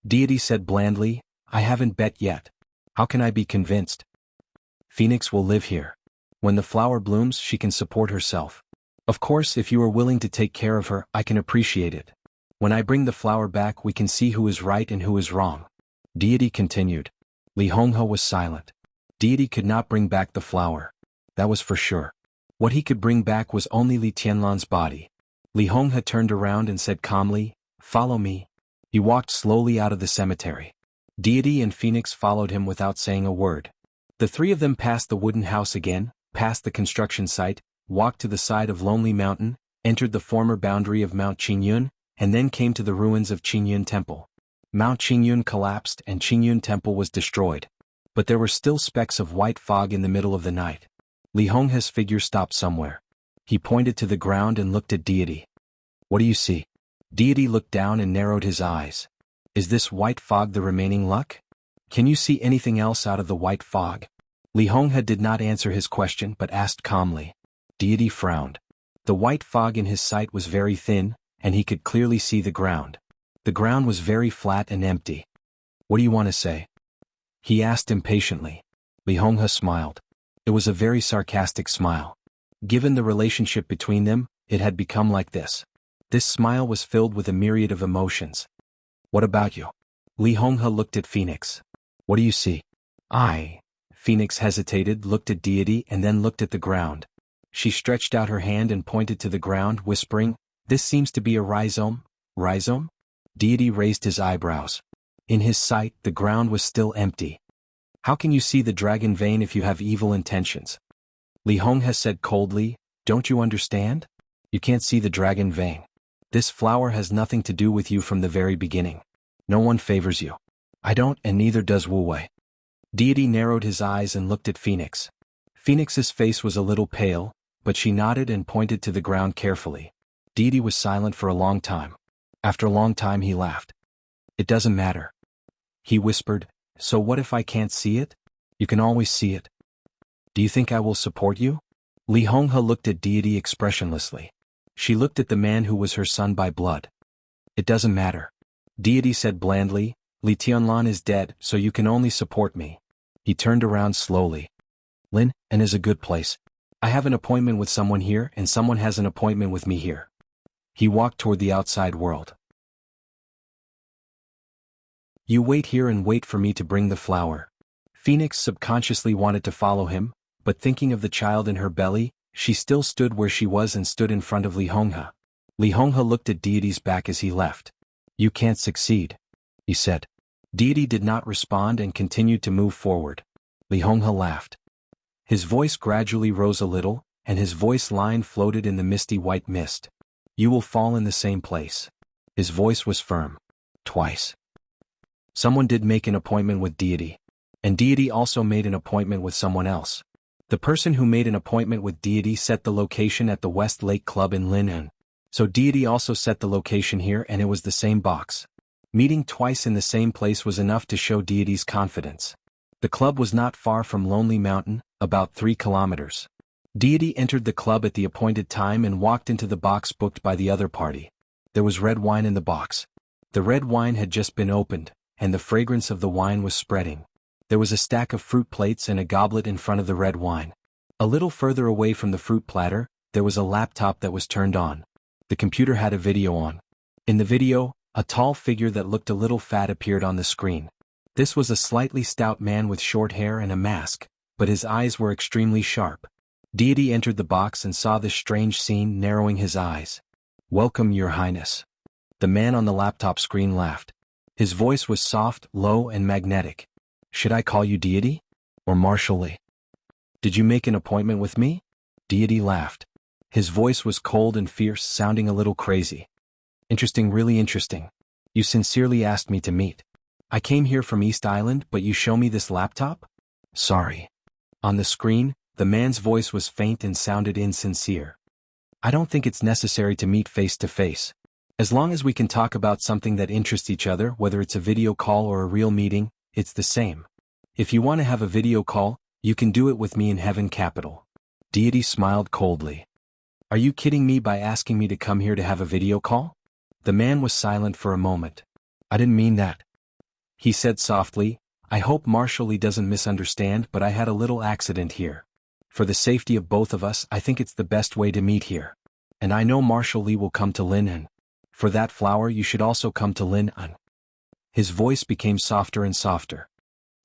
Deity said blandly, I haven't bet yet. How can I be convinced? Phoenix will live here. When the flower blooms, she can support herself. Of course, if you are willing to take care of her, I can appreciate it. When I bring the flower back, we can see who is right and who is wrong. Deity continued. Li Honghe was silent. Deity could not bring back the flower. That was for sure. What he could bring back was only Li Tianlan's body. Li Honghe turned around and said calmly, Follow me. He walked slowly out of the cemetery. Deity and Phoenix followed him without saying a word. The three of them passed the wooden house again, passed the construction site, walked to the side of Lonely Mountain, entered the former boundary of Mount Qingyun, and then came to the ruins of Qingyun Temple. Mount Qingyun collapsed and Qingyun Temple was destroyed. But there were still specks of white fog in the middle of the night. Li Honghe's figure stopped somewhere. He pointed to the ground and looked at Deity. What do you see? Deity looked down and narrowed his eyes. Is this white fog the remaining luck? Can you see anything else out of the white fog? Li Honghe did not answer his question but asked calmly. Deity frowned. The white fog in his sight was very thin, and he could clearly see the ground. The ground was very flat and empty. What do you want to say? He asked impatiently. Li Honghe smiled. It was a very sarcastic smile. Given the relationship between them, it had become like this. This smile was filled with a myriad of emotions. What about you? Li Honghe looked at Phoenix. What do you see? Phoenix hesitated, looked at Deity and then looked at the ground. She stretched out her hand and pointed to the ground, whispering, This seems to be a rhizome. Rhizome? Deity raised his eyebrows. In his sight, the ground was still empty. How can you see the dragon vein if you have evil intentions? Li Honghe said coldly, Don't you understand? You can't see the dragon vein. This flower has nothing to do with you from the very beginning. No one favors you. I don't, and neither does Wu Wei. Deity narrowed his eyes and looked at Phoenix. Phoenix's face was a little pale, but she nodded and pointed to the ground carefully. Deity was silent for a long time. After a long time he laughed. It doesn't matter. He whispered, So what if I can't see it? You can always see it. Do you think I will support you? Li Honghe looked at Deity expressionlessly. She looked at the man who was her son by blood. It doesn't matter. Deity said blandly, Li Tianlan is dead, so you can only support me. He turned around slowly. Lin, and is a good place. I have an appointment with someone here and someone has an appointment with me here. He walked toward the outside world. You wait here and wait for me to bring the flower. Phoenix subconsciously wanted to follow him, but thinking of the child in her belly, she still stood where she was and stood in front of Li Honghe. Li Honghe looked at Deity's back as he left. You can't succeed, he said. Deity did not respond and continued to move forward. Li Honghe laughed. His voice gradually rose a little, and his voice line floated in the misty white mist. You will fall in the same place. His voice was firm. Twice. Someone did make an appointment with Deity. And Deity also made an appointment with someone else. The person who made an appointment with Deity set the location at the West Lake Club in Lin'an. So Deity also set the location here and it was the same box. Meeting twice in the same place was enough to show Deity's confidence. The club was not far from Lonely Mountain, about 3 kilometers. Deity entered the club at the appointed time and walked into the box booked by the other party. There was red wine in the box. The red wine had just been opened, and the fragrance of the wine was spreading. There was a stack of fruit plates and a goblet in front of the red wine. A little further away from the fruit platter, there was a laptop that was turned on. The computer had a video on. In the video, a tall figure that looked a little fat appeared on the screen. This was a slightly stout man with short hair and a mask, but his eyes were extremely sharp. Deity entered the box and saw this strange scene, narrowing his eyes. Welcome, Your Highness. The man on the laptop screen laughed. His voice was soft, low, and magnetic. Should I call you Deity? Or Marshal Li? Did you make an appointment with me? Deity laughed. His voice was cold and fierce, sounding a little crazy. Interesting, really interesting. You sincerely asked me to meet. I came here from East Island, but you show me this laptop? Sorry. On the screen, the man's voice was faint and sounded insincere. I don't think it's necessary to meet face to face. As long as we can talk about something that interests each other, whether it's a video call or a real meeting, it's the same. If you want to have a video call, you can do it with me in Heaven Capital. Deity smiled coldly. Are you kidding me by asking me to come here to have a video call? The man was silent for a moment. I didn't mean that. He said softly, I hope Marshall Lee doesn't misunderstand, but I had a little accident here. For the safety of both of us, I think it's the best way to meet here. And I know Marshall Lee will come to Lin'an. For that flower you should also come to Lin'an. His voice became softer and softer.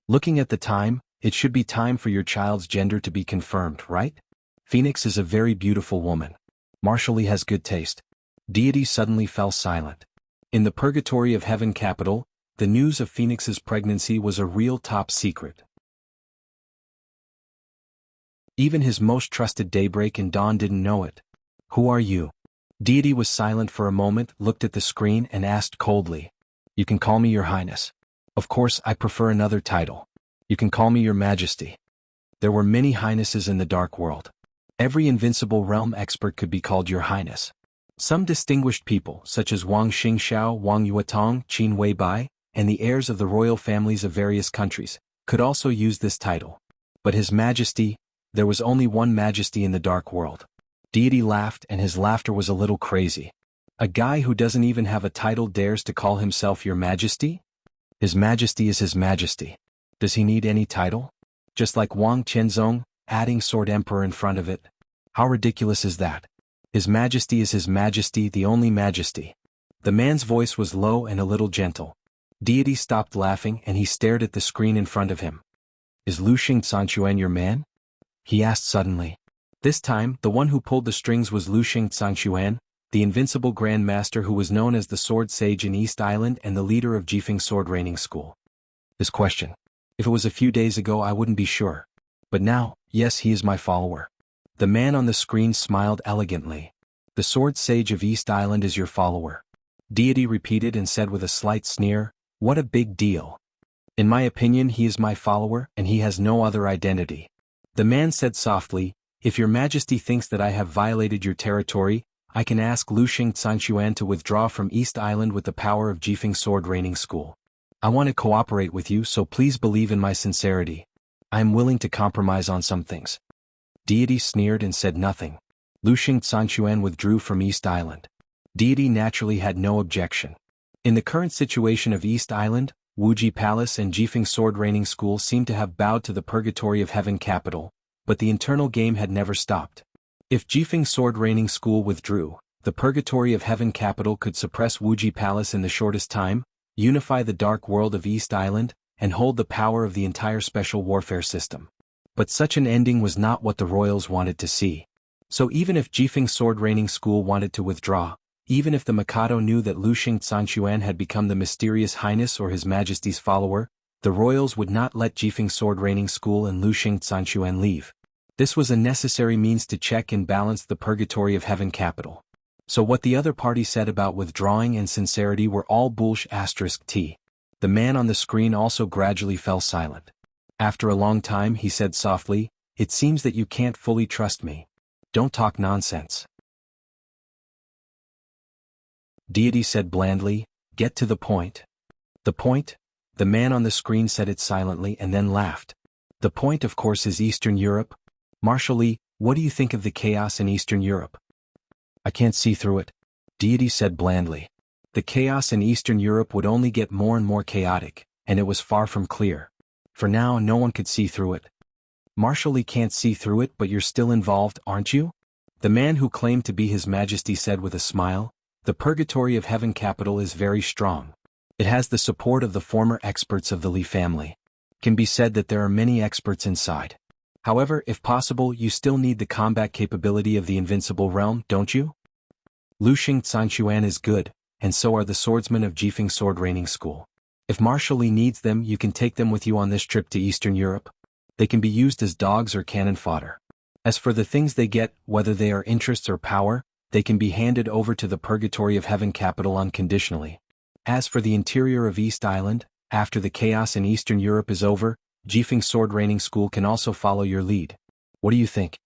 Looking at the time, it should be time for your child's gender to be confirmed, right? Phoenix is a very beautiful woman. Marshall Lee has good taste. Deity suddenly fell silent. In the purgatory of Heaven Capital, the news of Phoenix's pregnancy was a real top secret. Even his most trusted Daybreak and Dawn didn't know it. Who are you? Deity was silent for a moment, looked at the screen and asked coldly. You can call me Your Highness. Of course, I prefer another title. You can call me Your Majesty. There were many highnesses in the Dark World. Every invincible realm expert could be called Your Highness. Some distinguished people, such as Wang Xingxiao, Wang Yuetong, Qin Weibai, and the heirs of the royal families of various countries, could also use this title. But His Majesty, there was only one Majesty in the Dark World. Deity laughed, and his laughter was a little crazy. A guy who doesn't even have a title dares to call himself Your Majesty? His Majesty is His Majesty. Does he need any title? Just like Wang Qianzong, adding Sword Emperor in front of it. How ridiculous is that? His Majesty is His Majesty, the only Majesty. The man's voice was low and a little gentle. Deity stopped laughing and he stared at the screen in front of him. Is Luxing Sanquan your man? He asked suddenly. This time, the one who pulled the strings was Luxing Sanquan, the invincible Grand Master who was known as the Sword Sage in East Island and the leader of Jifeng Sword Training School. This question. If it was a few days ago I wouldn't be sure. But now, yes, he is my follower. The man on the screen smiled elegantly. The Sword Sage of East Island is your follower. Deity repeated and said with a slight sneer, what a big deal. In my opinion he is my follower and he has no other identity. The man said softly, if Your Majesty thinks that I have violated your territory, I can ask Luxing Sanquan to withdraw from East Island with the power of Jifeng Sword Training School. I want to cooperate with you, so please believe in my sincerity. I am willing to compromise on some things. Deity sneered and said nothing. Luxing Sanquan withdrew from East Island. Deity naturally had no objection. In the current situation of East Island, Wuji Palace and Jifeng Sword Training School seemed to have bowed to the purgatory of Heaven Capital, but the internal game had never stopped. If Jifeng Sword Training School withdrew, the purgatory of Heaven Capital could suppress Wuji Palace in the shortest time, unify the dark world of East Island, and hold the power of the entire special warfare system. But such an ending was not what the royals wanted to see. So even if Jifeng Sword Training School wanted to withdraw, even if the Mikado knew that Luxing Sanquan had become the mysterious highness or His Majesty's follower, the royals would not let Jifeng Sword Training School and Luxing Sanquan leave. This was a necessary means to check and balance the purgatory of Heaven Capital. So what the other party said about withdrawing and sincerity were all bullsh*t. The man on the screen also gradually fell silent. After a long time he said softly, it seems that you can't fully trust me. Don't talk nonsense. Deity said blandly, get to the point. The point? The man on the screen said it silently and then laughed. The point of course is Eastern Europe. Marshall Lee, what do you think of the chaos in Eastern Europe? I can't see through it. Deity said blandly. The chaos in Eastern Europe would only get more and more chaotic, and it was far from clear. For now no one could see through it. Marshall Lee can't see through it, but you're still involved, aren't you? The man who claimed to be His Majesty said with a smile, the purgatory of Heaven Capital is very strong. It has the support of the former experts of the Lee family. It can be said that there are many experts inside. However, if possible, you still need the combat capability of the invincible realm, don't you? Luxing Sanquan is good, and so are the swordsmen of Jifeng Sword Training School. If Marshall Lee needs them, you can take them with you on this trip to Eastern Europe. They can be used as dogs or cannon fodder. As for the things they get, whether they are interests or power, they can be handed over to the purgatory of Heaven Capital unconditionally. As for the interior of East Island, After the chaos in Eastern Europe is over, Jifeng's sword raining school can also follow your lead. What do you think?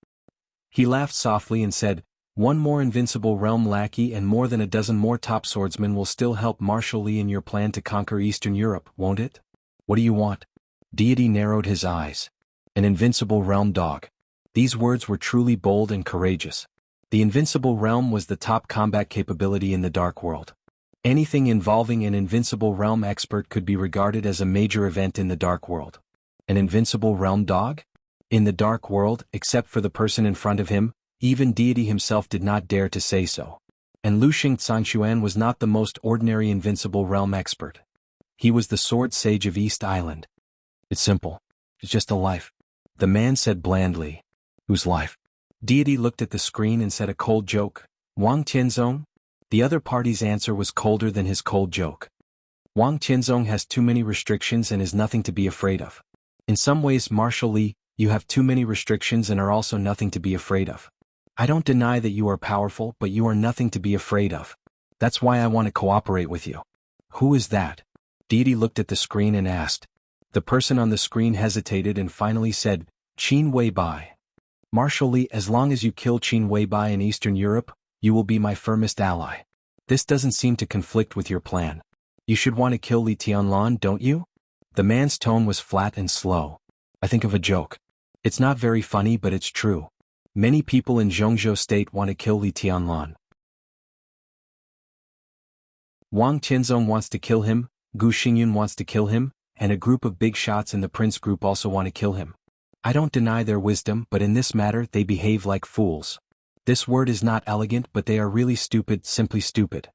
He laughed softly and said, one more invincible realm lackey and more than a dozen more top swordsmen will still help Marshal Li in your plan to conquer Eastern Europe, won't it? What do you want? Deity narrowed his eyes. An invincible realm dog. These words were truly bold and courageous. The invincible realm was the top combat capability in the Dark World. Anything involving an invincible realm expert could be regarded as a major event in the Dark World. An invincible realm dog? In the Dark World, except for the person in front of him, even deity himself did not dare to say so. And Lu Xing Cangshuan was not the most ordinary invincible realm expert. He was the sword sage of East Island. It's simple. It's just a life. The man said blandly. Whose life? Deity looked at the screen and said a cold joke. Wang Tianzong? The other party's answer was colder than his cold joke. Wang Tianzong has too many restrictions and is nothing to be afraid of. In some ways, Marshal Li, you have too many restrictions and are also nothing to be afraid of. I don't deny that you are powerful, but you are nothing to be afraid of. That's why I want to cooperate with you. Who is that? Deity looked at the screen and asked. The person on the screen hesitated and finally said, Qin Weibai. Marshal Li, as long as you kill Qin Weibai in Eastern Europe, you will be my firmest ally. This doesn't seem to conflict with your plan. You should want to kill Li Tianlan, don't you? The man's tone was flat and slow. I think of a joke. It's not very funny, but it's true. Many people in Zhongzhou State want to kill Li Tianlan. Wang Tianzong wants to kill him, Gu Xingyun wants to kill him, and a group of big shots in the Prince group also want to kill him. I don't deny their wisdom, but in this matter they behave like fools. This word is not elegant, but they are really stupid, simply stupid.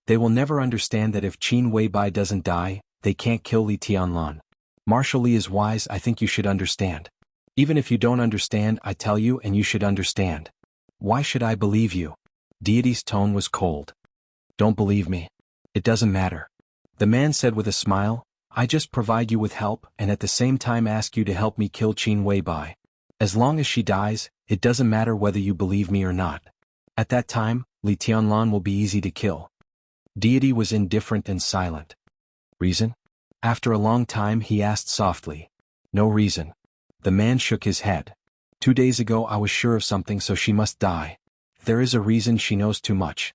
They will never understand that if Qin Weibai doesn't die, they can't kill Li Tianlan. Marshal Li is wise, I think you should understand. Even if you don't understand, I tell you and you should understand. Why should I believe you? Deity's tone was cold. Don't believe me. It doesn't matter. The man said with a smile, I just provide you with help and at the same time ask you to help me kill Qin Weibai. As long as she dies, it doesn't matter whether you believe me or not. At that time, Li Tianlan will be easy to kill. Deity was indifferent and silent. Reason? After a long time he asked softly. No reason. The man shook his head. 2 days ago I was sure of something, so she must die. There is a reason, she knows too much.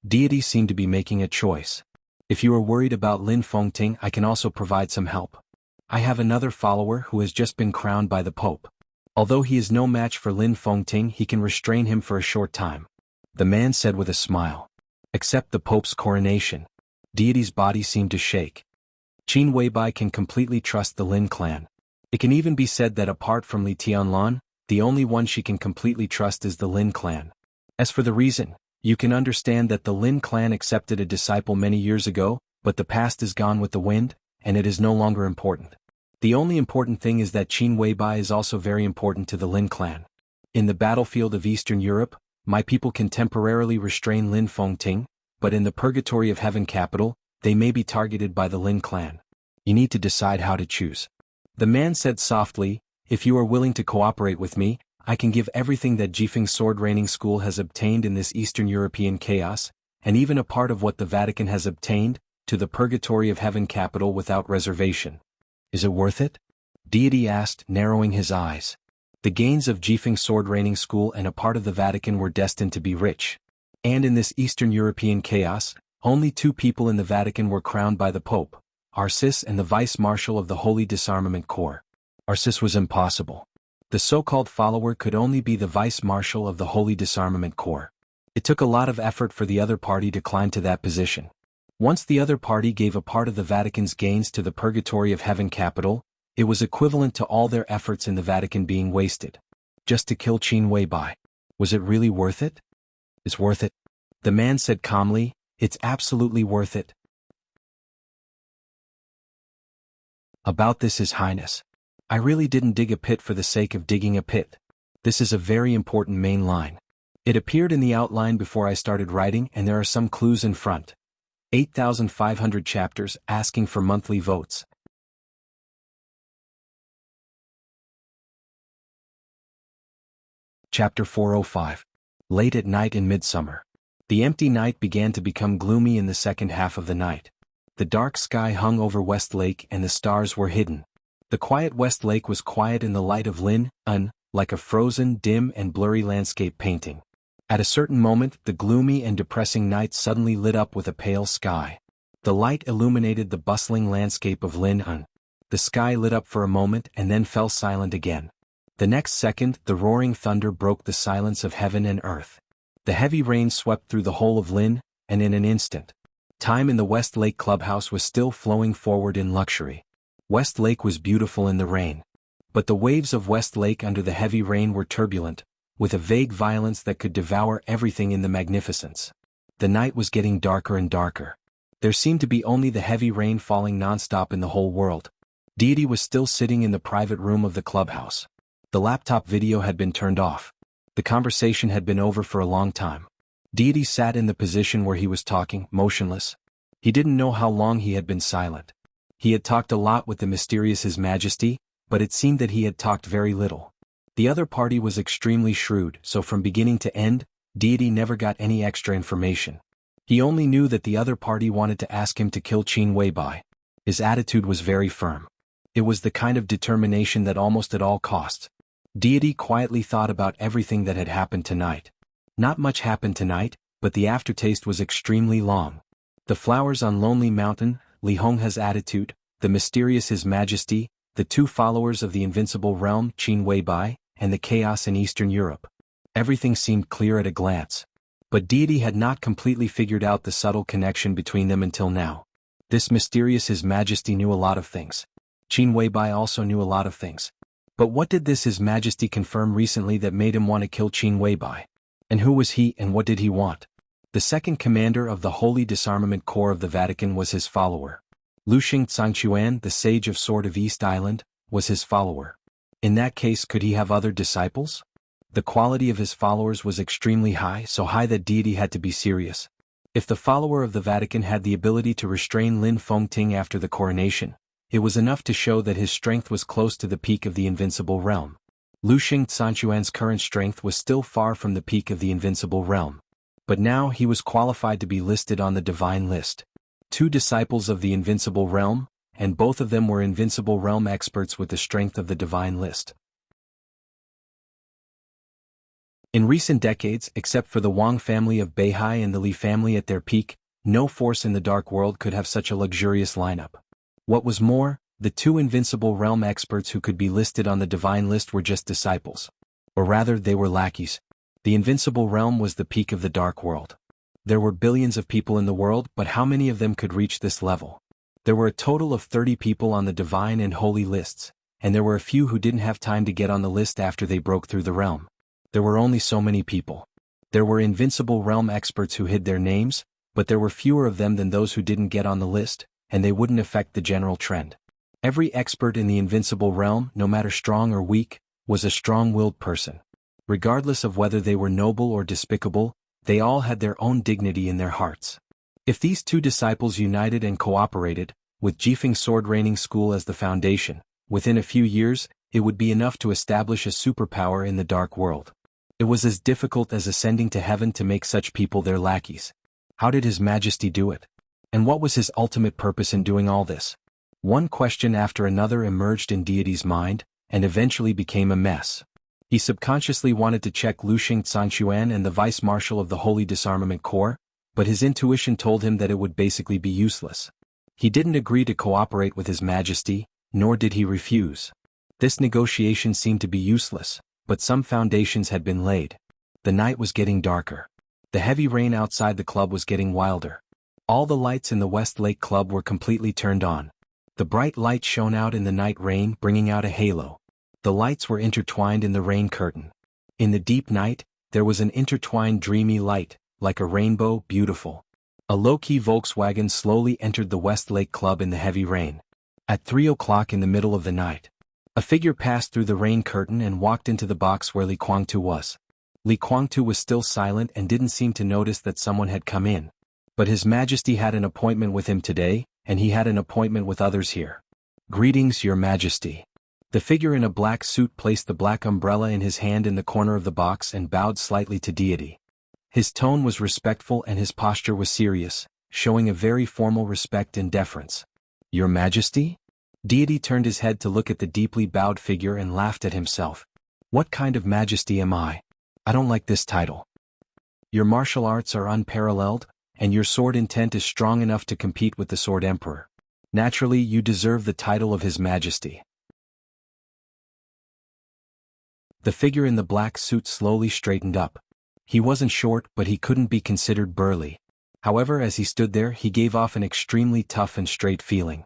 Deity seemed to be making a choice. If you are worried about Lin Fengting, I can also provide some help. I have another follower who has just been crowned by the Pope. Although he is no match for Lin Fengting, he can restrain him for a short time. The man said with a smile. Except the Pope's coronation. Deity's body seemed to shake. Qin Weibai can completely trust the Lin clan. It can even be said that apart from Li Tianlan, the only one she can completely trust is the Lin clan. As for the reason, you can understand that the Lin clan accepted a disciple many years ago, but the past is gone with the wind, and it is no longer important. The only important thing is that Qin Weibai is also very important to the Lin clan. In the battlefield of Eastern Europe, my people can temporarily restrain Lin Fengting, but in the purgatory of Heaven capital, they may be targeted by the Lin clan. You need to decide how to choose. The man said softly, if you are willing to cooperate with me, I can give everything that Jifeng's sword raining school has obtained in this Eastern European chaos, and even a part of what the Vatican has obtained, to the purgatory of Heaven capital without reservation. Is it worth it? Deity asked, narrowing his eyes. The gains of Jifeng's sword raining school and a part of the Vatican were destined to be rich. And in this Eastern European chaos, only 2 people in the Vatican were crowned by the Pope, Arcis and the Vice-Marshal of the Holy Disarmament Corps. Arcis was impossible. The so-called follower could only be the Vice-Marshal of the Holy Disarmament Corps. It took a lot of effort for the other party to climb to that position. Once the other party gave a part of the Vatican's gains to the purgatory of Heaven capital, it was equivalent to all their efforts in the Vatican being wasted. Just to kill Qin Weibai. Was it really worth it? It's worth it. The man said calmly, it's absolutely worth it. About this, His Highness. I really didn't dig a pit for the sake of digging a pit. This is a very important main line. It appeared in the outline before I started writing, and there are some clues in front. 8,500 chapters asking for monthly votes. Chapter 405. Late at night in midsummer. The empty night began to become gloomy in the second half of the night. The dark sky hung over West Lake and the stars were hidden. The quiet West Lake was quiet in the light of Lin, like a frozen, dim and blurry landscape painting. At a certain moment, the gloomy and depressing night suddenly lit up with a pale sky. The light illuminated the bustling landscape of Lin. The sky lit up for a moment and then fell silent again. The next second, the roaring thunder broke the silence of heaven and earth. The heavy rain swept through the whole of Lin, and in an instant, time in the West Lake clubhouse was still flowing forward in luxury. West Lake was beautiful in the rain. But the waves of West Lake under the heavy rain were turbulent, with a vague violence that could devour everything in the magnificence. The night was getting darker and darker. There seemed to be only the heavy rain falling nonstop in the whole world. Deity was still sitting in the private room of the clubhouse. The laptop video had been turned off. The conversation had been over for a long time. Deity sat in the position where he was talking, motionless. He didn't know how long he had been silent. He had talked a lot with the mysterious His Majesty, but it seemed that he had talked very little. The other party was extremely shrewd, so from beginning to end, Deity never got any extra information. He only knew that the other party wanted to ask him to kill Qin Weibai. His attitude was very firm. It was the kind of determination that almost at all costs. Deity quietly thought about everything that had happened tonight. Not much happened tonight, but the aftertaste was extremely long. The flowers on Lonely Mountain, Li Honghe's attitude, the mysterious His Majesty, the two followers of the invincible realm, Qin Weibai, and the chaos in Eastern Europe. Everything seemed clear at a glance. But Deity had not completely figured out the subtle connection between them until now. This mysterious His Majesty knew a lot of things. Qin Weibai also knew a lot of things. But what did this His Majesty confirm recently that made him want to kill Qin Weibai? And who was he and what did he want? The second commander of the Holy Disarmament Corps of the Vatican was his follower. Luxing Zhangquan, the sage of Sword of East Island, was his follower. In that case, could he have other disciples? The quality of his followers was extremely high, so high that Deity had to be serious. If the follower of the Vatican had the ability to restrain Lin Fengting after the coronation, it was enough to show that his strength was close to the peak of the invincible realm. Luxing Zhangquan's current strength was still far from the peak of the invincible realm. But now he was qualified to be listed on the divine list. 2 disciples of the invincible realm, and both of them were invincible realm experts with the strength of the divine list. In recent decades, except for the Wang family of Beihai and the Li family at their peak, no force in the dark world could have such a luxurious lineup. What was more, the 2 invincible realm experts who could be listed on the divine list were just disciples. Or rather, they were lackeys. The invincible realm was the peak of the dark world. There were billions of people in the world, but how many of them could reach this level? There were a total of 30 people on the divine and holy lists, and there were a few who didn't have time to get on the list after they broke through the realm. There were only so many people. There were invincible realm experts who hid their names, but there were fewer of them than those who didn't get on the list, and they wouldn't affect the general trend. Every expert in the invincible realm, no matter strong or weak, was a strong-willed person. Regardless of whether they were noble or despicable, they all had their own dignity in their hearts. If these 2 disciples united and cooperated, with Jifeng Sword Training School as the foundation, within a few years, it would be enough to establish a superpower in the dark world. It was as difficult as ascending to heaven to make such people their lackeys. How did His Majesty do it? And what was his ultimate purpose in doing all this? One question after another emerged in Deity's mind, and eventually became a mess. He subconsciously wanted to check Luxing Zhangquan and the Vice Marshal of the Holy Disarmament Corps, but his intuition told him that it would basically be useless. He didn't agree to cooperate with His Majesty, nor did he refuse. This negotiation seemed to be useless, but some foundations had been laid. The night was getting darker. The heavy rain outside the club was getting wilder. All the lights in the West Lake Club were completely turned on. The bright light shone out in the night rain, bringing out a halo. The lights were intertwined in the rain curtain. In the deep night, there was an intertwined dreamy light, like a rainbow, beautiful. A low-key Volkswagen slowly entered the West Lake Club in the heavy rain. At 3 o'clock in the middle of the night, a figure passed through the rain curtain and walked into the box where Li Guangtu was. Li Guangtu was still silent and didn't seem to notice that someone had come in. But His Majesty had an appointment with him today, and he had an appointment with others here. Greetings, Your Majesty. The figure in a black suit placed the black umbrella in his hand in the corner of the box and bowed slightly to Deity. His tone was respectful and his posture was serious, showing a very formal respect and deference. Your Majesty? Deity turned his head to look at the deeply bowed figure and laughed at himself. What kind of majesty am I? I don't like this title. Your martial arts are unparalleled, and your sword intent is strong enough to compete with the Sword Emperor. Naturally, you deserve the title of His Majesty. The figure in the black suit slowly straightened up. He wasn't short, but he couldn't be considered burly. However, as he stood there, he gave off an extremely tough and straight feeling.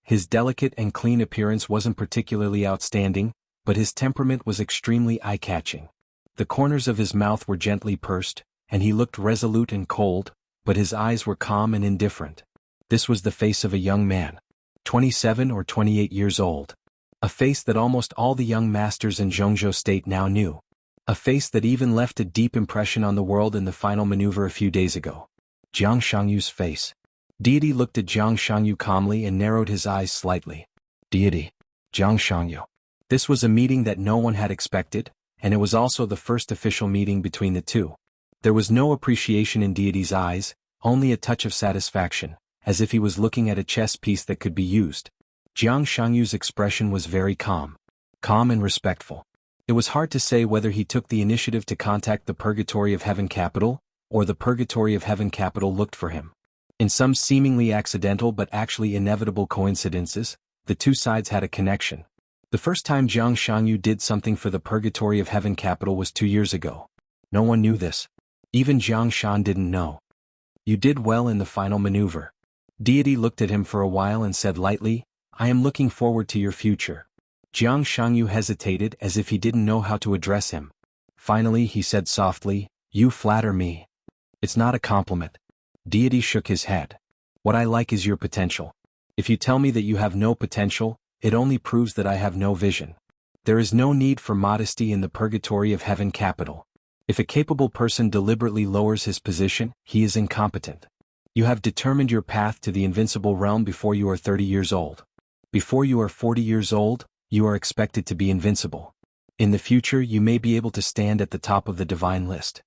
His delicate and clean appearance wasn't particularly outstanding, but his temperament was extremely eye-catching. The corners of his mouth were gently pursed, and he looked resolute and cold, but his eyes were calm and indifferent. This was the face of a young man, 27 or 28 years old. A face that almost all the young masters in Zhongzhou State now knew. A face that even left a deep impression on the world in the final maneuver a few days ago. Jiang Shangyu's face. Deity looked at Jiang Shangyu calmly and narrowed his eyes slightly. Deity. Jiang Shangyu. This was a meeting that no one had expected, and it was also the first official meeting between the two. There was no appreciation in Deity's eyes, only a touch of satisfaction, as if he was looking at a chess piece that could be used. Jiang Shangyu's expression was very calm and respectful. It was hard to say whether he took the initiative to contact the Purgatory of Heaven capital, or the Purgatory of Heaven capital looked for him. In some seemingly accidental but actually inevitable coincidences, the two sides had a connection. The first time Jiang Shangyu did something for the Purgatory of Heaven capital was 2 years ago. No one knew this. Even Jiang Shan didn't know. You did well in the final maneuver. Deity looked at him for a while and said lightly, I am looking forward to your future. Jiang Shangyu hesitated as if he didn't know how to address him. Finally he said softly, You flatter me. It's not a compliment. Deity shook his head. What I like is your potential. If you tell me that you have no potential, it only proves that I have no vision. There is no need for modesty in the Purgatory of Heaven capital. If a capable person deliberately lowers his position, he is incompetent. You have determined your path to the invincible realm before you are 30 years old. Before you are 40 years old, you are expected to be invincible. In the future you may be able to stand at the top of the divine list.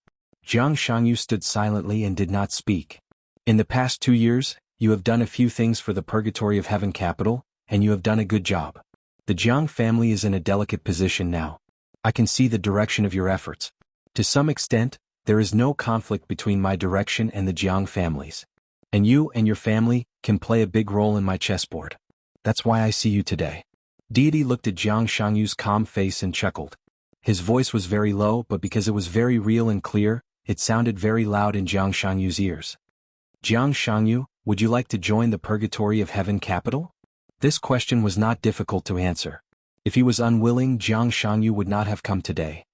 Jiang Shangyu stood silently and did not speak. In the past 2 years, you have done a few things for the Purgatory of Heaven capital, and you have done a good job. The Jiang family is in a delicate position now. I can see the direction of your efforts. To some extent, there is no conflict between my direction and the Jiang families. And you and your family can play a big role in my chessboard. That's why I see you today. Deity looked at Jiang Shangyu's calm face and chuckled. His voice was very low, but because it was very real and clear, it sounded very loud in Jiang Shangyu's ears. Jiang Shangyu, would you like to join the Purgatory of Heaven capital? This question was not difficult to answer. If he was unwilling, Jiang Shangyu would not have come today.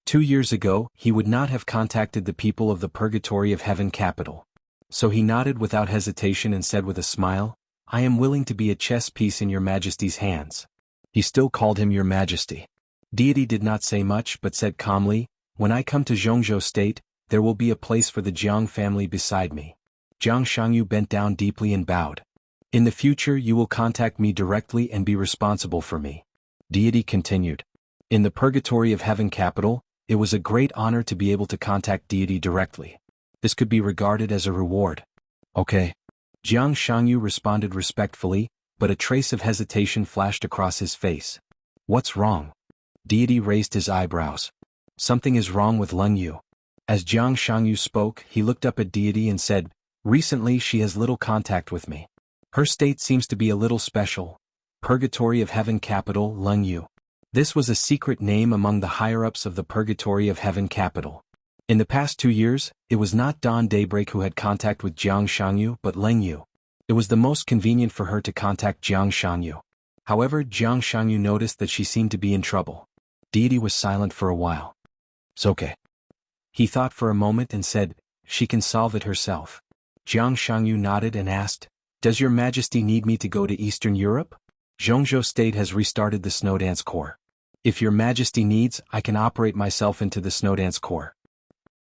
2 years ago, he would not have contacted the people of the Purgatory of Heaven capital. So he nodded without hesitation and said with a smile, I am willing to be a chess piece in your Majesty's hands. He still called him Your Majesty. Deity did not say much but said calmly, When I come to Zhongzhou State, there will be a place for the Jiang family beside me. Jiang Shangyu bent down deeply and bowed. In the future you will contact me directly and be responsible for me. Deity continued. In the Purgatory of Heaven capital, it was a great honor to be able to contact Deity directly. This could be regarded as a reward. Okay. Jiang Shangyu responded respectfully, but a trace of hesitation flashed across his face. What's wrong? Deity raised his eyebrows. Something is wrong with Leng Yu. As Jiang Shangyu spoke, he looked up at Deity and said, Recently she has little contact with me. Her state seems to be a little special. Purgatory of Heaven capital, Leng Yu. This was a secret name among the higher-ups of the Purgatory of Heaven capital. In the past 2 years, it was not Dawn Daybreak who had contact with Jiang Shangyu but Leng Yu. It was the most convenient for her to contact Jiang Shangyu. However, Jiang Shangyu noticed that she seemed to be in trouble. Deity was silent for a while. It's okay. He thought for a moment and said, She can solve it herself. Jiang Shangyu nodded and asked, Does your Majesty need me to go to Eastern Europe? Zhongzhou State has restarted the Snowdance Corps. If your Majesty needs, I can operate myself into the Snowdance Corps.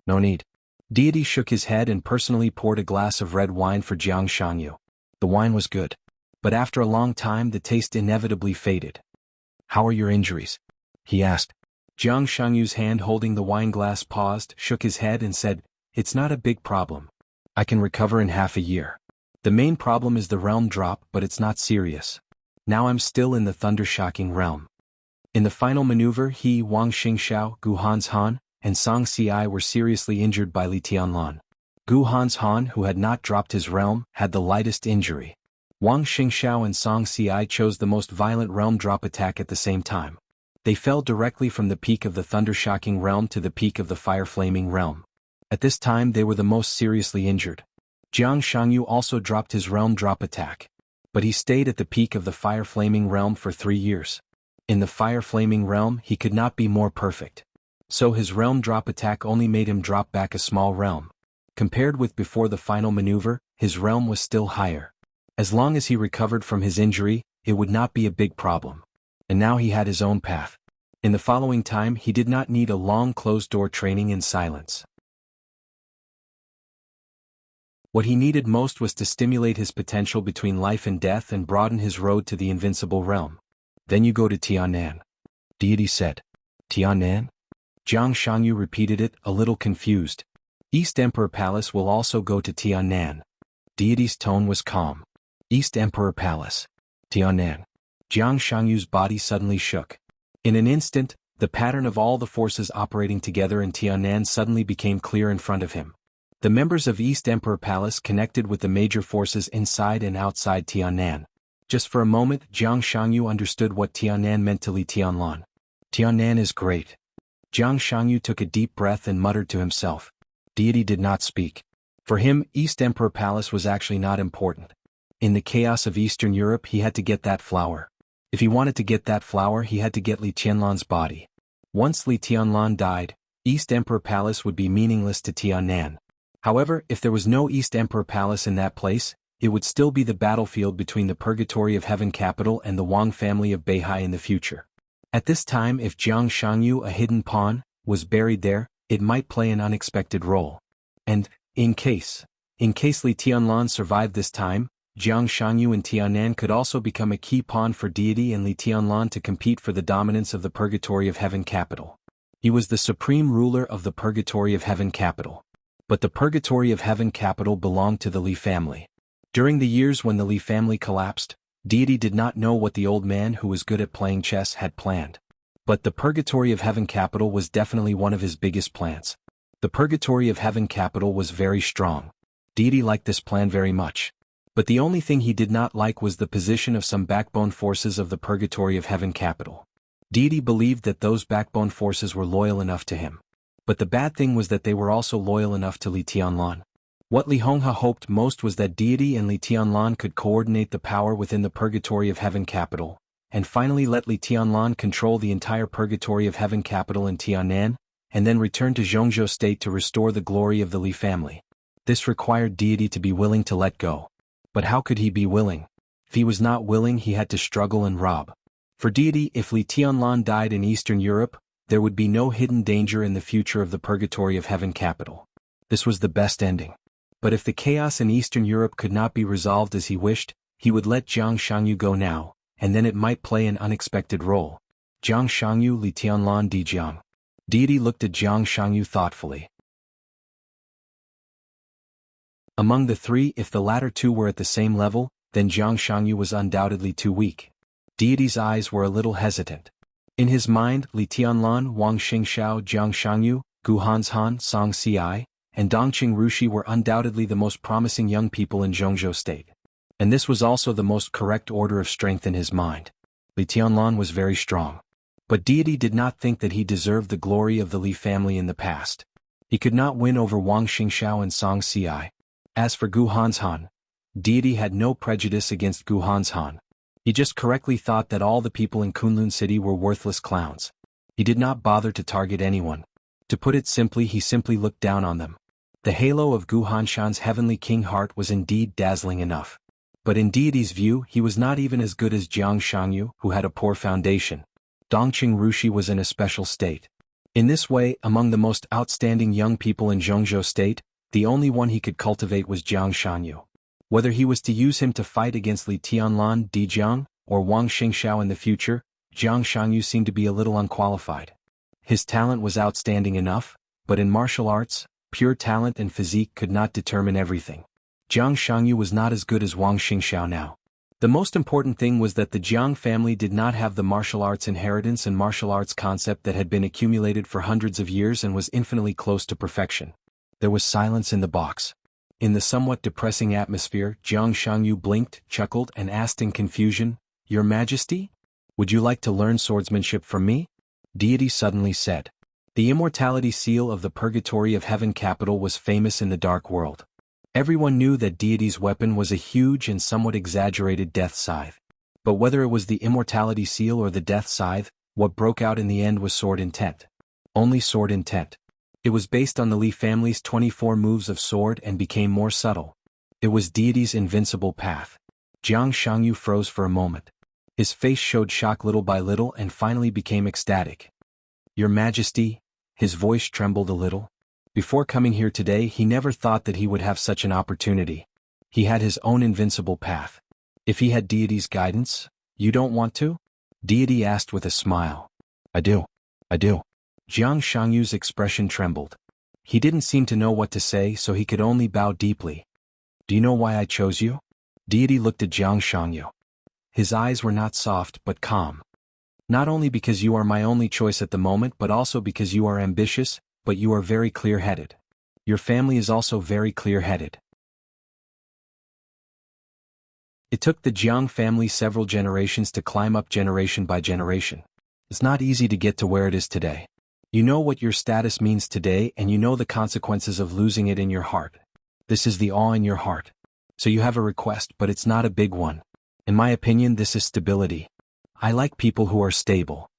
No need. Deity shook his head and personally poured a glass of red wine for Jiang Shangyu. The wine was good. But after a long time the taste inevitably faded. How are your injuries? He asked. Jiang Shangyu's hand holding the wine glass paused, shook his head and said, it's not a big problem. I can recover in half a year. The main problem is the realm drop, but it's not serious. Now I'm still in the thunder-shocking realm. In the final maneuver, he, Wang Xingxiao, Gu Hanshan, and Song Ci were seriously injured by Li Tianlan. Gu Hanshan, who had not dropped his realm, had the lightest injury. Wang Xingxiao and Song Ci chose the most violent realm drop attack at the same time. They fell directly from the peak of the thunder-shocking realm to the peak of the fire-flaming realm. At this time they were the most seriously injured. Jiang Shangyu also dropped his realm drop attack. But he stayed at the peak of the fire-flaming realm for 3 years. In the fire-flaming realm he could not be more perfect. So his realm drop attack only made him drop back a small realm. Compared with before the final maneuver, his realm was still higher. As long as he recovered from his injury, it would not be a big problem. And now he had his own path. In the following time he did not need a long closed-door training in silence. What he needed most was to stimulate his potential between life and death and broaden his road to the invincible realm. Then you go to Tianan. Deity said. Tianan? Jiang Shangyu repeated it, a little confused. East Emperor Palace will also go to Tianan. Deity's tone was calm. East Emperor Palace. Tianan. Jiang Shangyu's body suddenly shook. In an instant, the pattern of all the forces operating together in Tianan suddenly became clear in front of him. The members of East Emperor Palace connected with the major forces inside and outside Tianan. Just for a moment, Jiang Shangyu understood what Tianan meant to Li Tianlan. Tianan is great. Jiang Shangyu took a deep breath and muttered to himself. Deity did not speak. For him, East Emperor Palace was actually not important. In the chaos of Eastern Europe he had to get that flower. If he wanted to get that flower he had to get Li Tianlan's body. Once Li Tianlan died, East Emperor Palace would be meaningless to Tianan. However, if there was no East Emperor Palace in that place, it would still be the battlefield between the Purgatory of Heaven capital and the Wang family of Beihai in the future. At this time if Jiang Shangyu, a hidden pawn, was buried there, it might play an unexpected role. And, in case Li Tianlan survived this time, Jiang Shangyu and Tianan could also become a key pawn for Deity and Li Tianlan to compete for the dominance of the Purgatory of Heaven capital. He was the supreme ruler of the Purgatory of Heaven capital. But the Purgatory of Heaven capital belonged to the Li family. During the years when the Li family collapsed, Deity did not know what the old man who was good at playing chess had planned. But the Purgatory of Heaven capital was definitely one of his biggest plans. The Purgatory of Heaven capital was very strong. Deity liked this plan very much. But the only thing he did not like was the position of some backbone forces of the Purgatory of Heaven capital. Deity believed that those backbone forces were loyal enough to him. But the bad thing was that they were also loyal enough to Li Tianlan. What Li Honghe hoped most was that Deity and Li Tianlan could coordinate the power within the Purgatory of Heaven capital, and finally let Li Tianlan control the entire Purgatory of Heaven capital in Tianan, and then return to Zhongzhou state to restore the glory of the Li family. This required Deity to be willing to let go. But how could he be willing? If he was not willing he had to struggle and rob. For Deity, if Li Tianlan died in Eastern Europe, there would be no hidden danger in the future of the Purgatory of Heaven capital. This was the best ending. But if the chaos in Eastern Europe could not be resolved as he wished, he would let Jiang Shangyu go now, and then it might play an unexpected role. Jiang Shangyu, Li Tianlan Di Jiang. Deity looked at Jiang Shangyu thoughtfully. Among the three, if the latter two were at the same level, then Jiang Shangyu was undoubtedly too weak. Deity's eyes were a little hesitant. In his mind, Li Tianlan, Wang Xingxiao, Jiang Shangyu, Gu Hanshan, Song Ci, and Dongqing Rushi were undoubtedly the most promising young people in Zhongzhou state. And this was also the most correct order of strength in his mind. Li Tianlan was very strong. But Deity did not think that he deserved the glory of the Li family in the past. He could not win over Wang Xingxiao and Song Ci. As for Gu Hanshan, Deity had no prejudice against Gu Hanshan. He just correctly thought that all the people in Kunlun City were worthless clowns. He did not bother to target anyone. To put it simply, he simply looked down on them. The halo of Gu Hanshan's heavenly king heart was indeed dazzling enough. But in Deity's view, he was not even as good as Jiang Shangyu, who had a poor foundation. Dongqing Rushi was in a special state. In this way, among the most outstanding young people in Zhongzhou state, the only one he could cultivate was Jiang Shangyu. Whether he was to use him to fight against Li Tianlan Di Jiang or Wang Xingxiao in the future, Jiang Shangyu seemed to be a little unqualified. His talent was outstanding enough, but in martial arts, Pure talent and physique could not determine everything. Jiang Shangyu was not as good as Wang Xingxiao now. The most important thing was that the Jiang family did not have the martial arts inheritance and martial arts concept that had been accumulated for hundreds of years and was infinitely close to perfection. There was silence in the box. In the somewhat depressing atmosphere, Jiang Shangyu blinked, chuckled, and asked in confusion, "Your Majesty? Would you like to learn swordsmanship from me?" Deity suddenly said. The immortality seal of the Purgatory of Heaven capital was famous in the dark world. Everyone knew that Deity's weapon was a huge and somewhat exaggerated death scythe. But whether it was the immortality seal or the death scythe, what broke out in the end was sword intent. Only sword intent. It was based on the Li family's 24 moves of sword and became more subtle. It was Deity's invincible path. Jiang Shangyu froze for a moment. His face showed shock little by little and finally became ecstatic. "Your Majesty," his voice trembled a little. Before coming here today he never thought that he would have such an opportunity. He had his own invincible path. If he had Deity's guidance, you don't want to? Deity asked with a smile. I do. Jiang Shangyu's expression trembled. He didn't seem to know what to say, so he could only bow deeply. Do you know why I chose you? Deity looked at Jiang Shangyu. His eyes were not soft but calm. Not only because you are my only choice at the moment but also because you are ambitious, but you are very clear-headed. Your family is also very clear-headed. It took the Jiang family several generations to climb up generation by generation. It's not easy to get to where it is today. You know what your status means today and you know the consequences of losing it in your heart. This is the awe in your heart. So you have a request, but it's not a big one. In my opinion, this is stability. I like people who are stable.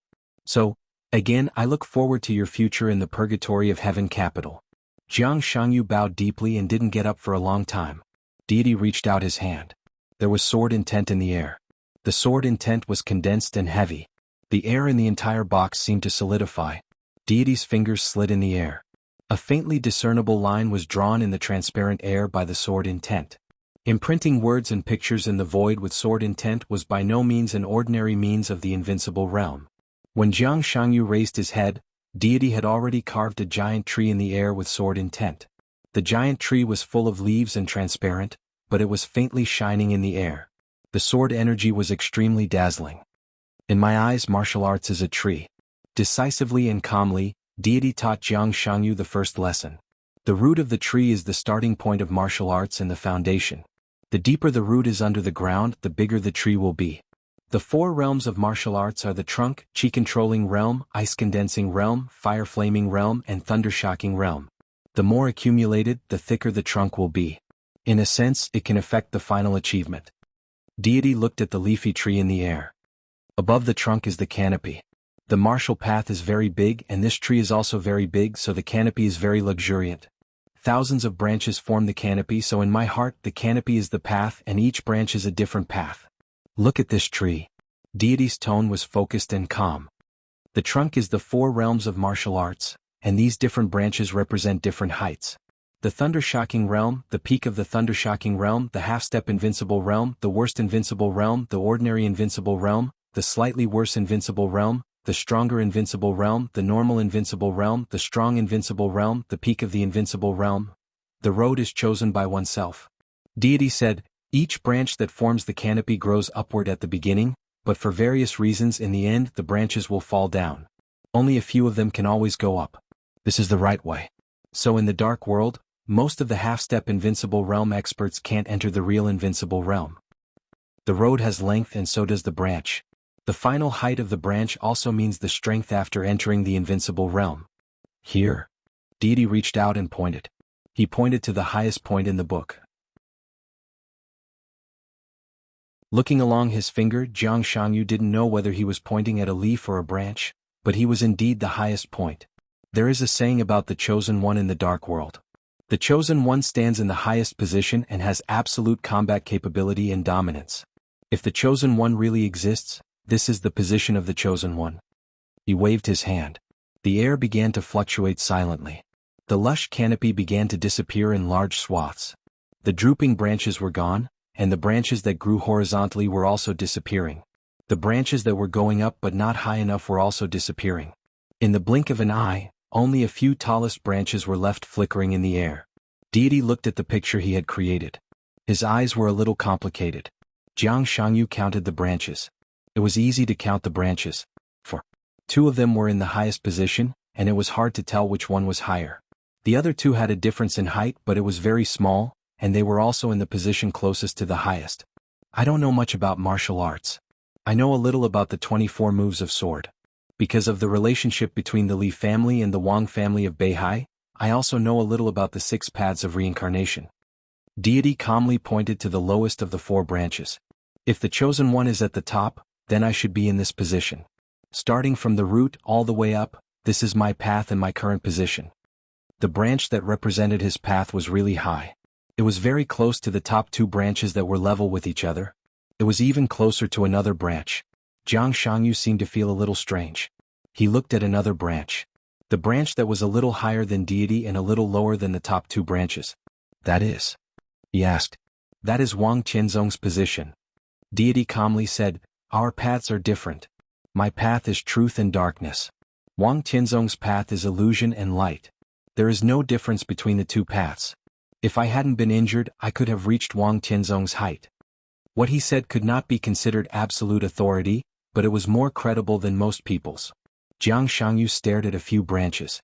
So, again, I look forward to your future in the Purgatory of Heaven capital. Jiang Shangyu bowed deeply and didn't get up for a long time. Deity reached out his hand. There was sword intent in the air. The sword intent was condensed and heavy. The air in the entire box seemed to solidify. Deity's fingers slid in the air. A faintly discernible line was drawn in the transparent air by the sword intent. Imprinting words and pictures in the void with sword intent was by no means an ordinary means of the invincible realm. When Jiang Shangyu raised his head, Deity had already carved a giant tree in the air with sword intent. The giant tree was full of leaves and transparent, but it was faintly shining in the air. The sword energy was extremely dazzling. In my eyes, martial arts is a tree. Decisively and calmly, Deity taught Jiang Shangyu the first lesson. The root of the tree is the starting point of martial arts and the foundation. The deeper the root is under the ground, the bigger the tree will be. The four realms of martial arts are the trunk, chi-controlling realm, ice-condensing realm, fire-flaming realm, and thunder-shocking realm. The more accumulated, the thicker the trunk will be. In a sense, it can affect the final achievement. Deity looked at the leafy tree in the air. Above the trunk is the canopy. The martial path is very big and this tree is also very big, so the canopy is very luxuriant. Thousands of branches form the canopy, so in my heart the canopy is the path and each branch is a different path. Look at this tree. Deity's tone was focused and calm. The trunk is the four realms of martial arts, and these different branches represent different heights. The thunder-shocking realm, the peak of the thunder-shocking realm, the half-step invincible realm, the worst invincible realm, the ordinary invincible realm, the slightly worse invincible realm, the stronger invincible realm, the normal invincible realm, the strong invincible realm, the peak of the invincible realm. The road is chosen by oneself. Deity said, each branch that forms the canopy grows upward at the beginning, but for various reasons in the end the branches will fall down. Only a few of them can always go up. This is the right way. So in the dark world, most of the half-step invincible realm experts can't enter the real invincible realm. The road has length and so does the branch. The final height of the branch also means the strength after entering the invincible realm. Here. Deity reached out and pointed. He pointed to the highest point in the book. Looking along his finger, Jiang Shangyu didn't know whether he was pointing at a leaf or a branch, but he was indeed the highest point. There is a saying about the chosen one in the dark world. The chosen one stands in the highest position and has absolute combat capability and dominance. If the chosen one really exists, this is the position of the chosen one. He waved his hand. The air began to fluctuate silently. The lush canopy began to disappear in large swaths. The drooping branches were gone, and the branches that grew horizontally were also disappearing. The branches that were going up but not high enough were also disappearing. In the blink of an eye, Only a few tallest branches were left flickering in the air. Deity looked at the picture he had created. His eyes were a little complicated. Jiang Shangyu counted the branches. It was easy to count the branches, for 2 of them were in the highest position, and it was hard to tell which one was higher. The other 2 had a difference in height, but it was very small, and they were also in the position closest to the highest. I don't know much about martial arts. I know a little about the 24 moves of sword. Because of the relationship between the Li family and the Wang family of Beihai, I also know a little about the 6 paths of reincarnation. Deity calmly pointed to the lowest of the 4 branches. If the chosen one is at the top, then I should be in this position. Starting from the root all the way up, this is my path and my current position. The branch that represented his path was really high. It was very close to the top 2 branches that were level with each other. It was even closer to another branch. Jiang Shangyu seemed to feel a little strange. He looked at another branch. The branch that was a little higher than Deity and a little lower than the top 2 branches. That is? He asked. That is Wang Tianzong's position. Deity calmly said, our paths are different. My path is truth and darkness. Wang Tianzong's path is illusion and light. There is no difference between the 2 paths. If I hadn't been injured, I could have reached Wang Tianzong's height. What he said could not be considered absolute authority, but it was more credible than most people's. Jiang Shangyu stared at a few branches.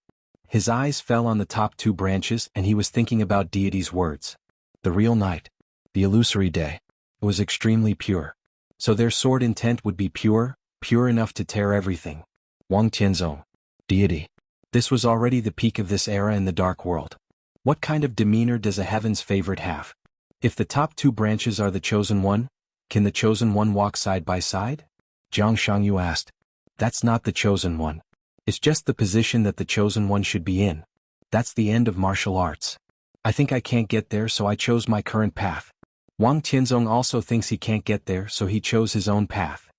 His eyes fell on the top 2 branches and he was thinking about Deity's words. The real night. The illusory day. It was extremely pure. So their sword intent would be pure, pure enough to tear everything. Wang Tianzong. Deity. This was already the peak of this era in the dark world. What kind of demeanor does a heaven's favorite have? If the top 2 branches are the chosen one, can the chosen one walk side by side? Jiang Shangyu asked. That's not the chosen one. It's just the position that the chosen one should be in. That's the end of martial arts. I think I can't get there, so I chose my current path. Wang Tianzong also thinks he can't get there, so he chose his own path.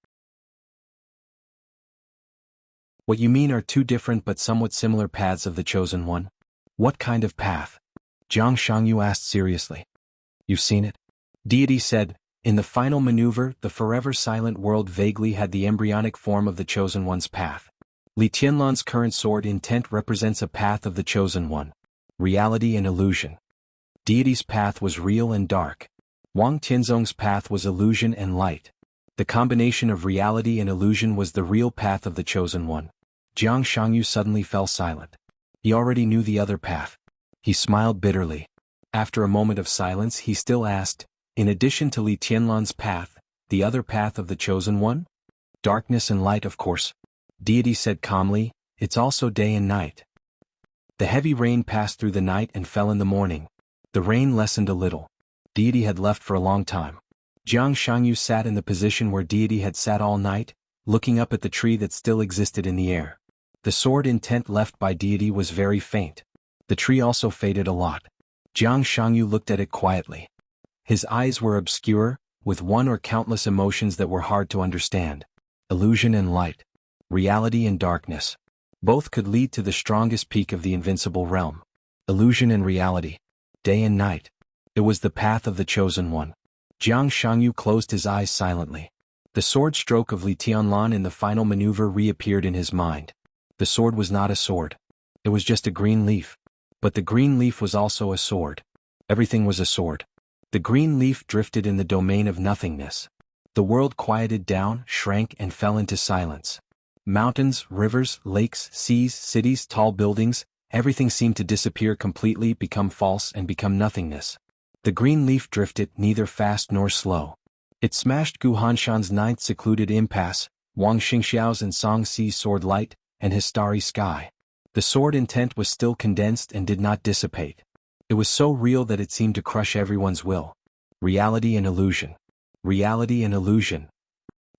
What you mean are 2 different but somewhat similar paths of the chosen one? What kind of path? Jiang Shangyu asked seriously. You've seen it? Deity said, in the final maneuver, the forever silent world vaguely had the embryonic form of the chosen one's path. Li Tianlan's current sword intent represents a path of the chosen one. Reality and illusion. Deity's path was real and dark. Wang Tianzong's path was illusion and light. The combination of reality and illusion was the real path of the chosen one. Jiang Shangyu suddenly fell silent. He already knew the other path. He smiled bitterly. After a moment of silence he still asked, in addition to Li Tianlan's path, the other path of the chosen one? Darkness and light, of course. Deity said calmly, it's also day and night. The heavy rain passed through the night and fell in the morning. The rain lessened a little. Deity had left for a long time. Jiang Shangyu sat in the position where Deity had sat all night, looking up at the tree that still existed in the air. The sword intent left by Deity was very faint. The tree also faded a lot. Jiang Shangyu looked at it quietly. His eyes were obscure, with one or countless emotions that were hard to understand. Illusion and light. Reality and darkness. Both could lead to the strongest peak of the invincible realm. Illusion and reality. Day and night. It was the path of the chosen one. Jiang Shangyu closed his eyes silently. The sword stroke of Li Tianlan in the final maneuver reappeared in his mind. The sword was not a sword. It was just a green leaf. But the green leaf was also a sword. Everything was a sword. The green leaf drifted in the domain of nothingness. The world quieted down, shrank and fell into silence. Mountains, rivers, lakes, seas, cities, tall buildings, everything seemed to disappear completely, become false and become nothingness. The green leaf drifted, neither fast nor slow. It smashed Gu Hanshan's 9th secluded impasse, Wang Xingxiao's and Song Si's sword light, and his starry sky. The sword intent was still condensed and did not dissipate. It was so real that it seemed to crush everyone's will. Reality and illusion. Reality and illusion.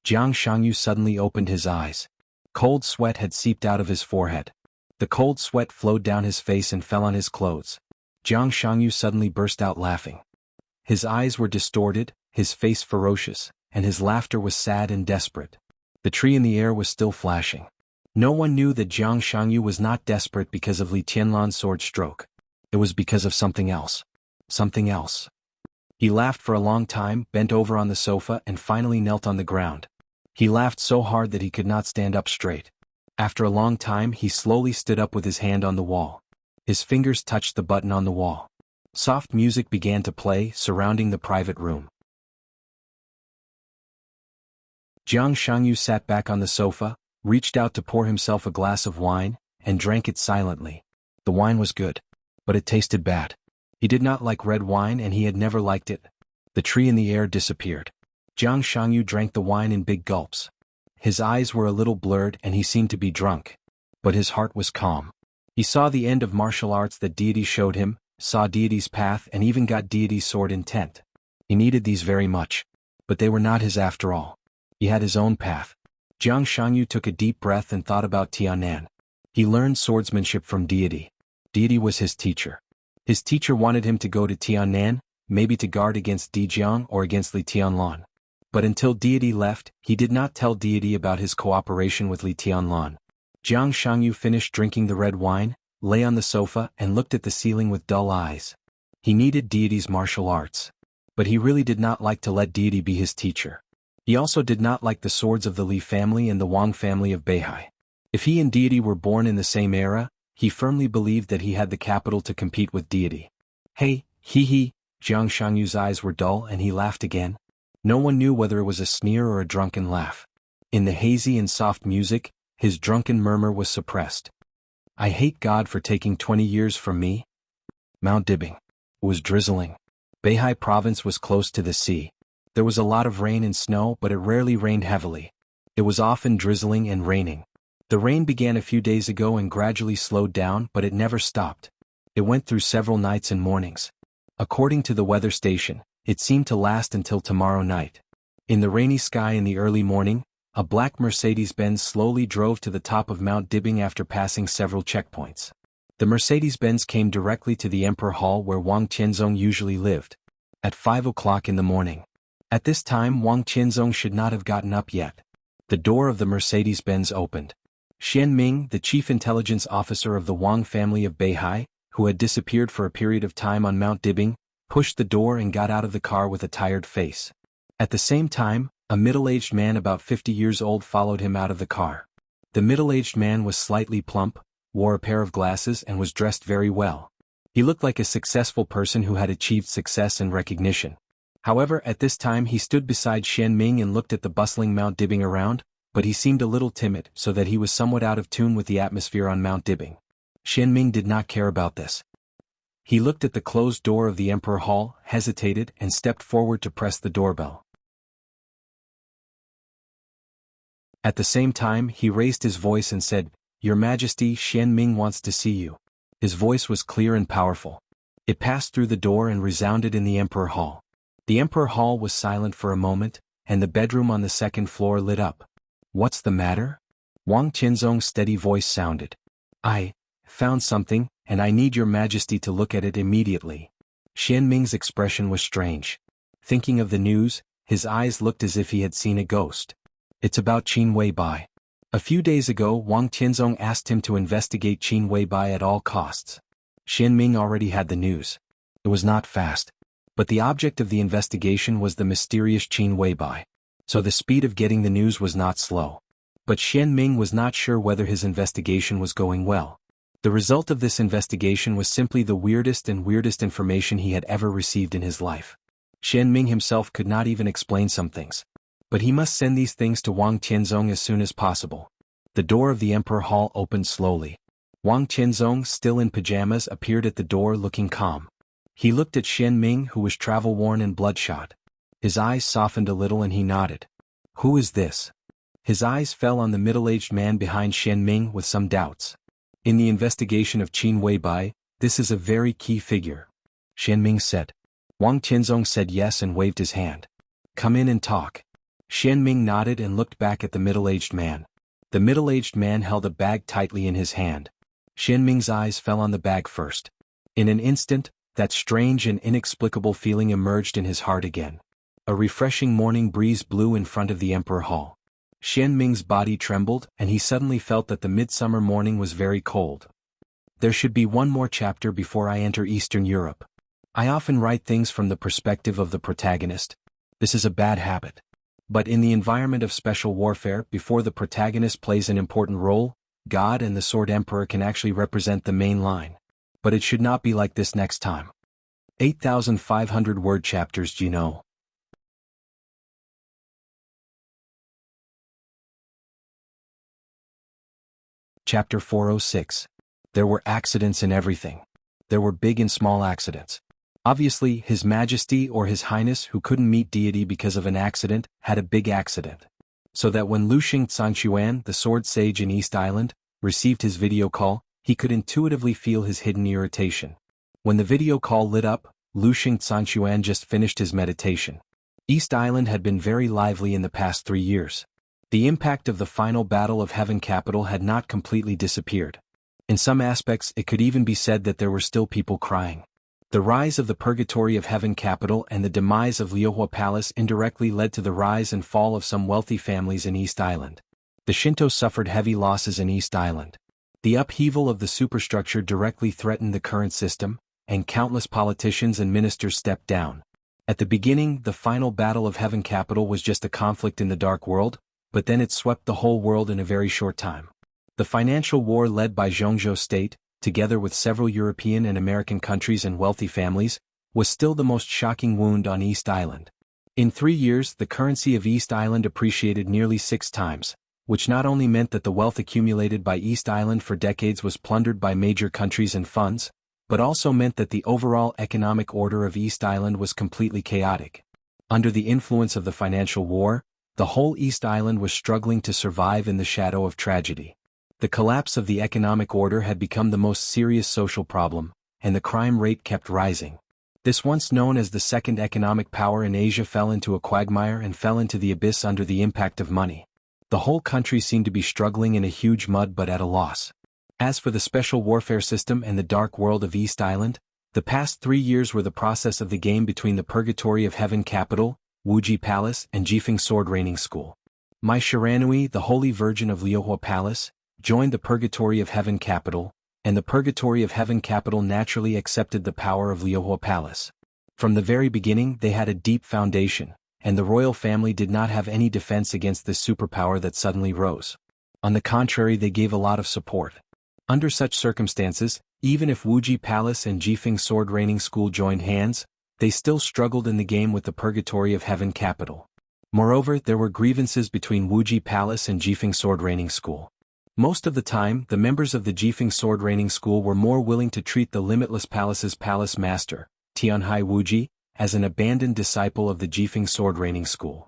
Jiang Shangyu suddenly opened his eyes. Cold sweat had seeped out of his forehead. The cold sweat flowed down his face and fell on his clothes. Jiang Shangyu suddenly burst out laughing. His eyes were distorted, his face ferocious, and his laughter was sad and desperate. The tree in the air was still flashing. No one knew that Jiang Shangyu was not desperate because of Li Tianlan's sword stroke. It was because of something else. Something else. He laughed for a long time, bent over on the sofa and finally knelt on the ground. He laughed so hard that he could not stand up straight. After a long time he slowly stood up with his hand on the wall. His fingers touched the button on the wall. Soft music began to play, surrounding the private room. Jiang Shangyu sat back on the sofa, reached out to pour himself a glass of wine, and drank it silently. The wine was good, but it tasted bad. He did not like red wine and he had never liked it. The tree in the air disappeared. Jiang Shangyu drank the wine in big gulps. His eyes were a little blurred and he seemed to be drunk. But his heart was calm. He saw the end of martial arts that deity showed him, saw deity's path and even got deity's sword intent. He needed these very much. But they were not his after all. He had his own path. Jiang Shangyu took a deep breath and thought about Tianan. He learned swordsmanship from deity. Deity was his teacher. His teacher wanted him to go to Tianan, maybe to guard against Dijiang or against Li Tianlan. But until deity left, he did not tell deity about his cooperation with Li Tianlan. Jiang Shangyu finished drinking the red wine, lay on the sofa and looked at the ceiling with dull eyes. He needed deity's martial arts. But he really did not like to let deity be his teacher. He also did not like the swords of the Li family and the Wang family of Beihai. If he and deity were born in the same era, he firmly believed that he had the capital to compete with deity. Hey, hee. Jiang Shangyu's eyes were dull and he laughed again. No one knew whether it was a sneer or a drunken laugh. In the hazy and soft music, his drunken murmur was suppressed. I hate God for taking 20 years from me. Mount Dibing. It was drizzling. Beihai province was close to the sea. There was a lot of rain and snow, but it rarely rained heavily. It was often drizzling and raining. The rain began a few days ago and gradually slowed down, but it never stopped. It went through several nights and mornings. According to the weather station, it seemed to last until tomorrow night. In the rainy sky in the early morning, a black Mercedes-Benz slowly drove to the top of Mount Dibing after passing several checkpoints. The Mercedes-Benz came directly to the Emperor Hall where Wang Qianzong usually lived. At 5 o'clock in the morning. At this time Wang Qianzong should not have gotten up yet. The door of the Mercedes-Benz opened. Xian Ming, the chief intelligence officer of the Wang family of Beihai, who had disappeared for a period of time on Mount Dibing, pushed the door and got out of the car with a tired face. At the same time, a middle-aged man about 50 years old followed him out of the car. The middle-aged man was slightly plump, wore a pair of glasses and was dressed very well. He looked like a successful person who had achieved success and recognition. However, at this time he stood beside Xian Ming and looked at the bustling Mount Dibing around, but he seemed a little timid so that he was somewhat out of tune with the atmosphere on Mount Dibing. Xian Ming did not care about this. He looked at the closed door of the Emperor Hall, hesitated and stepped forward to press the doorbell. At the same time he raised his voice and said, "Your Majesty, Xian Ming wants to see you." His voice was clear and powerful. It passed through the door and resounded in the Emperor Hall. The Emperor Hall was silent for a moment, and the bedroom on the second floor lit up. "What's the matter?" Wang Qianzong's steady voice sounded. "I found something, and I need your Majesty to look at it immediately." Xian Ming's expression was strange. Thinking of the news, his eyes looked as if he had seen a ghost. "It's about Qin Weibai." A few days ago Wang Qianzong asked him to investigate Qin Weibai at all costs. Xian Ming already had the news. It was not fast. But the object of the investigation was the mysterious Qin Weibai. So the speed of getting the news was not slow. But Xian Ming was not sure whether his investigation was going well. The result of this investigation was simply the weirdest information he had ever received in his life. Xian Ming himself could not even explain some things. But he must send these things to Wang Qianzong as soon as possible. The door of the Emperor Hall opened slowly. Wang Qianzong, still in pajamas, appeared at the door looking calm. He looked at Xian Ming, who was travel-worn and bloodshot. His eyes softened a little and he nodded. "Who is this?" His eyes fell on the middle-aged man behind Xian Ming with some doubts. "In the investigation of Qin Weibai, this is a very key figure," Xian Ming said. Wang Qianzong said yes and waved his hand. "Come in and talk." Xian Ming nodded and looked back at the middle-aged man. The middle-aged man held a bag tightly in his hand. Xian Ming's eyes fell on the bag first. In an instant, that strange and inexplicable feeling emerged in his heart again. A refreshing morning breeze blew in front of the Emperor Hall. Xian Ming's body trembled and he suddenly felt that the midsummer morning was very cold. There should be one more chapter before I enter Eastern Europe. I often write things from the perspective of the protagonist. This is a bad habit. But in the environment of special warfare, before the protagonist plays an important role, God and the Sword Emperor can actually represent the main line. But it should not be like this next time. 8,500 word chapters, do you know? Chapter 406. There were accidents in everything. There were big and small accidents. Obviously, His Majesty or His Highness, who couldn't meet deity because of an accident, had a big accident. So that when Lu Xing Sanquan, the sword sage in East Island, received his video call, he could intuitively feel his hidden irritation. When the video call lit up, Lu Xing Sanquan just finished his meditation. East Island had been very lively in the past 3 years. The impact of the final battle of Heaven Capital had not completely disappeared. In some aspects, it could even be said that there were still people crying. The rise of the Purgatory of Heaven Capital and the demise of Liuhua Palace indirectly led to the rise and fall of some wealthy families in East Island. The Shinto suffered heavy losses in East Island. The upheaval of the superstructure directly threatened the current system, and countless politicians and ministers stepped down. At the beginning, the final battle of Heaven Capital was just a conflict in the Dark World, but then it swept the whole world in a very short time. The financial war led by Zhongzhou State, together with several European and American countries and wealthy families, was still the most shocking wound on East Island. In 3 years, the currency of East Island appreciated nearly 6 times, which not only meant that the wealth accumulated by East Island for decades was plundered by major countries and funds, but also meant that the overall economic order of East Island was completely chaotic. Under the influence of the financial war, the whole East Island was struggling to survive in the shadow of tragedy. The collapse of the economic order had become the most serious social problem, and the crime rate kept rising. This once known as the second economic power in Asia fell into a quagmire and fell into the abyss under the impact of money. The whole country seemed to be struggling in a huge mud but at a loss. As for the special warfare system and the dark world of East Island, the past 3 years were the process of the game between the Purgatory of Heaven Capital, Wuxia Palace, and Jifeng Sword Raining School. Mai Shiranui, the Holy Virgin of Liuhua Palace, joined the Purgatory of Heaven Capital, and the Purgatory of Heaven Capital naturally accepted the power of Liuhua Palace. From the very beginning they had a deep foundation, and the royal family did not have any defense against this superpower that suddenly rose. On the contrary, they gave a lot of support. Under such circumstances, even if Wuxia Palace and Jifeng Sword Raining School joined hands, they still struggled in the game with the Purgatory of Heaven Capital. Moreover, there were grievances between Wuxia Palace and Jifeng Sword Raining School. Most of the time, the members of the Jifeng Sword Raining School were more willing to treat the Limitless Palace's palace master, Tianhai Wuji, as an abandoned disciple of the Jifeng Sword Raining School.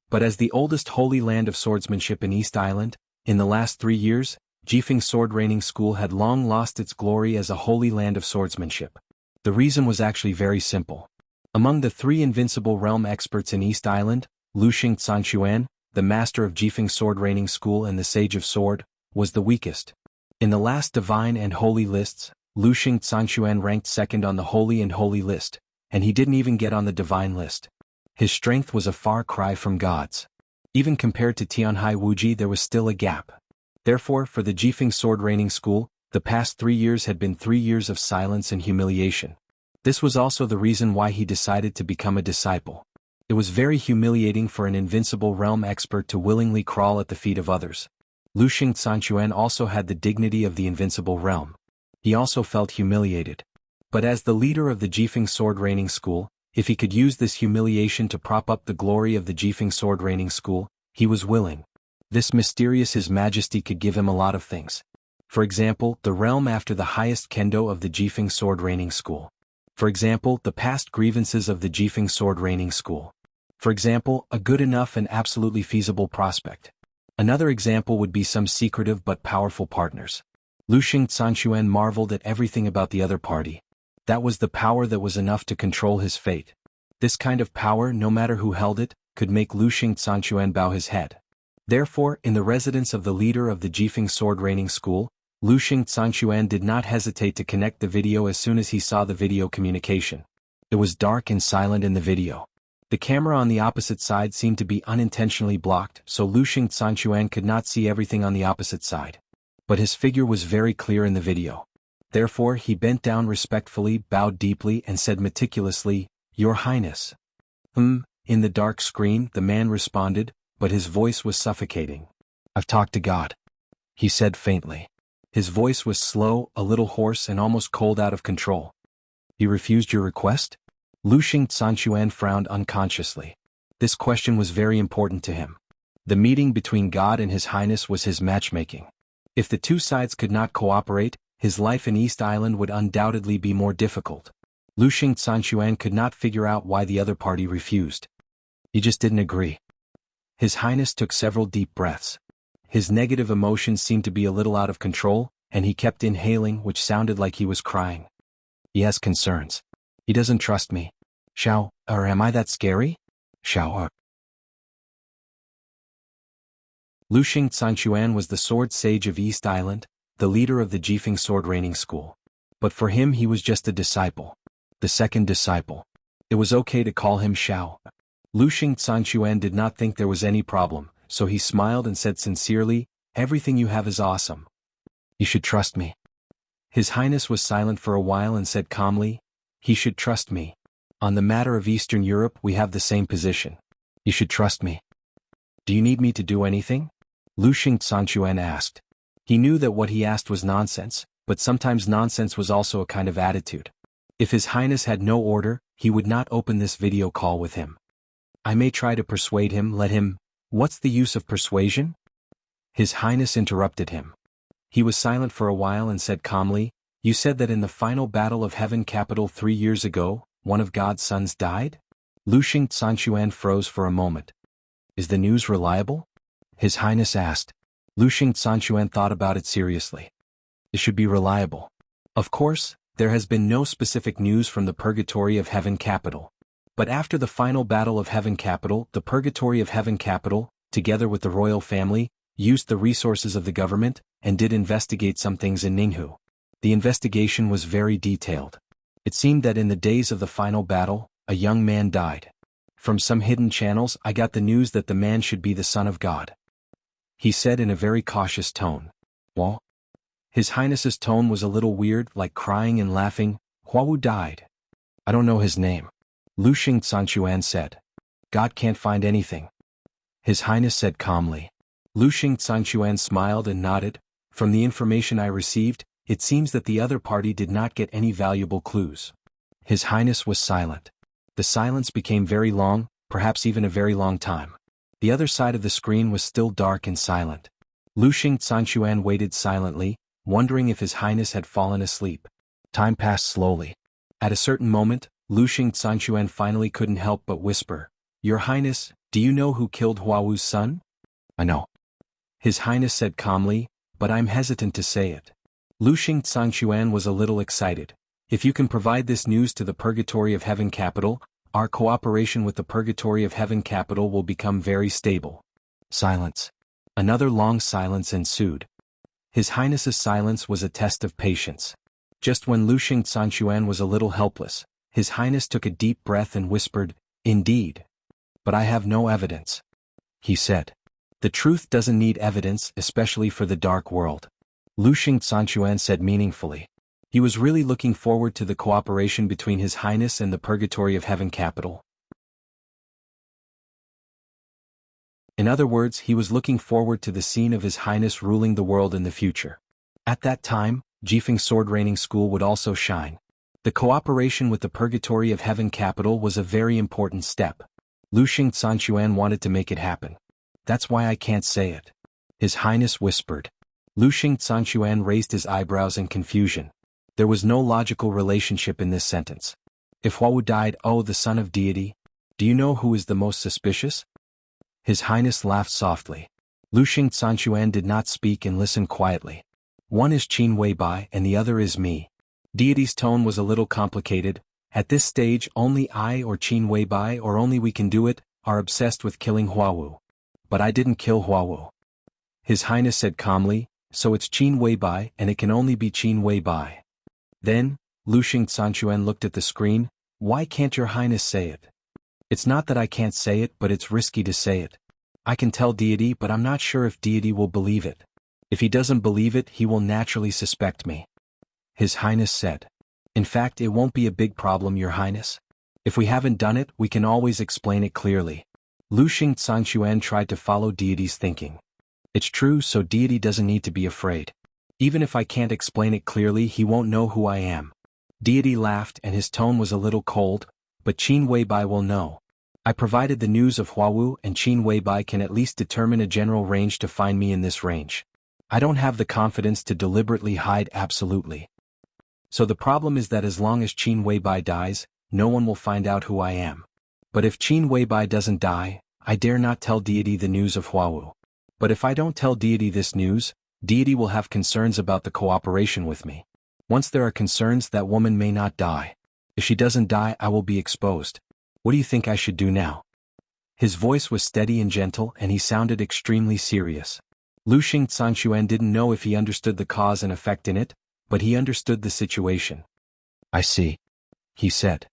But as the oldest holy land of swordsmanship in East Island, in the last 3 years, Jifeng Sword Raining School had long lost its glory as a holy land of swordsmanship. The reason was actually very simple. Among the 3 invincible realm experts in East Island, Lu Xing Sanquan, the master of Jifeng Sword Raining School and the Sage of Sword, was the weakest. In the last divine and holy lists, Lu Xing Sanquan ranked second on the holy and holy list, and he didn't even get on the divine list. His strength was a far cry from God's. Even compared to Tianhai Wuji, there was still a gap. Therefore, for the Jifeng Sword Raining School, the past 3 years had been 3 years of silence and humiliation. This was also the reason why he decided to become a disciple. It was very humiliating for an invincible realm expert to willingly crawl at the feet of others. Lu Xing Sanquan also had the dignity of the invincible realm. He also felt humiliated. But as the leader of the Jifeng Sword Raining School, if he could use this humiliation to prop up the glory of the Jifeng Sword Raining School, he was willing. This mysterious His Majesty could give him a lot of things. For example, the realm after the highest kendo of the Jifeng Sword Raining School. For example, the past grievances of the Jifeng Sword Raining School. For example, a good enough and absolutely feasible prospect. Another example would be some secretive but powerful partners. Lu Xing Sanquan marveled at everything about the other party. That was the power that was enough to control his fate. This kind of power, no matter who held it, could make Lu Xing Sanquan bow his head. Therefore, in the residence of the leader of the Jifeng Sword Raining School, Lu Xing Sanquan did not hesitate to connect the video as soon as he saw the video communication. It was dark and silent in the video. The camera on the opposite side seemed to be unintentionally blocked, so Lu Xing Sanquan could not see everything on the opposite side. But his figure was very clear in the video. Therefore, he bent down respectfully, bowed deeply, and said meticulously, "Your Highness." In the dark screen, the man responded, but his voice was suffocating. "I've talked to God," he said faintly. His voice was slow, a little hoarse and almost cold out of control. "He refused your request?" Luxing Sanchuan frowned unconsciously. This question was very important to him. The meeting between God and His Highness was his matchmaking. If the two sides could not cooperate, his life in East Island would undoubtedly be more difficult. Luxing Sanchuan could not figure out why the other party refused. He just didn't agree. His Highness took several deep breaths. His negative emotions seemed to be a little out of control, and he kept inhaling, which sounded like he was crying. "He has concerns. He doesn't trust me. Or am I that scary? Luxing Sanchuan was the sword sage of East Island, the leader of the Jifeng sword training school. But for him he was just a disciple. The second disciple. It was okay to call him Xiao. Luxing Sanchuan did not think there was any problem, so he smiled and said sincerely, "Everything you have is awesome. You should trust me." His Highness was silent for a while and said calmly, "He should trust me. On the matter of Eastern Europe we have the same position. You should trust me." "Do you need me to do anything?" Luxing Sanchuan asked. He knew that what he asked was nonsense, but sometimes nonsense was also a kind of attitude. If His Highness had no order, he would not open this video call with him. "I may try to persuade him, let him—" "What's the use of persuasion?" His Highness interrupted him. He was silent for a while and said calmly, "You said that in the final battle of Heaven Capital 3 years ago, one of God's sons died?" Luxing Sanchuan froze for a moment. "Is the news reliable?" His Highness asked. Luxing Sanchuan thought about it seriously. "It should be reliable. Of course, there has been no specific news from the Purgatory of Heaven Capital. But after the final battle of Heaven Capital, the Purgatory of Heaven Capital, together with the royal family, used the resources of the government, and did investigate some things in Ninghu. The investigation was very detailed. It seemed that in the days of the final battle, a young man died. From some hidden channels I got the news that the man should be the Son of God," he said in a very cautious tone. "Well?" His Highness's tone was a little weird, like crying and laughing. "Huawu died." "I don't know his name," Luxing Sanchuan said. "God can't find anything," His Highness said calmly. Luxing Sanchuan smiled and nodded. "From the information I received, it seems that the other party did not get any valuable clues." His Highness was silent. The silence became very long, perhaps even a very long time. The other side of the screen was still dark and silent. Luxing Sanchuan waited silently, wondering if His Highness had fallen asleep. Time passed slowly. At a certain moment, Luxing Sanchuan finally couldn't help but whisper, "Your Highness, do you know who killed Huawu's son?" "I know," His Highness said calmly, "but I'm hesitant to say it." Luxing Sanchuan was a little excited. "If you can provide this news to the Purgatory of Heaven Capital, our cooperation with the Purgatory of Heaven Capital will become very stable." Silence. Another long silence ensued. His Highness's silence was a test of patience. Just when Luxing Sanchuan was a little helpless, His Highness took a deep breath and whispered, "Indeed. But I have no evidence," he said. "The truth doesn't need evidence, especially for the dark world," Luxing Sanchuan said meaningfully. He was really looking forward to the cooperation between His Highness and the Purgatory of Heaven Capital. In other words, he was looking forward to the scene of His Highness ruling the world in the future. At that time, Jifeng Sword Training School would also shine. The cooperation with the Purgatory of Heaven Capital was a very important step. Luxing Sanchuan wanted to make it happen. "That's why I can't say it," His Highness whispered. Luxing Sanchuan raised his eyebrows in confusion. There was no logical relationship in this sentence. If Huawu died, the son of deity, do you know who is the most suspicious? His Highness laughed softly. Luxing Sanchuan did not speak and listened quietly. "One is Qin Weibai and the other is me." Deity's tone was a little complicated. "At this stage only I or Qin Weibai, or only we can do it, are obsessed with killing Huawu. But I didn't kill Huawu." His Highness said calmly, "So it's Qin Weibai and it can only be Qin Weibai." Then, Luxing Sanchuan looked at the screen. "Why can't your Highness say it?" "It's not that I can't say it, but it's risky to say it. I can tell deity, but I'm not sure if deity will believe it. If he doesn't believe it, he will naturally suspect me," His Highness said. "In fact, it won't be a big problem, your Highness. If we haven't done it, we can always explain it clearly. Luxing Sanquan tried to follow Deity's thinking. It's true, so Deity doesn't need to be afraid. Even if I can't explain it clearly, he won't know who I am. Deity laughed and his tone was a little cold, but Qin Weibai will know. I provided the news of Huawu and Qin Weibai can at least determine a general range to find me in this range. I don't have the confidence to deliberately hide absolutely. So the problem is that as long as Qin Weibai dies, no one will find out who I am. But if Qin Weibai doesn't die, I dare not tell Deity the news of Huawu. But if I don't tell Deity this news, Deity will have concerns about the cooperation with me. Once there are concerns, that woman may not die. If she doesn't die, I will be exposed. What do you think I should do now? His voice was steady and gentle and he sounded extremely serious. Luxing Sanquan didn't know if he understood the cause and effect in it, but he understood the situation. I see, he said.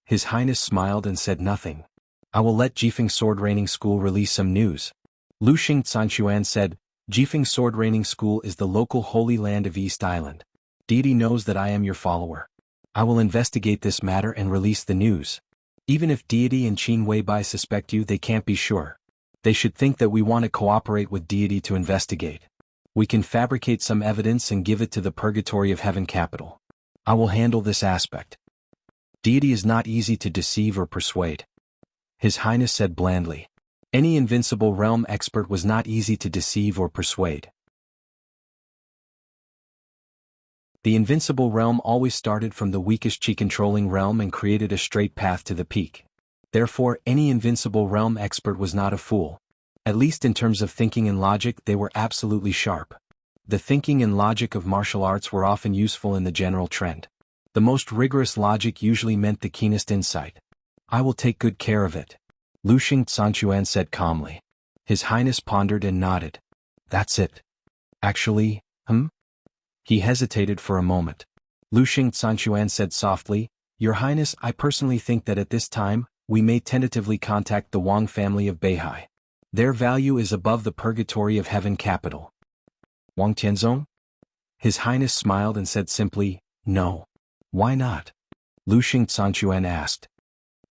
His Highness smiled and said nothing. I will let Jifeng Sword Raining School release some news. Luxing Sanquan said, Jifeng Sword Raining School is the local holy land of East Island. Deity knows that I am your follower. I will investigate this matter and release the news. Even if Deity and Qin Weibai suspect you, they can't be sure. They should think that we want to cooperate with Deity to investigate. We can fabricate some evidence and give it to the Purgatory of Heaven capital. I will handle this aspect. Deity is not easy to deceive or persuade. His Highness said blandly. Any invincible realm expert was not easy to deceive or persuade. The invincible realm always started from the weakest chi-controlling realm and created a straight path to the peak. Therefore, any invincible realm expert was not a fool. At least in terms of thinking and logic, they were absolutely sharp. The thinking and logic of martial arts were often useful in the general trend. The most rigorous logic usually meant the keenest insight. I will take good care of it. Luxing Sanquan said calmly. His Highness pondered and nodded. That's it. Actually, He hesitated for a moment. Luxing Sanquan said softly, Your Highness, I personally think that at this time, we may tentatively contact the Wang family of Beihai. Their value is above the Purgatory of Heaven capital. Wang Tianzong? His Highness smiled and said simply, No. Why not? Luxing Sanquan asked.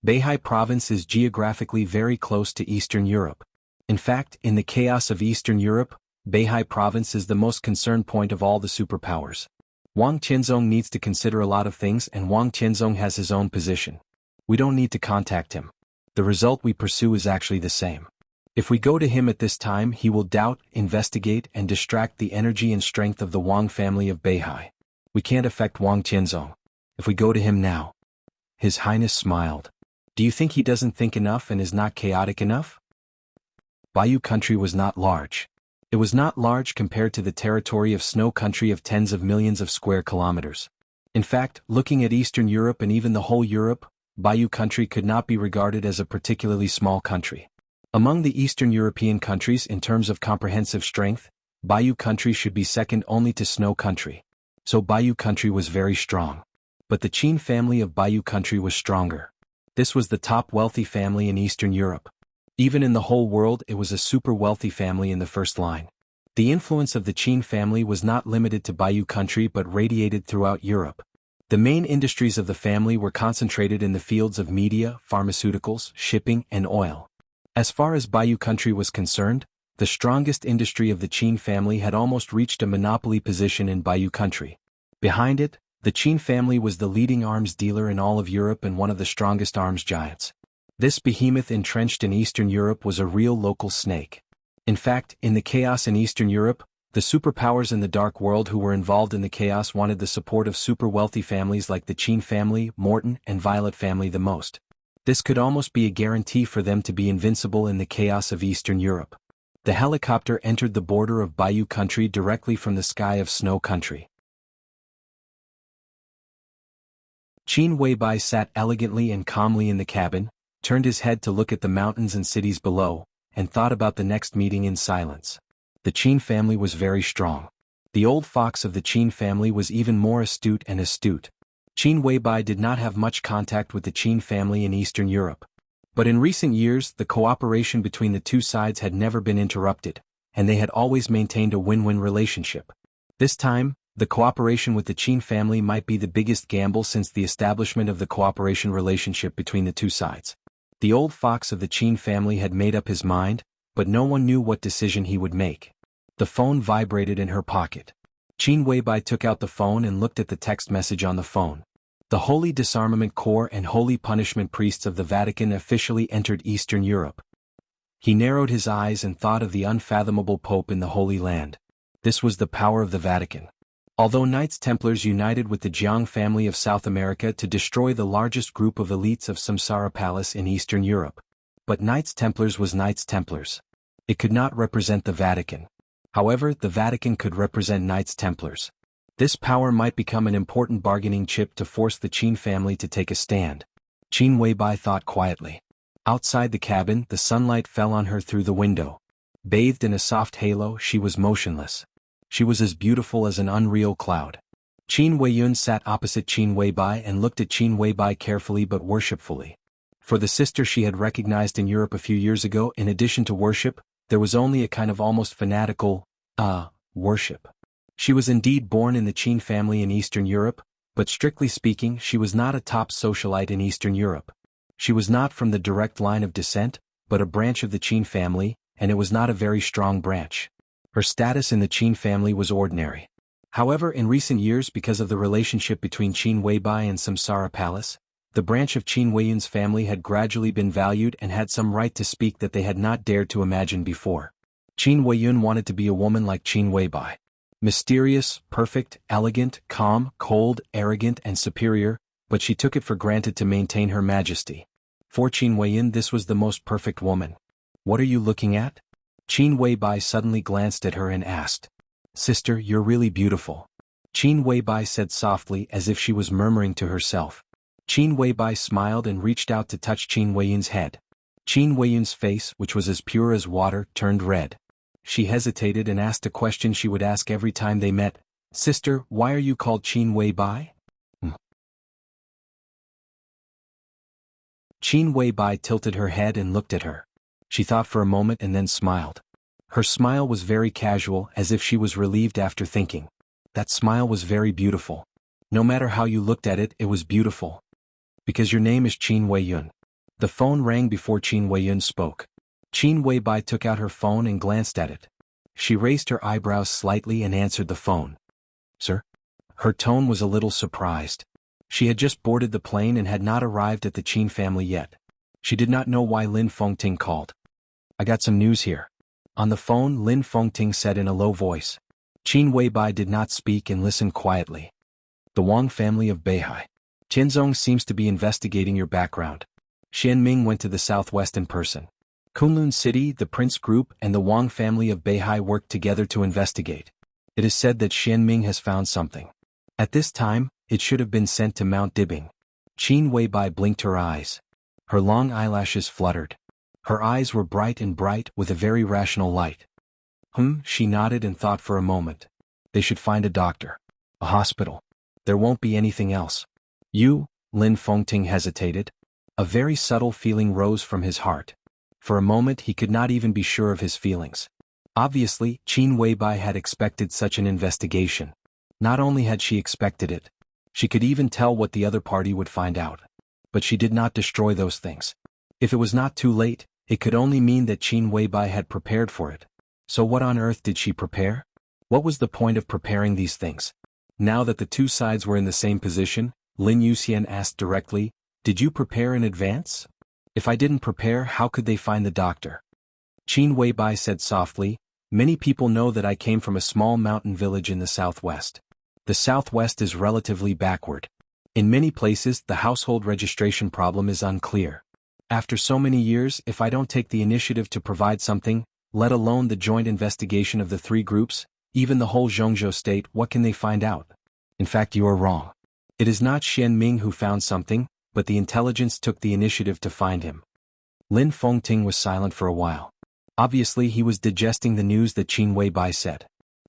Beihai province is geographically very close to Eastern Europe. In fact, in the chaos of Eastern Europe, Beihai province is the most concerned point of all the superpowers. Wang Tianzong needs to consider a lot of things and Wang Tianzong has his own position. We don't need to contact him. The result we pursue is actually the same. If we go to him at this time, he will doubt, investigate, and distract the energy and strength of the Wang family of Beihai. We can't affect Wang Tianzong. If we go to him now. His Highness smiled. Do you think he doesn't think enough and is not chaotic enough? Bayou country was not large. It was not large compared to the territory of Snow country of tens of millions of square kilometers. In fact, looking at Eastern Europe and even the whole Europe, Bayou country could not be regarded as a particularly small country. Among the Eastern European countries in terms of comprehensive strength, Bayou country should be second only to Snow country. So Bayou country was very strong. But the Qin family of Bayou country was stronger. This was the top wealthy family in Eastern Europe. Even in the whole world, it was a super wealthy family in the first line. The influence of the Qin family was not limited to Bayou country but radiated throughout Europe. The main industries of the family were concentrated in the fields of media, pharmaceuticals, shipping, and oil. As far as Bayou country was concerned, the strongest industry of the Qin family had almost reached a monopoly position in Bayou country. Behind it, the Qin family was the leading arms dealer in all of Europe and one of the strongest arms giants. This behemoth entrenched in Eastern Europe was a real local snake. In fact, in the chaos in Eastern Europe, the superpowers in the Dark World who were involved in the chaos wanted the support of super wealthy families like the Qin family, Morton, and Violet family the most. This could almost be a guarantee for them to be invincible in the chaos of Eastern Europe. The helicopter entered the border of Bayou country directly from the sky of Snow country. Qin Weibai sat elegantly and calmly in the cabin, turned his head to look at the mountains and cities below, and thought about the next meeting in silence. The Qin family was very strong. The old fox of the Qin family was even more astute and astute. Qin Weibai did not have much contact with the Qin family in Eastern Europe. But in recent years, the cooperation between the two sides had never been interrupted, and they had always maintained a win-win relationship. This time, the cooperation with the Qin family might be the biggest gamble since the establishment of the cooperation relationship between the two sides. The old fox of the Qin family had made up his mind, but no one knew what decision he would make. The phone vibrated in her pocket. Qin Weibai took out the phone and looked at the text message on the phone. The Holy Disarmament Corps and Holy Punishment Priests of the Vatican officially entered Eastern Europe. He narrowed his eyes and thought of the unfathomable Pope in the Holy Land. This was the power of the Vatican. Although Knights Templars united with the Jiang family of South America to destroy the largest group of elites of Samsara Palace in Eastern Europe. But Knights Templars was Knights Templars. It could not represent the Vatican. However, the Vatican could represent Knights Templars. This power might become an important bargaining chip to force the Qin family to take a stand. Qin Weibai thought quietly. Outside the cabin, the sunlight fell on her through the window. Bathed in a soft halo, she was motionless. She was as beautiful as an unreal cloud. Qin Weiyun sat opposite Qin Weibai and looked at Qin Weibai carefully but worshipfully. For the sister she had recognized in Europe a few years ago, in addition to worship, there was only a kind of almost fanatical, worship. She was indeed born in the Qin family in Eastern Europe, but strictly speaking she was not a top socialite in Eastern Europe. She was not from the direct line of descent, but a branch of the Qin family, and it was not a very strong branch. Her status in the Qin family was ordinary. However, in recent years, because of the relationship between Qin Weibai and Samsara Palace, the branch of Qin Weiyun's family had gradually been valued and had some right to speak that they had not dared to imagine before. Qin Weiyun wanted to be a woman like Qin Weibai. Mysterious, perfect, elegant, calm, cold, arrogant and superior, but she took it for granted to maintain her majesty. For Qin Weiyun this was the most perfect woman. "What are you looking at?" Qin Weibai suddenly glanced at her and asked. "Sister, you're really beautiful." Qin Weibai said softly as if she was murmuring to herself. Qin Weibai smiled and reached out to touch Qin Weiyun's head. Qin Weiyun's face, which was as pure as water, turned red. She hesitated and asked a question she would ask every time they met. "Sister, why are you called Qin Weibai?" Qin Weibai tilted her head and looked at her. She thought for a moment and then smiled. Her smile was very casual, as if she was relieved after thinking. That smile was very beautiful. No matter how you looked at it, it was beautiful. "Because your name is Qin Weiyun." The phone rang before Qin Weiyun spoke. Qin Weibai took out her phone and glanced at it. She raised her eyebrows slightly and answered the phone. "Sir?" Her tone was a little surprised. She had just boarded the plane and had not arrived at the Qin family yet. She did not know why Lin Fengting called. "I got some news here." On the phone, Lin Fengting said in a low voice. Qin Weibai did not speak and listened quietly. "The Wang family of Beihai. Tianzong seems to be investigating your background. Xian Ming went to the southwest in person. Kunlun City, the Prince Group and the Wang family of Beihai worked together to investigate. It is said that Xian Ming has found something. At this time, it should have been sent to Mount Dibing." Qin Weibai blinked her eyes. Her long eyelashes fluttered. Her eyes were bright with a very rational light. She nodded and thought for a moment. "They should find a doctor. A hospital. There won't be anything else." "You?" Lin Fengting hesitated. A very subtle feeling rose from his heart. For a moment he could not even be sure of his feelings. Obviously, Qin Weibai had expected such an investigation. Not only had she expected it, she could even tell what the other party would find out. But she did not destroy those things. If it was not too late, it could only mean that Qin Weibai had prepared for it. So what on earth did she prepare? What was the point of preparing these things? Now that the two sides were in the same position, Lin Yuxian asked directly, "Did you prepare in advance? If I didn't prepare, how could they find the doctor?" Qin Weibai said softly, "Many people know that I came from a small mountain village in the southwest. The southwest is relatively backward. In many places, the household registration problem is unclear. After so many years, if I don't take the initiative to provide something, let alone the joint investigation of the three groups, even the whole Zhongzhou state, what can they find out? In fact, you are wrong. It is not Xian Ming who found something, but the intelligence took the initiative to find him." Lin Fengting was silent for a while. Obviously he was digesting the news that Qin Weibai said.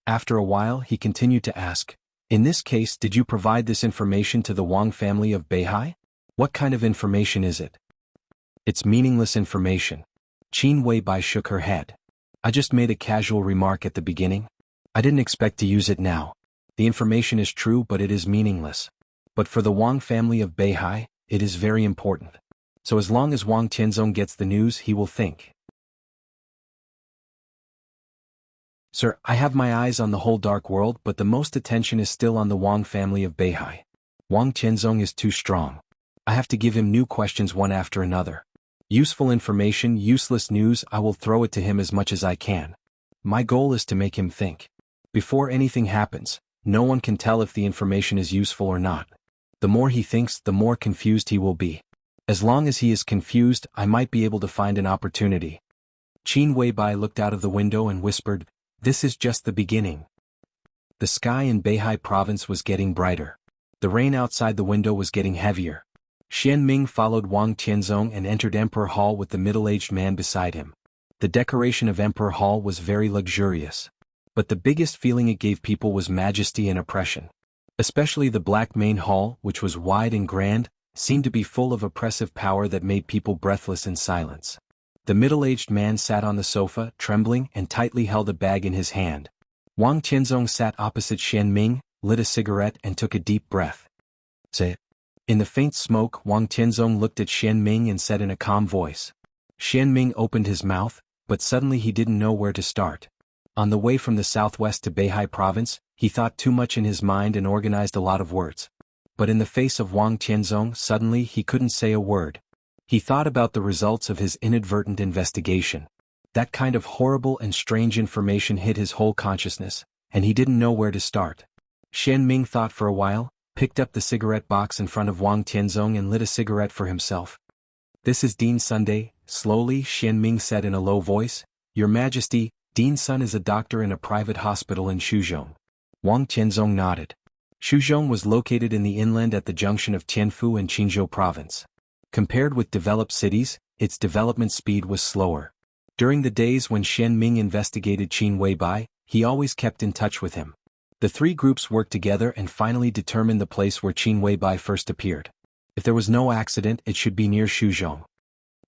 After a while he continued to ask, "In this case, did you provide this information to the Wang family of Beihai? What kind of information is it?" "It's meaningless information." Qin Weibai shook her head. "I just made a casual remark at the beginning. I didn't expect to use it now. The information is true, but it is meaningless. But for the Wang family of Beihai, it is very important. So as long as Wang Tianzong gets the news, he will think. Sir, I have my eyes on the whole dark world, but the most attention is still on the Wang family of Beihai. Wang Tianzong is too strong. I have to give him new questions one after another. Useful information, useless news, I will throw it to him as much as I can. My goal is to make him think. Before anything happens, no one can tell if the information is useful or not. The more he thinks, the more confused he will be. As long as he is confused, I might be able to find an opportunity. Qin Weibai looked out of the window and whispered, "This is just the beginning." The sky in Beihai province was getting brighter. The rain outside the window was getting heavier. Xian Ming followed Wang Tianzong and entered Emperor Hall with the middle-aged man beside him. The decoration of Emperor Hall was very luxurious. But the biggest feeling it gave people was majesty and oppression. Especially the black main hall, which was wide and grand, seemed to be full of oppressive power that made people breathless in silence. The middle-aged man sat on the sofa, trembling, and tightly held a bag in his hand. Wang Tianzong sat opposite Xian Ming, lit a cigarette and took a deep breath. "Say." In the faint smoke, Wang Tianzong looked at Xian Ming and said in a calm voice. Xian Ming opened his mouth, but suddenly he didn't know where to start. On the way from the southwest to Beihai province, he thought too much in his mind and organized a lot of words. But in the face of Wang Tianzong, suddenly he couldn't say a word. He thought about the results of his inadvertent investigation. That kind of horrible and strange information hit his whole consciousness, and he didn't know where to start. Xian Ming thought for a while, picked up the cigarette box in front of Wang Tianzong and lit a cigarette for himself. "This is Dean Sunday," slowly Xian Ming said in a low voice. "Your Majesty, Dean Sun is a doctor in a private hospital in Shuzhong." Wang Tianzong nodded. Shuzhong was located in the inland at the junction of Tianfu and Qinzhou province. Compared with developed cities, its development speed was slower. During the days when Xian Ming investigated Qin Weibai, he always kept in touch with him. The three groups worked together and finally determined the place where Qin Weibai first appeared. If there was no accident, it should be near Shuzhong.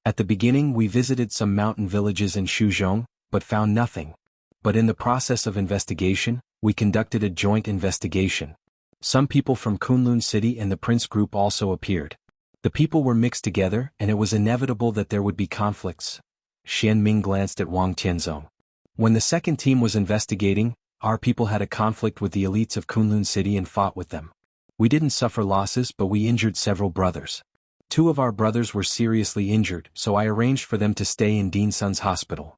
At the beginning we visited some mountain villages in Shuzhong, but found nothing. But in the process of investigation, we conducted a joint investigation. Some people from Kunlun City and the Prince Group also appeared. The people were mixed together, and it was inevitable that there would be conflicts. Xian Ming glanced at Wang Tianzong. When the second team was investigating, our people had a conflict with the elites of Kunlun City and fought with them. We didn't suffer losses, but we injured several brothers. 2 of our brothers were seriously injured, so I arranged for them to stay in Dean Sun's hospital.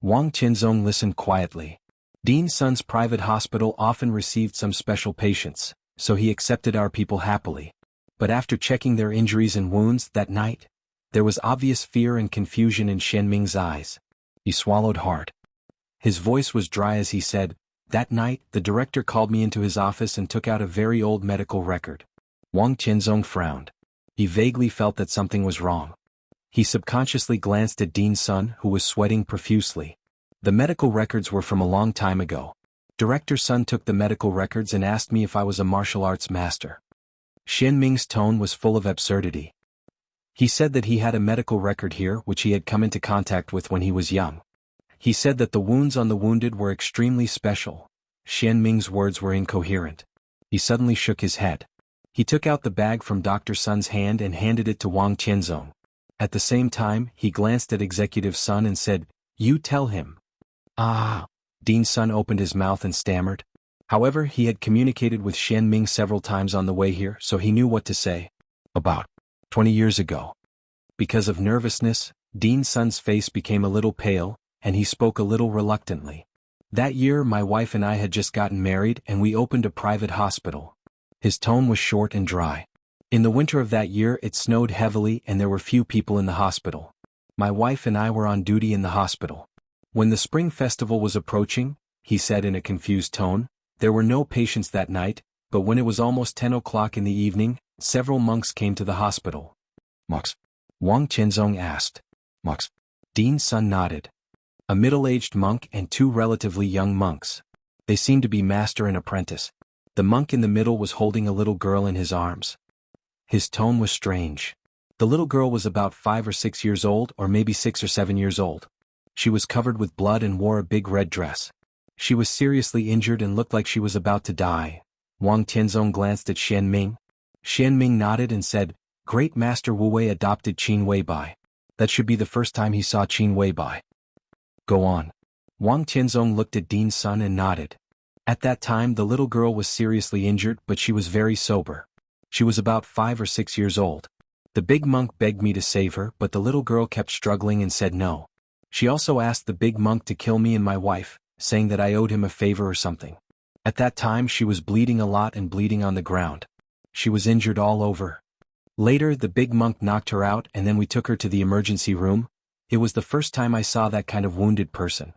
Wang Tianzong listened quietly. Dean Sun's private hospital often received some special patients, so he accepted our people happily. But after checking their injuries and wounds that night, there was obvious fear and confusion in Xian Ming's eyes. He swallowed hard. His voice was dry as he said, "That night, the director called me into his office and took out a very old medical record." Wang Tianzong frowned. He vaguely felt that something was wrong. He subconsciously glanced at Dean Sun, who was sweating profusely. The medical records were from a long time ago. Director Sun took the medical records and asked me if I was a martial arts master. Xian Ming's tone was full of absurdity. He said that he had a medical record here which he had come into contact with when he was young. He said that the wounds on the wounded were extremely special. Xian Ming's words were incoherent. He suddenly shook his head. He took out the bag from Dr. Sun's hand and handed it to Wang Tianzong. At the same time, he glanced at Executive Sun and said, "You tell him." "Ah." Dean Sun opened his mouth and stammered. However, he had communicated with Xian Ming several times on the way here, so he knew what to say. "About 20 years ago." Because of nervousness, Dean Sun's face became a little pale, and he spoke a little reluctantly. "That year my wife and I had just gotten married and we opened a private hospital." His tone was short and dry. "In the winter of that year it snowed heavily and there were few people in the hospital. My wife and I were on duty in the hospital. When the spring festival was approaching," he said in a confused tone, "there were no patients that night, but when it was almost 10 o'clock in the evening, several monks came to the hospital." "Monks?" Wang Tianzong asked. "Monks?" Dean Sun nodded. "A middle-aged monk and 2 relatively young monks. They seemed to be master and apprentice. The monk in the middle was holding a little girl in his arms." His tone was strange. The little girl was about 5 or 6 years old, or maybe 6 or 7 years old. She was covered with blood and wore a big red dress. She was seriously injured and looked like she was about to die. Wang Tianzong glanced at Xian Ming. Xianming nodded and said, Great Master Wu Wei adopted Qin Weibai. That should be the first time he saw Qin Weibai. Go on. Wang Tianzong looked at Dean's son and nodded. At that time the little girl was seriously injured, but she was very sober. She was about 5 or 6 years old. The big monk begged me to save her, but the little girl kept struggling and said no. She also asked the big monk to kill me and my wife, saying that I owed him a favor or something. At that time she was bleeding a lot and bleeding on the ground. She was injured all over. Later the big monk knocked her out and then we took her to the emergency room. It was the first time I saw that kind of wounded person.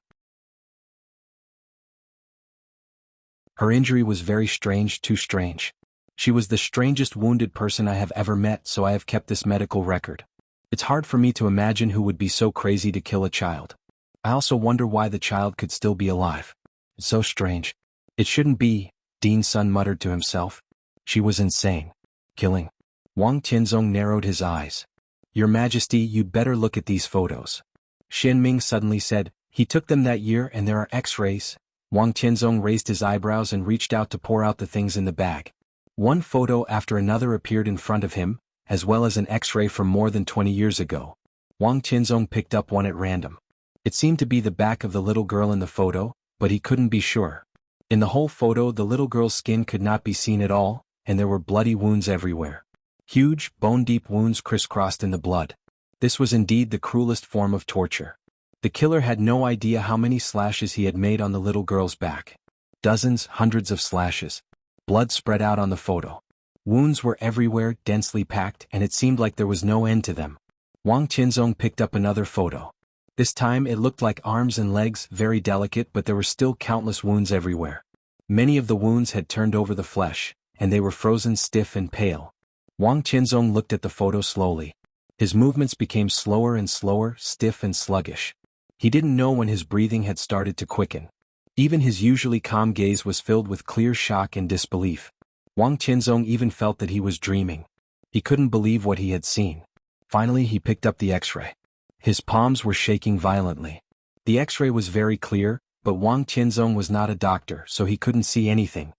Her injury was very strange, too strange. She was the strangest wounded person I have ever met, so I have kept this medical record. It's hard for me to imagine who would be so crazy to kill a child. I also wonder why the child could still be alive. It's so strange. It shouldn't be, Dean's son muttered to himself. She was insane. Killing. Wang Tianzong narrowed his eyes. Your Majesty, you'd better look at these photos. Xianming suddenly said, he took them that year and there are x-rays. Wang Tianzong raised his eyebrows and reached out to pour out the things in the bag. One photo after another appeared in front of him, as well as an x-ray from more than 20 years ago. Wang Tianzong picked up one at random. It seemed to be the back of the little girl in the photo, but he couldn't be sure. In the whole photo the little girl's skin could not be seen at all, and there were bloody wounds everywhere. Huge, bone-deep wounds crisscrossed in the blood. This was indeed the cruelest form of torture. The killer had no idea how many slashes he had made on the little girl's back. Dozens, hundreds of slashes. Blood spread out on the photo. Wounds were everywhere, densely packed, and it seemed like there was no end to them. Wang Tianzong picked up another photo. This time it looked like arms and legs, very delicate, but there were still countless wounds everywhere. Many of the wounds had turned over the flesh, and they were frozen stiff and pale. Wang Tianzong looked at the photo slowly. His movements became slower and slower, stiff and sluggish. He didn't know when his breathing had started to quicken. Even his usually calm gaze was filled with clear shock and disbelief. Wang Tianzong even felt that he was dreaming. He couldn't believe what he had seen. Finally he picked up the x-ray. His palms were shaking violently. The x-ray was very clear, but Wang Tianzong was not a doctor, so he couldn't see anything.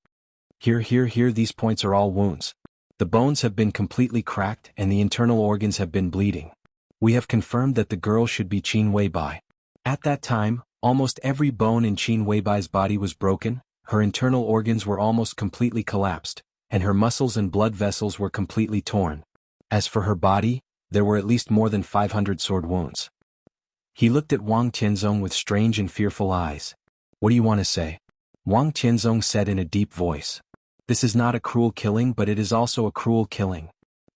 Here, these points are all wounds. The bones have been completely cracked and the internal organs have been bleeding. We have confirmed that the girl should be Qin Weibai. At that time, almost every bone in Qin Weibai's body was broken, her internal organs were almost completely collapsed, and her muscles and blood vessels were completely torn. As for her body, there were at least more than 500 sword wounds. He looked at Wang Tianzong with strange and fearful eyes. What do you want to say? Wang Tianzong said in a deep voice. This is not a cruel killing, but it is also a cruel killing.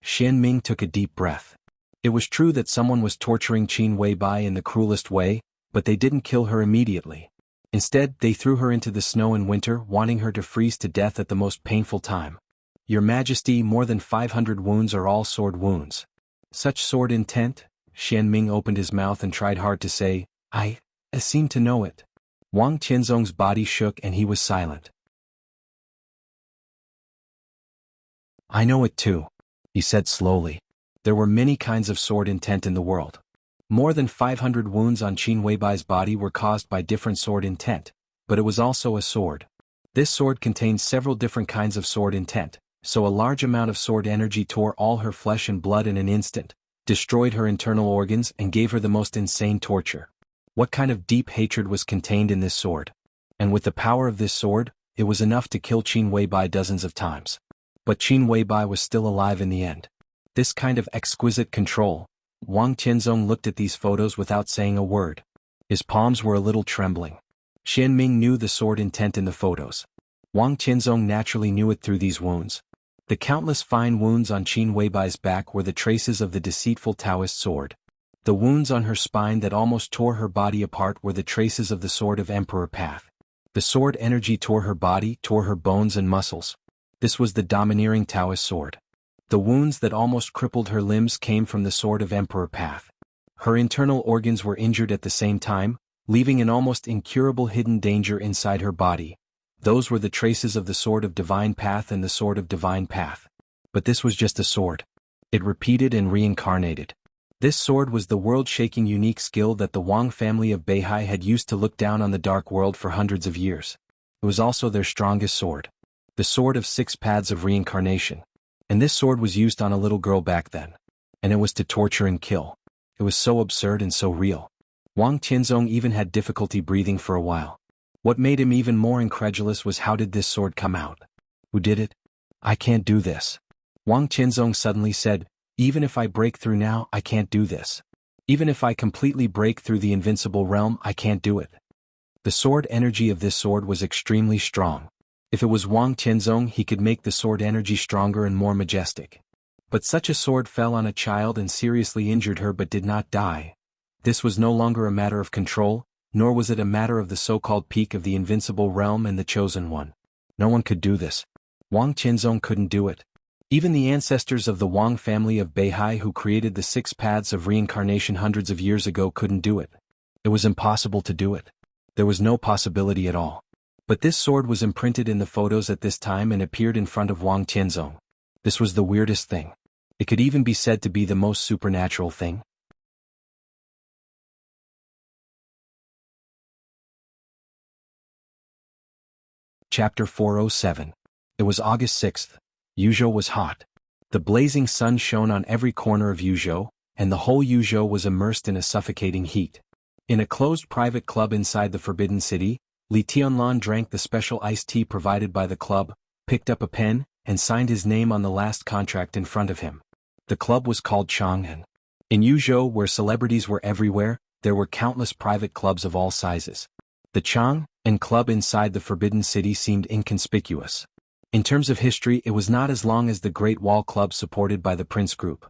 Xianming took a deep breath. It was true that someone was torturing Qin Weibai in the cruelest way, but they didn't kill her immediately. Instead, they threw her into the snow in winter, wanting her to freeze to death at the most painful time. Your Majesty, more than 500 wounds are all sword wounds. Such sword intent? Xianming opened his mouth and tried hard to say, I seem to know it. Wang Tianzong's body shook and he was silent. I know it too, he said slowly. There were many kinds of sword intent in the world. More than 500 wounds on Qin Weibai's body were caused by different sword intent, but it was also a sword. This sword contains several different kinds of sword intent, so a large amount of sword energy tore all her flesh and blood in an instant, destroyed her internal organs and gave her the most insane torture. What kind of deep hatred was contained in this sword? And with the power of this sword, it was enough to kill Qin Weibai dozens of times. But Qin Weibai was still alive in the end. This kind of exquisite control. Wang Tianzong looked at these photos without saying a word. His palms were a little trembling. Xianming knew the sword intent in the photos. Wang Tianzong naturally knew it through these wounds. The countless fine wounds on Qin Weibai's back were the traces of the deceitful Taoist sword. The wounds on her spine that almost tore her body apart were the traces of the sword of Emperor Path. The sword energy tore her body, tore her bones and muscles. This was the domineering Taoist sword. The wounds that almost crippled her limbs came from the sword of Emperor Path. Her internal organs were injured at the same time, leaving an almost incurable hidden danger inside her body. Those were the traces of the sword of Divine Path and the sword of Divine Path. But this was just a sword. It repeated and reincarnated. This sword was the world-shaking unique skill that the Wang family of Beihai had used to look down on the dark world for hundreds of years. It was also their strongest sword. The sword of 6 paths of reincarnation. And this sword was used on a little girl back then. And it was to torture and kill. It was so absurd and so real. Wang Tianzong even had difficulty breathing for a while. What made him even more incredulous was, how did this sword come out? Who did it? I can't do this. Wang Tianzong suddenly said, even if I break through now, I can't do this. Even if I completely break through the invincible realm, I can't do it. The sword energy of this sword was extremely strong. If it was Wang Tianzong, he could make the sword energy stronger and more majestic. But such a sword fell on a child and seriously injured her but did not die. This was no longer a matter of control, nor was it a matter of the so-called peak of the invincible realm and the chosen one. No one could do this. Wang Tianzong couldn't do it. Even the ancestors of the Wang family of Beihai who created the 6 paths of reincarnation hundreds of years ago couldn't do it. It was impossible to do it. There was no possibility at all. But this sword was imprinted in the photos at this time and appeared in front of Wang Tianzong. This was the weirdest thing. It could even be said to be the most supernatural thing. Chapter 407. It was August 6th. Yuzhou was hot. The blazing sun shone on every corner of Yuzhou, and the whole Yuzhou was immersed in a suffocating heat. In a closed private club inside the Forbidden City, Li Tianlan drank the special iced tea provided by the club, picked up a pen, and signed his name on the last contract in front of him. The club was called Chang'an. In Yuzhou, where celebrities were everywhere, there were countless private clubs of all sizes. The Chang'an club inside the Forbidden City seemed inconspicuous. In terms of history, it was not as long as the Great Wall Club supported by the Prince Group.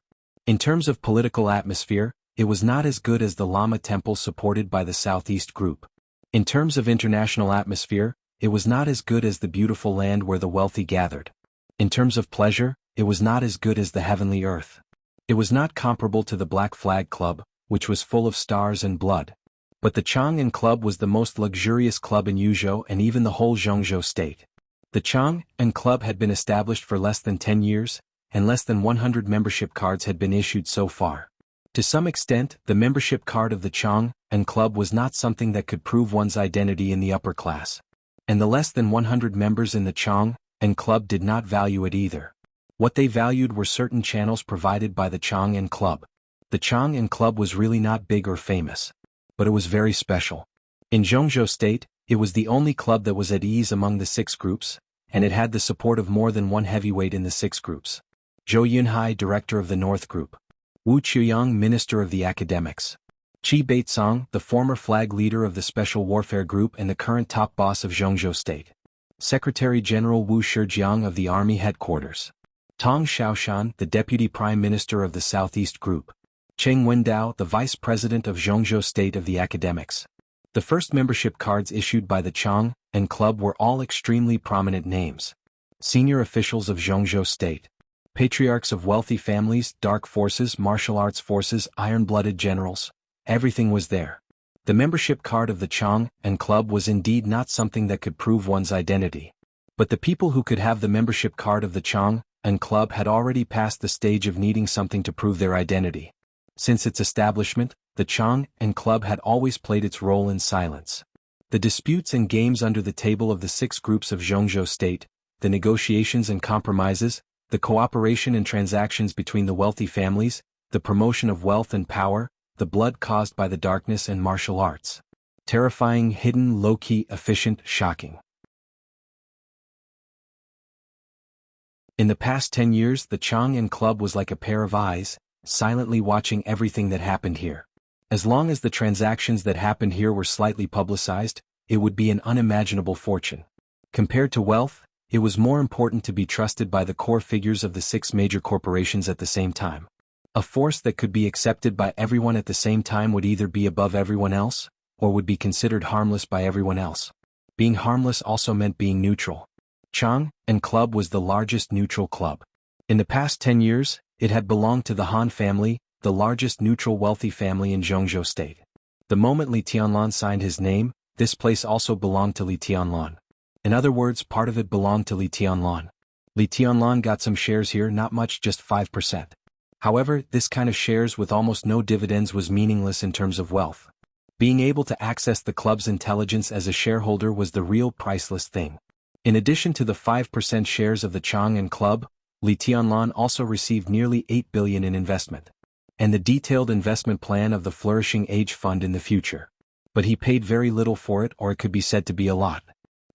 In terms of political atmosphere, it was not as good as the Lama Temple supported by the Southeast Group. In terms of international atmosphere, it was not as good as the beautiful land where the wealthy gathered. In terms of pleasure, it was not as good as the heavenly earth. It was not comparable to the Black Flag Club, which was full of stars and blood. But the Chang'an Club was the most luxurious club in Yuzhou and even the whole Zhongzhou state. The Chang'an Club had been established for less than 10 years, and less than 100 membership cards had been issued so far. To some extent, the membership card of the Chang'an Club was not something that could prove one's identity in the upper class. And the less than 100 members in the Chang'an Club did not value it either. What they valued were certain channels provided by the Chang'an Club. The Chang'an Club was really not big or famous. But it was very special. In Zhongzhou State, it was the only club that was at ease among the 6 groups, and it had the support of more than one heavyweight in the 6 groups. Zhou Yunhai, director of the North Group. Wu Chuyang, minister of the academics. Qi Beizong, the former flag leader of the Special Warfare Group and the current top boss of Zhongzhou State. Secretary General Wu Shijiang of the Army Headquarters. Tong Xiaoshan, the deputy prime minister of the Southeast Group. Cheng Wendao, the vice president of Zhongzhou State of the academics. The first membership cards issued by the Chang'an Club were all extremely prominent names. Senior officials of Zhongzhou State. Patriarchs of wealthy families, dark forces, martial arts forces, iron-blooded generals. Everything was there. The membership card of the Chang'an Club was indeed not something that could prove one's identity. But the people who could have the membership card of the Chang'an Club had already passed the stage of needing something to prove their identity. Since its establishment, the Chang'an Club had always played its role in silence. The disputes and games under the table of the 6 groups of Zhongzhou State, the negotiations and compromises, the cooperation and transactions between the wealthy families, the promotion of wealth and power, the blood caused by the darkness and martial arts. Terrifying, hidden, low-key, efficient, shocking. In the past 10 years, the Chang'an Club was like a pair of eyes, silently watching everything that happened here. As long as the transactions that happened here were slightly publicized, it would be an unimaginable fortune. Compared to wealth, it was more important to be trusted by the core figures of the 6 major corporations at the same time. A force that could be accepted by everyone at the same time would either be above everyone else, or would be considered harmless by everyone else. Being harmless also meant being neutral. Chang'an Club was the largest neutral club. In the past 10 years, it had belonged to the Han family, the largest neutral wealthy family in Zhongzhou State. The moment Li Tianlan signed his name, this place also belonged to Li Tianlan. In other words, part of it belonged to Li Tianlan. Li Tianlan got some shares here, not much, just 5%. However, this kind of shares with almost no dividends was meaningless in terms of wealth. Being able to access the club's intelligence as a shareholder was the real priceless thing. In addition to the 5% shares of the Chang'an Club, Li Tianlan also received nearly 8 billion in investment. And the detailed investment plan of the Flourishing Age Fund in the future. But he paid very little for it, or it could be said to be a lot.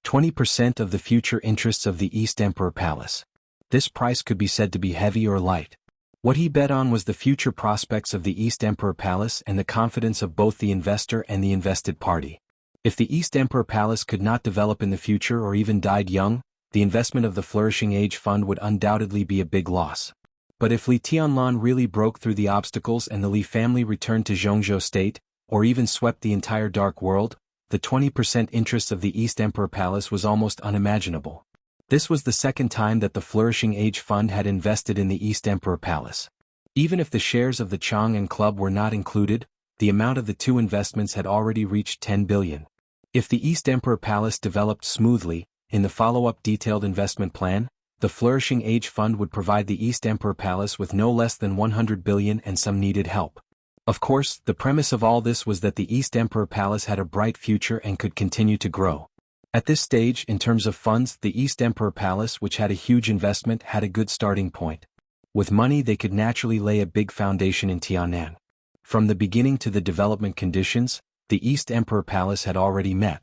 20% of the future interests of the East Emperor Palace. This price could be said to be heavy or light. What he bet on was the future prospects of the East Emperor Palace and the confidence of both the investor and the invested party. If the East Emperor Palace could not develop in the future or even died young, the investment of the Flourishing Age Fund would undoubtedly be a big loss. But if Li Tianlan really broke through the obstacles and the Li family returned to Zhongzhou State, or even swept the entire Dark World, the 20% interest of the East Emperor Palace was almost unimaginable. This was the second time that the Flourishing Age Fund had invested in the East Emperor Palace. Even if the shares of the Chang'an Club were not included, the amount of the two investments had already reached 10 billion. If the East Emperor Palace developed smoothly, in the follow-up detailed investment plan, the Flourishing Age Fund would provide the East Emperor Palace with no less than 100 billion and some needed help. Of course, the premise of all this was that the East Emperor Palace had a bright future and could continue to grow. At this stage, in terms of funds, the East Emperor Palace, which had a huge investment, had a good starting point. With money, they could naturally lay a big foundation in Tianan. From the beginning to the development conditions, the East Emperor Palace had already met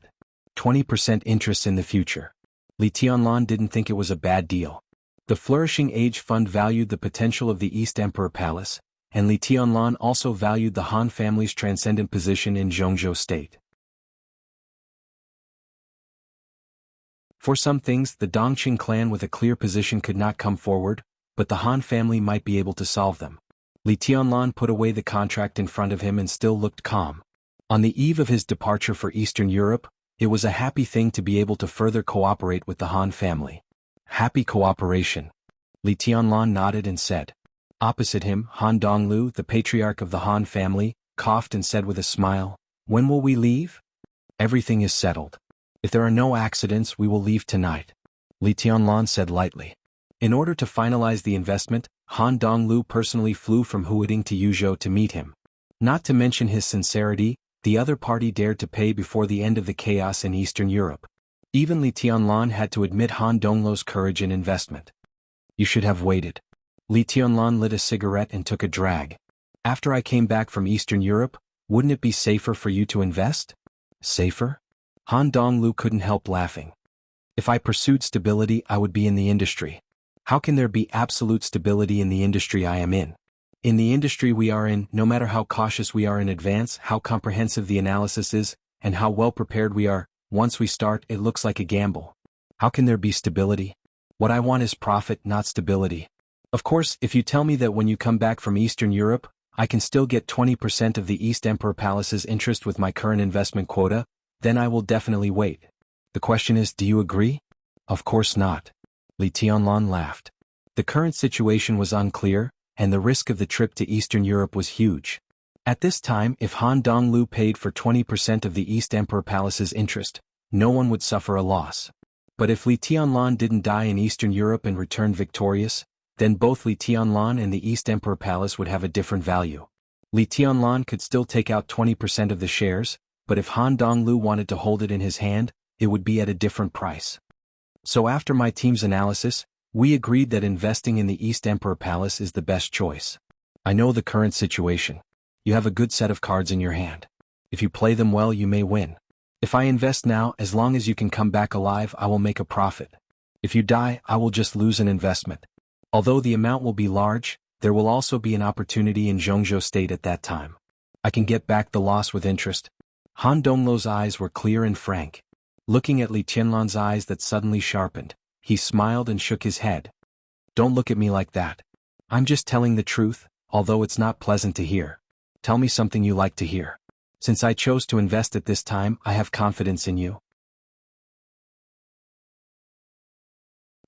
20% interest in the future. Li Tianlan didn't think it was a bad deal. The Flourishing Age Fund valued the potential of the East Emperor Palace, and Li Tianlan also valued the Han family's transcendent position in Zhongzhou State. For some things, the Dongqing clan with a clear position could not come forward, but the Han family might be able to solve them. Li Tianlan put away the contract in front of him and still looked calm. On the eve of his departure for Eastern Europe, it was a happy thing to be able to further cooperate with the Han family. Happy cooperation. Li Tianlan nodded and said. Opposite him, Han Donglu, the patriarch of the Han family, coughed and said with a smile, "When will we leave?" "Everything is settled. If there are no accidents, we will leave tonight," Li Tianlan said lightly. In order to finalize the investment, Han Donglu personally flew from Huading to Yuzhou to meet him. Not to mention his sincerity, the other party dared to pay before the end of the chaos in Eastern Europe. Even Li Tianlan had to admit Han Donglu's courage and investment. "You should have waited." Li Tianlan lit a cigarette and took a drag. "After I came back from Eastern Europe, wouldn't it be safer for you to invest?" "Safer?" Han Donglu couldn't help laughing. "If I pursued stability, I would be in the industry. How can there be absolute stability in the industry I am in? In the industry we are in, no matter how cautious we are in advance, how comprehensive the analysis is, and how well prepared we are, once we start, it looks like a gamble. How can there be stability? What I want is profit, not stability. Of course, if you tell me that when you come back from Eastern Europe, I can still get 20% of the East Emperor Palace's interest with my current investment quota, then I will definitely wait. The question is, do you agree?" "Of course not." Li Tianlan laughed. The current situation was unclear, and the risk of the trip to Eastern Europe was huge. At this time, if Han Donglu paid for 20% of the East Emperor Palace's interest, no one would suffer a loss. But if Li Tianlan didn't die in Eastern Europe and returned victorious, then both Li Tianlan and the East Emperor Palace would have a different value. Li Tianlan could still take out 20% of the shares, but if Han Donglu wanted to hold it in his hand, it would be at a different price. So after my team's analysis, we agreed that investing in the East Emperor Palace is the best choice. I know the current situation. You have a good set of cards in your hand. If you play them well, you may win. If I invest now, as long as you can come back alive, I will make a profit. If you die, I will just lose an investment. Although the amount will be large, there will also be an opportunity in Zhongzhou State at that time. I can get back the loss with interest." Han Donglu's eyes were clear and frank. Looking at Li Tianlan's eyes that suddenly sharpened, he smiled and shook his head. "Don't look at me like that. I'm just telling the truth, although it's not pleasant to hear. Tell me something you like to hear. Since I chose to invest at this time, I have confidence in you."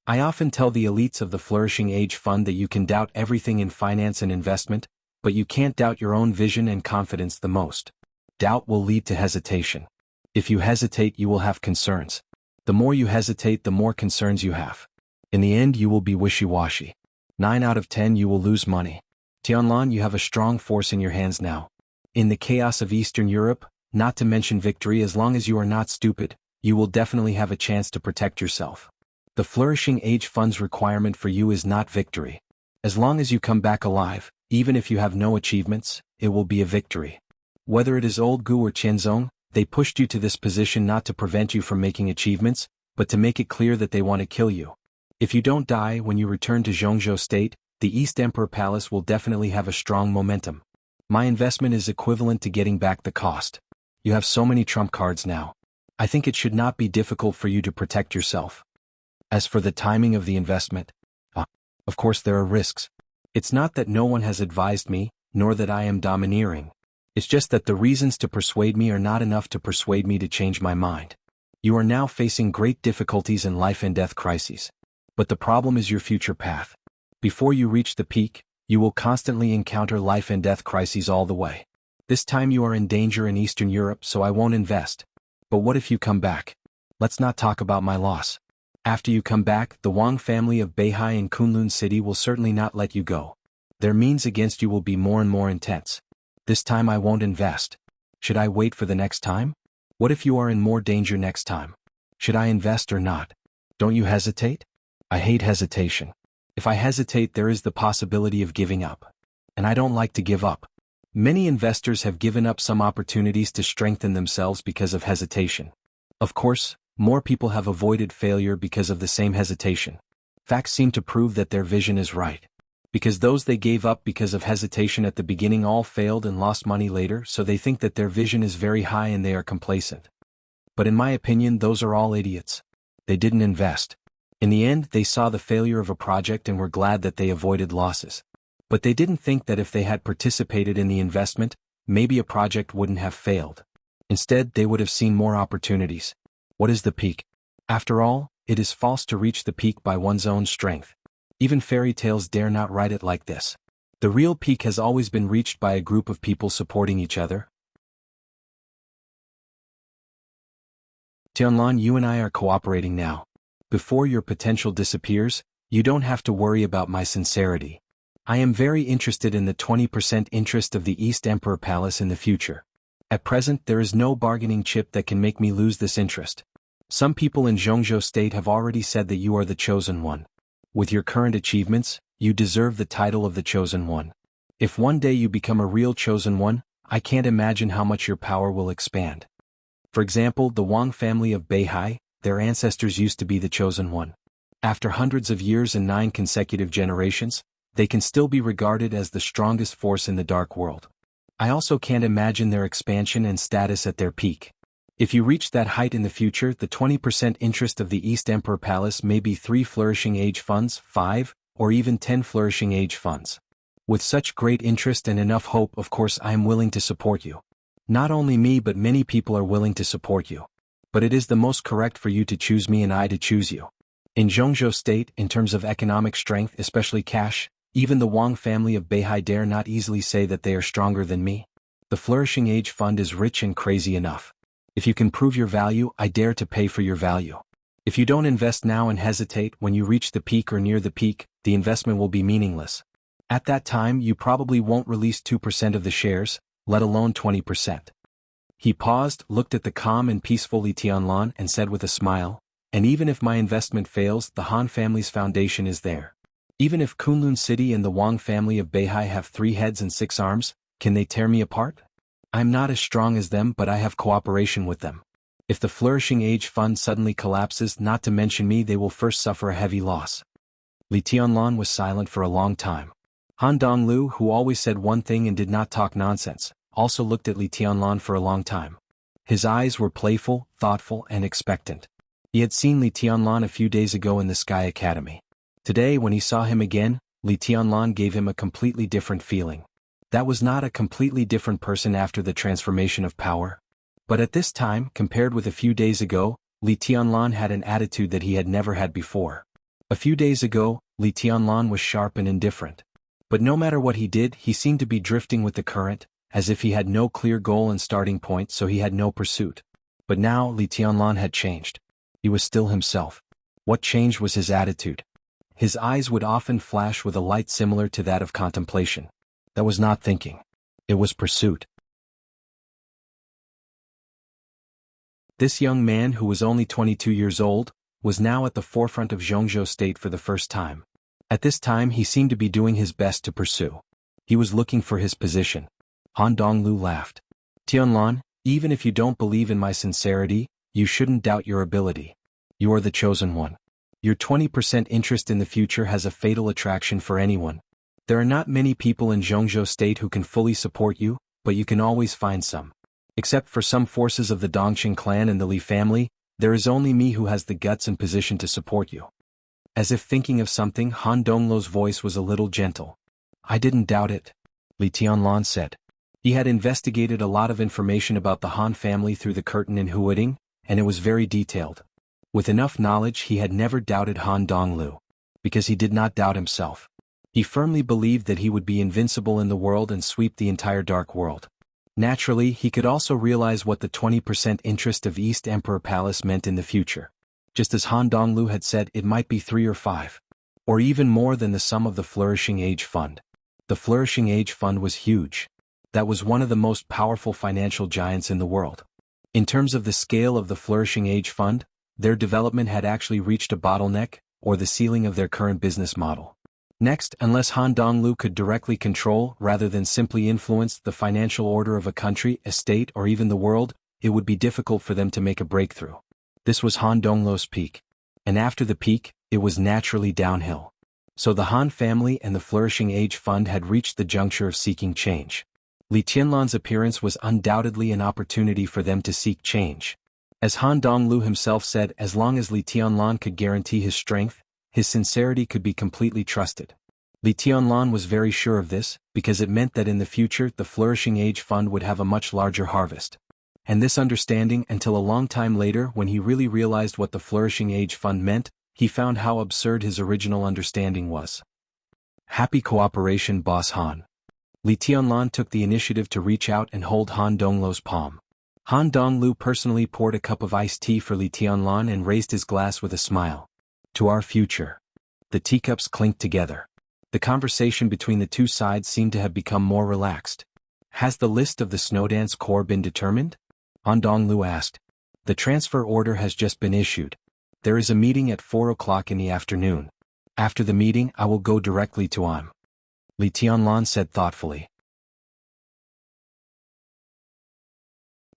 I often tell the elites of the Flourishing Age Fund that you can doubt everything in finance and investment, but you can't doubt your own vision and confidence the most. Doubt will lead to hesitation. If you hesitate, you will have concerns. The more you hesitate, the more concerns you have. In the end, you will be wishy-washy. 9 out of 10 you will lose money. Tianlan, you have a strong force in your hands now. In the chaos of Eastern Europe, not to mention victory, as long as you are not stupid, you will definitely have a chance to protect yourself. The Flourishing Age Fund's requirement for you is not victory. As long as you come back alive, even if you have no achievements, it will be a victory. Whether it is Old Gu or Qianzong, they pushed you to this position not to prevent you from making achievements, but to make it clear that they want to kill you. If you don't die when you return to Zhongzhou State, the East Emperor Palace will definitely have a strong momentum. My investment is equivalent to getting back the cost. You have so many trump cards now. I think it should not be difficult for you to protect yourself. As for the timing of the investment, of course there are risks. It's not that no one has advised me, nor that I am domineering. It's just that the reasons to persuade me are not enough to persuade me to change my mind. You are now facing great difficulties in life and death crises. But the problem is your future path. Before you reach the peak, you will constantly encounter life and death crises all the way. This time you are in danger in Eastern Europe, so I won't invest. But what if you come back? Let's not talk about my loss. After you come back, the Wang family of Beihai in Kunlun City will certainly not let you go. Their means against you will be more and more intense. This time I won't invest. Should I wait for the next time? What if you are in more danger next time? Should I invest or not? Don't you hesitate? I hate hesitation. If I hesitate, there is the possibility of giving up. And I don't like to give up. Many investors have given up some opportunities to strengthen themselves because of hesitation. Of course, more people have avoided failure because of the same hesitation. Facts seem to prove that their vision is right. Because those they gave up because of hesitation at the beginning all failed and lost money later, so they think that their vision is very high and they are complacent. But in my opinion, those are all idiots. They didn't invest. In the end, they saw the failure of a project and were glad that they avoided losses. But they didn't think that if they had participated in the investment, maybe a project wouldn't have failed. Instead, they would have seen more opportunities. What is the peak? After all, it is false to reach the peak by one's own strength. Even fairy tales dare not write it like this. The real peak has always been reached by a group of people supporting each other. Tianlan, you and I are cooperating now. Before your potential disappears, you don't have to worry about my sincerity. I am very interested in the 20% interest of the East Emperor Palace in the future. At present, there is no bargaining chip that can make me lose this interest. Some people in Zhongzhou State have already said that you are the chosen one. With your current achievements, you deserve the title of the chosen one. If one day you become a real chosen one, I can't imagine how much your power will expand. For example, the Wang family of Beihai, their ancestors used to be the chosen one. After hundreds of years and 9 consecutive generations, they can still be regarded as the strongest force in the dark world. I also can't imagine their expansion and status at their peak. If you reach that height in the future, the 20% interest of the East Emperor Palace may be 3 Flourishing Age Funds, 5, or even 10 Flourishing Age Funds. With such great interest and enough hope, of course I am willing to support you. Not only me but many people are willing to support you. But it is the most correct for you to choose me and I to choose you. In Zhongzhou State, in terms of economic strength, especially cash, even the Wang family of Beihai dare not easily say that they are stronger than me. The Flourishing Age Fund is rich and crazy enough. If you can prove your value, I dare to pay for your value. If you don't invest now and hesitate, when you reach the peak or near the peak, the investment will be meaningless. At that time, you probably won't release 2% of the shares, let alone 20%. He paused, looked at the calm and peaceful Li Tianlan and said with a smile, and even if my investment fails, the Han family's foundation is there. Even if Kunlun City and the Wang family of Beihai have 3 heads and 6 arms, can they tear me apart? I'm not as strong as them, but I have cooperation with them. If the Flourishing Age Fund suddenly collapses, not to mention me, they will first suffer a heavy loss. Li Tianlan was silent for a long time. Han Donglu, who always said one thing and did not talk nonsense, also looked at Li Tianlan for a long time. His eyes were playful, thoughtful, and expectant. He had seen Li Tianlan a few days ago in the Sky Academy. Today, when he saw him again, Li Tianlan gave him a completely different feeling. That was not a completely different person after the transformation of power. But at this time, compared with a few days ago, Li Tianlan had an attitude that he had never had before. A few days ago, Li Tianlan was sharp and indifferent. But no matter what he did, he seemed to be drifting with the current, as if he had no clear goal and starting point, so he had no pursuit. But now, Li Tianlan had changed. He was still himself. What changed was his attitude. His eyes would often flash with a light similar to that of contemplation. That was not thinking. It was pursuit. This young man, who was only 22 years old, was now at the forefront of Zhongzhou state for the first time. At this time he seemed to be doing his best to pursue. He was looking for his position. Han Donglu laughed. Tianlan, even if you don't believe in my sincerity, you shouldn't doubt your ability. You are the chosen one. Your 20% interest in the future has a fatal attraction for anyone. There are not many people in Zhongzhou state who can fully support you, but you can always find some. Except for some forces of the Dongqing clan and the Li family, there is only me who has the guts and position to support you. As if thinking of something, Han Donglu's voice was a little gentle. I didn't doubt it, Li Tianlan said. He had investigated a lot of information about the Han family through the curtain in Huading, and it was very detailed. With enough knowledge he had never doubted Han Donglu. Because he did not doubt himself. He firmly believed that he would be invincible in the world and sweep the entire dark world. Naturally, he could also realize what the 20% interest of East Emperor Palace meant in the future. Just as Han Donglu had said, it might be 3 or 5. Or even more than the sum of the Flourishing Age Fund. The Flourishing Age Fund was huge. That was one of the most powerful financial giants in the world. In terms of the scale of the Flourishing Age Fund, their development had actually reached a bottleneck, or the ceiling of their current business model. Next, unless Han Donglu could directly control, rather than simply influence, the financial order of a country, a state, or even the world, it would be difficult for them to make a breakthrough. This was Han Donglu's peak. And after the peak, it was naturally downhill. So the Han family and the Flourishing Age Fund had reached the juncture of seeking change. Li Tianlan's appearance was undoubtedly an opportunity for them to seek change. As Han Donglu himself said, as long as Li Tianlan could guarantee his strength, his sincerity could be completely trusted. Li Tianlan was very sure of this, because it meant that in the future the Flourishing Age Fund would have a much larger harvest. And this understanding, until a long time later when he really realized what the Flourishing Age Fund meant, he found how absurd his original understanding was. Happy cooperation, Boss Han. Li Tianlan took the initiative to reach out and hold Han Donglu's palm. Han Donglu personally poured a cup of iced tea for Li Tianlan and raised his glass with a smile. To our future. The teacups clinked together. The conversation between the two sides seemed to have become more relaxed. Has the list of the Snowdance Corps been determined? Han Donglu asked. The transfer order has just been issued. There is a meeting at 4 o'clock in the afternoon. After the meeting I will go directly to Am. Li Tianlan said thoughtfully.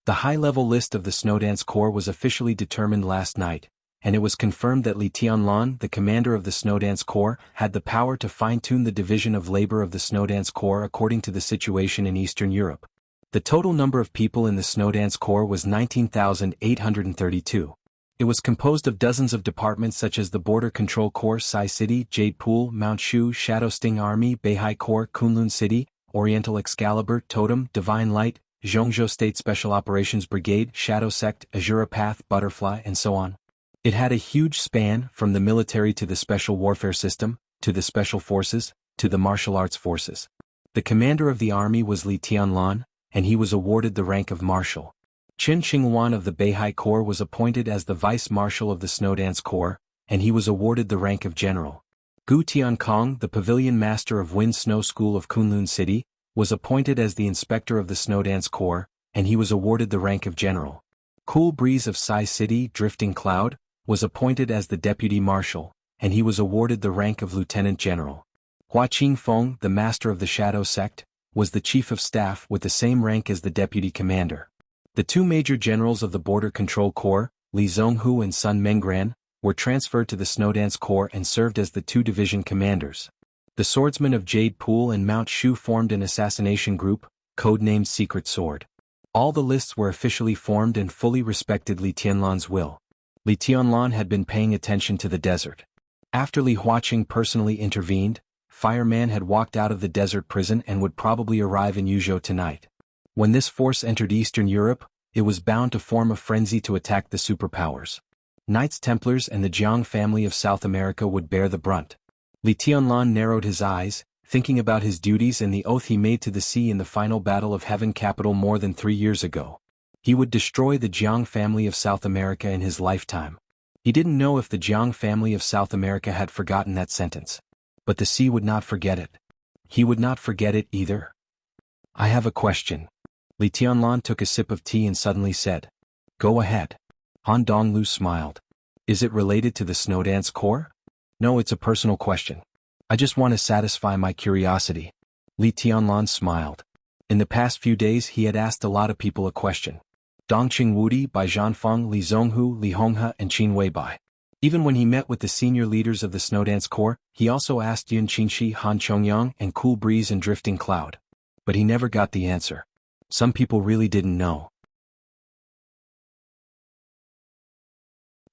The high-level list of the Snowdance Corps was officially determined last night, and it was confirmed that Li Tianlan, the commander of the Snowdance Corps, had the power to fine-tune the division of labor of the Snowdance Corps according to the situation in Eastern Europe. The total number of people in the Snowdance Corps was 19,832. It was composed of dozens of departments such as the Border Control Corps, Sai City, Jade Pool, Mount Shu, Shadow Sting Army, Beihai Corps, Kunlun City, Oriental Excalibur, Totem, Divine Light, Zhongzhou State Special Operations Brigade, Shadow Sect, Azura Path, Butterfly, and so on. It had a huge span, from the military to the special warfare system, to the special forces, to the martial arts forces. The commander of the army was Li Tianlan, and he was awarded the rank of Marshal. Qin Qingwan of the Beihai Corps was appointed as the Vice Marshal of the Snowdance Corps, and he was awarded the rank of General. Gu Tiankong, the Pavilion Master of Wind Snow School of Kunlun City, was appointed as the Inspector of the Snowdance Corps, and he was awarded the rank of General. Cool Breeze of Sai City, Drifting Cloud, was appointed as the Deputy Marshal, and he was awarded the rank of Lieutenant General. Hua Qingfeng, the Master of the Shadow Sect, was the Chief of Staff with the same rank as the Deputy Commander. The two major generals of the Border Control Corps, Li Zhonghu and Sun Menggran, were transferred to the Snowdance Corps and served as the two division commanders. The swordsmen of Jade Pool and Mount Shu formed an assassination group, codenamed Secret Sword. All the lists were officially formed and fully respected Li Tianlan's will. Li Tianlan had been paying attention to the desert. After Li Huaqing personally intervened, Fireman had walked out of the desert prison and would probably arrive in Yuzhou tonight. When this force entered Eastern Europe, it was bound to form a frenzy to attack the superpowers. Knights Templars and the Jiang family of South America would bear the brunt. Li Tianlan narrowed his eyes, thinking about his duties and the oath he made to the sea in the final battle of Heaven Capital more than 3 years ago. He would destroy the Jiang family of South America in his lifetime. He didn't know if the Jiang family of South America had forgotten that sentence. But the sea would not forget it. He would not forget it either. I have a question. Li Tianlan took a sip of tea and suddenly said. Go ahead. Han Donglu smiled. Is it related to the Snowdance Corps? No, it's a personal question. I just want to satisfy my curiosity. Li Tianlan smiled. In the past few days he had asked a lot of people a question. Dongqing Wudi, Bai Zhanfeng, Li Zhonghu, Li Honghe and Qin Weibai. Even when he met with the senior leaders of the Snowdance Corps, he also asked Yun Qinshi, Han Chongyang and Cool Breeze and Drifting Cloud. But he never got the answer. Some people really didn't know.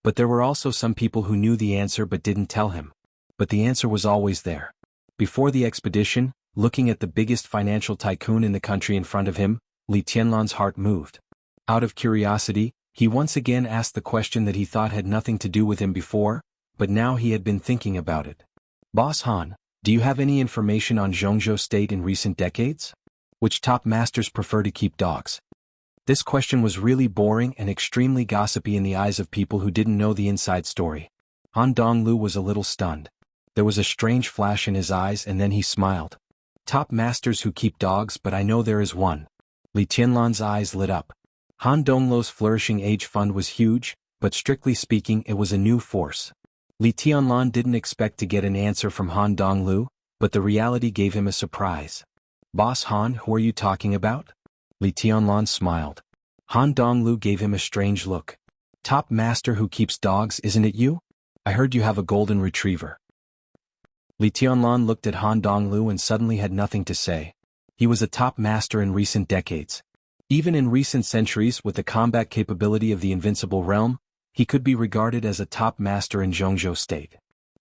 But there were also some people who knew the answer but didn't tell him. But the answer was always there. Before the expedition, looking at the biggest financial tycoon in the country in front of him, Li Tianlan's heart moved. Out of curiosity, he once again asked the question that he thought had nothing to do with him before, but now he had been thinking about it. Boss Han, do you have any information on Zhongzhou State in recent decades? Which top masters prefer to keep dogs? This question was really boring and extremely gossipy in the eyes of people who didn't know the inside story. Han Donglu was a little stunned. There was a strange flash in his eyes and then he smiled. Top masters who keep dogs, but I know there is one. Li Tianlan's eyes lit up. Han Donglu's flourishing age fund was huge, but strictly speaking it was a new force. Li Tianlan didn't expect to get an answer from Han Donglu, but the reality gave him a surprise. Boss Han, who are you talking about? Li Tianlan smiled. Han Donglu gave him a strange look. Top master who keeps dogs, isn't it you? I heard you have a golden retriever. Li Tianlan looked at Han Donglu and suddenly had nothing to say. He was a top master in recent decades. Even in recent centuries, with the combat capability of the invincible realm, he could be regarded as a top master in Zhongzhou State.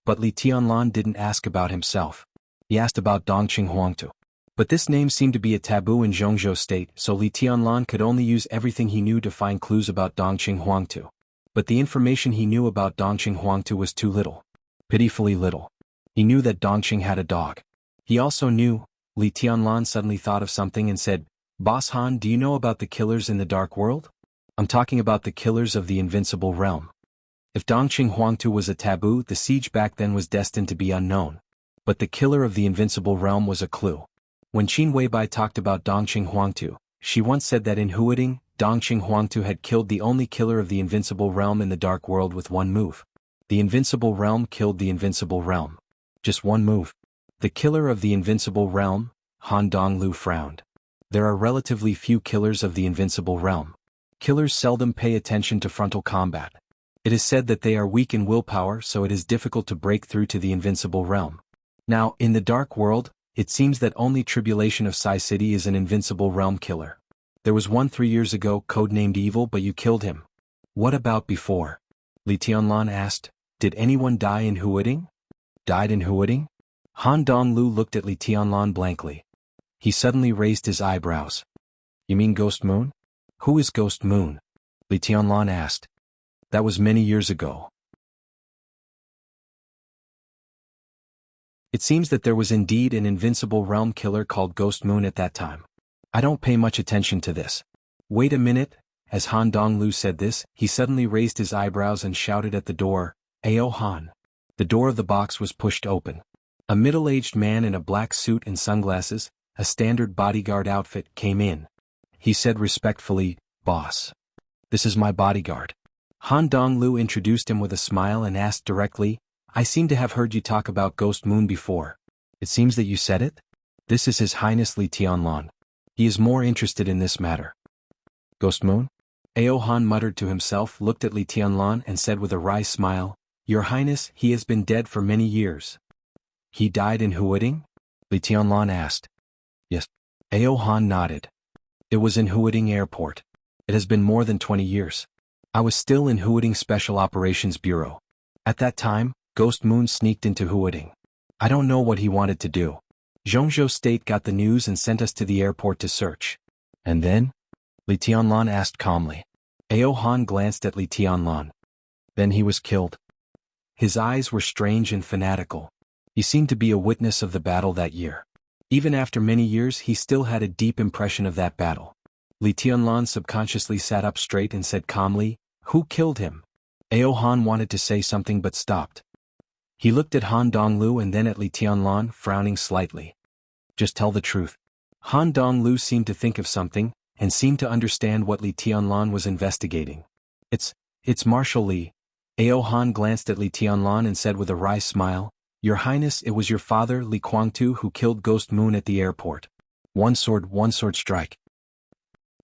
But Li Tianlan didn't ask about himself. He asked about Dongqing Huangtu. But this name seemed to be a taboo in Zhongzhou State, so Li Tianlan could only use everything he knew to find clues about Dongqing Huangtu. But the information he knew about Dongqing Huangtu was too little. Pitifully little. He knew that Dongqing had a dog. He also knew. Li Tianlan suddenly thought of something and said, Boss Han, do you know about the killers in the dark world? I'm talking about the killers of the invincible realm. If Dongqing Huangtu was a taboo, the siege back then was destined to be unknown. But the killer of the invincible realm was a clue. When Qin Weibai talked about Dongqing Huangtu, she once said that in Huading, Dongqing Huangtu had killed the only killer of the invincible realm in the dark world with one move. The invincible realm killed the invincible realm. Just one move. The killer of the invincible realm, Han Donglu frowned. There are relatively few killers of the invincible realm. Killers seldom pay attention to frontal combat. It is said that they are weak in willpower, so it is difficult to break through to the invincible realm. Now, in the dark world, it seems that only Tribulation of Sai City is an invincible realm killer. There was one 3 years ago, codenamed Evil, but you killed him. What about before? Li Tianlan asked. Did anyone die in Huading? Died in Huading? Han Donglu looked at Li Tianlan blankly. He suddenly raised his eyebrows. You mean Ghost Moon? Who is Ghost Moon? Li Tianlan asked. That was many years ago. It seems that there was indeed an invincible realm killer called Ghost Moon at that time. I don't pay much attention to this. Wait a minute. As Han Donglu said this, he suddenly raised his eyebrows and shouted at the door, Ayo Han. The door of the box was pushed open. A middle-aged man in a black suit and sunglasses, a standard bodyguard outfit, came in. He said respectfully, Boss. This is my bodyguard. Han Donglu introduced him with a smile and asked directly, I seem to have heard you talk about Ghost Moon before. It seems that you said it? This is His Highness Li Tianlan. He is more interested in this matter. Ghost Moon? Ao Han muttered to himself, looked at Li Tianlan and said with a wry smile, Your Highness, he has been dead for many years. He died in Huading? Li Tianlan asked. Yes. Ao Han nodded. It was in Huading Airport. It has been more than 20 years. I was still in Huading Special Operations Bureau. At that time, Ghost Moon sneaked into Huading. I don't know what he wanted to do. Zhongzhou State got the news and sent us to the airport to search. And then? Li Tianlan asked calmly. Ao Han glanced at Li Tianlan. Then he was killed. His eyes were strange and fanatical. He seemed to be a witness of the battle that year. Even after many years, he still had a deep impression of that battle. Li Tianlan subconsciously sat up straight and said calmly, Who killed him? Ao Han wanted to say something but stopped. He looked at Han Donglu and then at Li Tianlan, frowning slightly. Just tell the truth. Han Donglu seemed to think of something, and seemed to understand what Li Tianlan was investigating. It's Marshal Li. Ao Han glanced at Li Tianlan and said with a wry smile, "Your Highness, it was your father, Li Kuangtu, who killed Ghost Moon at the airport. One sword strike."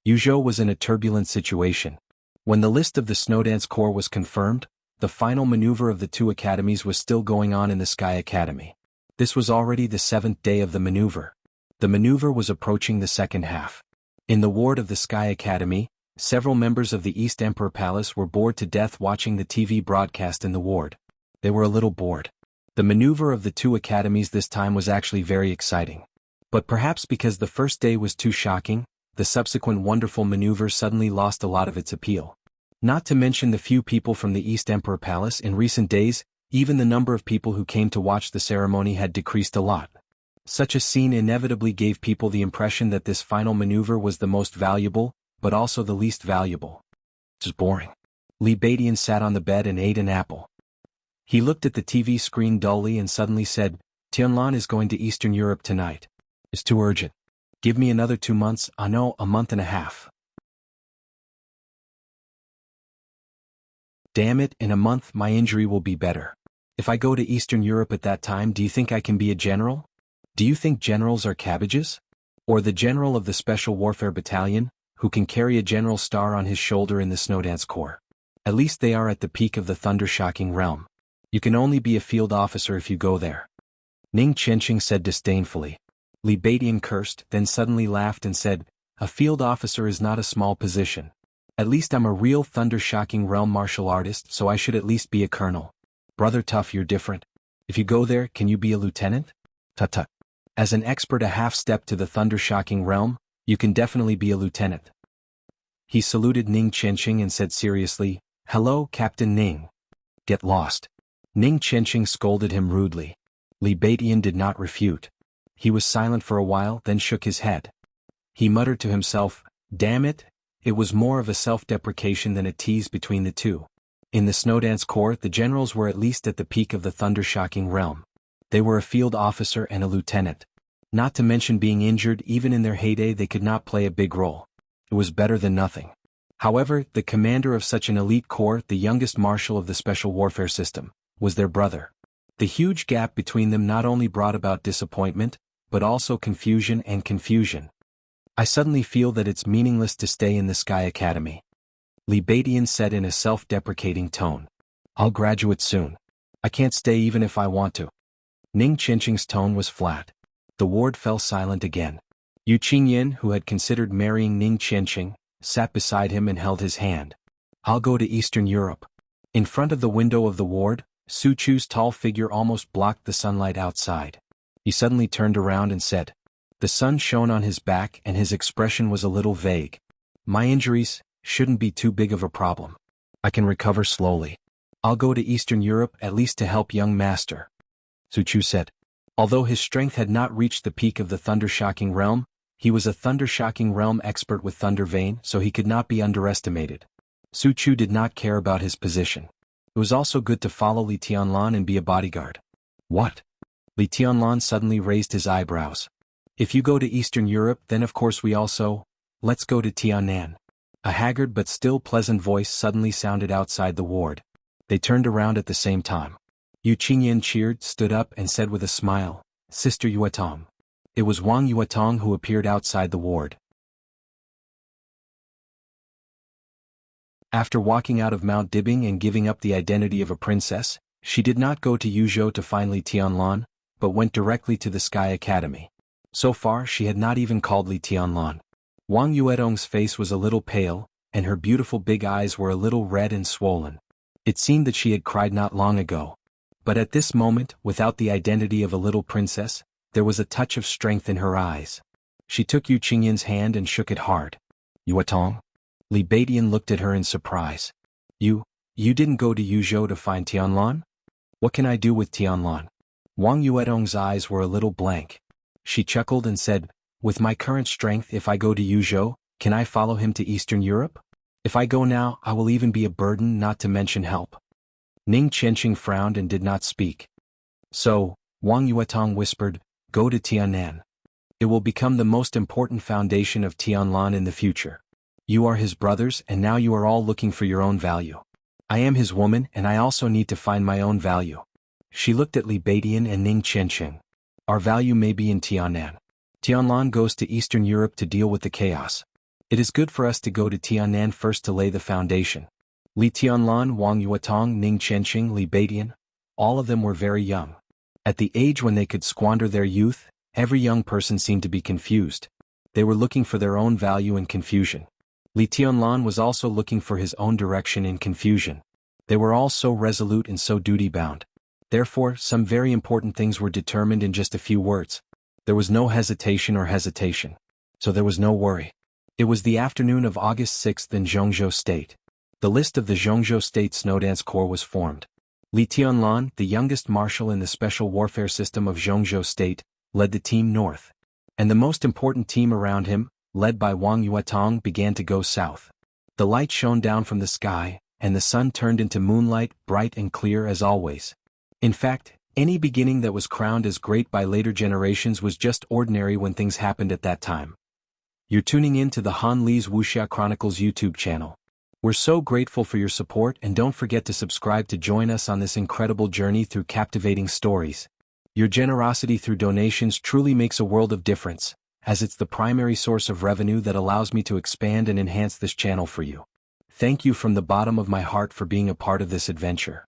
Yuzhou was in a turbulent situation. When the list of the Snowdance Corps was confirmed, the final maneuver of the two academies was still going on in the Sky Academy. This was already the 7th day of the maneuver. The maneuver was approaching the second half. In the ward of the Sky Academy, several members of the East Emperor Palace were bored to death watching the TV broadcast in the ward. They were a little bored. The maneuver of the two academies this time was actually very exciting. But perhaps because the first day was too shocking, the subsequent wonderful maneuver suddenly lost a lot of its appeal. Not to mention the few people from the East Emperor Palace in recent days, even the number of people who came to watch the ceremony had decreased a lot. Such a scene inevitably gave people the impression that this final maneuver was the most valuable, but also the least valuable. It was boring. Li Badian sat on the bed and ate an apple. He looked at the TV screen dully and suddenly said, "Tianlan is going to Eastern Europe tonight. It's too urgent. Give me another 2 months, no, a month and a half. Damn it, in a month my injury will be better. If I go to Eastern Europe at that time, do you think I can be a general? Do you think generals are cabbages? Or the general of the Special Warfare Battalion, who can carry a general star on his shoulder in the Snowdance Corps? At least they are at the peak of the thunder-shocking realm. You can only be a field officer if you go there." Ning Qianqing said disdainfully. Li Badian cursed, then suddenly laughed and said, "A field officer is not a small position. At least I'm a real thunder-shocking realm martial artist, so I should at least be a colonel. Brother Tough, you're different. If you go there, can you be a lieutenant? Tut-tut. As an expert a half-step to the thunder-shocking realm, you can definitely be a lieutenant." He saluted Ning Qianqing and said seriously, "Hello, Captain Ning." "Get lost." Ning Qianqing scolded him rudely. Li Badian did not refute. He was silent for a while, then shook his head. He muttered to himself, "Damn it." It was more of a self-deprecation than a tease between the two. In the Snowdance Corps, the generals were at least at the peak of the thunder-shocking realm. They were a field officer and a lieutenant. Not to mention being injured, even in their heyday they could not play a big role. It was better than nothing. However, the commander of such an elite corps, the youngest marshal of the Special Warfare System, was their brother. The huge gap between them not only brought about disappointment, but also confusion and confusion. "I suddenly feel that it's meaningless to stay in the Sky Academy," Li Badian said in a self-deprecating tone. "I'll graduate soon. I can't stay even if I want to." Ning Qianqing's tone was flat. The ward fell silent again. Yu Qingyan, who had considered marrying Ning Qianqing, sat beside him and held his hand. "I'll go to Eastern Europe." In front of the window of the ward, Su Chu's tall figure almost blocked the sunlight outside. He suddenly turned around and said. The sun shone on his back and his expression was a little vague. "My injuries shouldn't be too big of a problem. I can recover slowly. I'll go to Eastern Europe at least to help young master," Su Chu said. Although his strength had not reached the peak of the thunder-shocking realm, he was a thunder-shocking realm expert with Thunder Vein, so he could not be underestimated. Su Chu did not care about his position. It was also good to follow Li Tianlan and be a bodyguard. "What?" Li Tianlan suddenly raised his eyebrows. "If you go to Eastern Europe, then of course we also, let's go to Tianan." A haggard but still pleasant voice suddenly sounded outside the ward. They turned around at the same time. Yu Qingyan cheered, stood up and said with a smile, "Sister Yuetong." It was Wang Yuetong who appeared outside the ward. After walking out of Mount Dibbing and giving up the identity of a princess, she did not go to Yuzhou to find Li Tianlan, but went directly to the Sky Academy. So far she had not even called Li Tianlan. Wang Yuetong's face was a little pale, and her beautiful big eyes were a little red and swollen. It seemed that she had cried not long ago. But at this moment, without the identity of a little princess, there was a touch of strength in her eyes. She took Yu Qingyan's hand and shook it hard. "Yuetong?" Li Badian looked at her in surprise. You didn't go to Yuzhou to find Tianlan? What can I do with Tianlan?" Wang Yuetong's eyes were a little blank. She chuckled and said, "With my current strength, if I go to Yuzhou, can I follow him to Eastern Europe? If I go now, I will even be a burden, not to mention help." Ning Qianqing frowned and did not speak. "So," Wang Yuetong whispered, "go to Tianan. It will become the most important foundation of Tianlan in the future. You are his brothers and now you are all looking for your own value. I am his woman and I also need to find my own value. She looked at Li Beidian and Ning Qianqing. Our value may be in Tianan. Tianlan goes to Eastern Europe to deal with the chaos. It is good for us to go to Tianan first to lay the foundation. Li Tianlan, Wang Yuatong, Ning Qianqing, Li Beidian, all of them were very young. At the age when they could squander their youth, every young person seemed to be confused. They were looking for their own value in confusion. Li Tianlan was also looking for his own direction in confusion. They were all so resolute and so duty-bound. Therefore, some very important things were determined in just a few words. There was no hesitation. So there was no worry. It was the afternoon of August 6th in Zhongzhou State. The list of the Zhongzhou State Snowdance Corps was formed. Li Tianlan, the youngest marshal in the special warfare system of Zhongzhou State, led the team north. And the most important team around him, led by Wang Yuatong, began to go south. The light shone down from the sky, and the sun turned into moonlight, bright and clear as always. In fact, any beginning that was crowned as great by later generations was just ordinary when things happened at that time. You're tuning in to the Han Li's Wuxia Chronicles YouTube channel. We're so grateful for your support, and don't forget to subscribe to join us on this incredible journey through captivating stories. Your generosity through donations truly makes a world of difference, as it's the primary source of revenue that allows me to expand and enhance this channel for you. Thank you from the bottom of my heart for being a part of this adventure.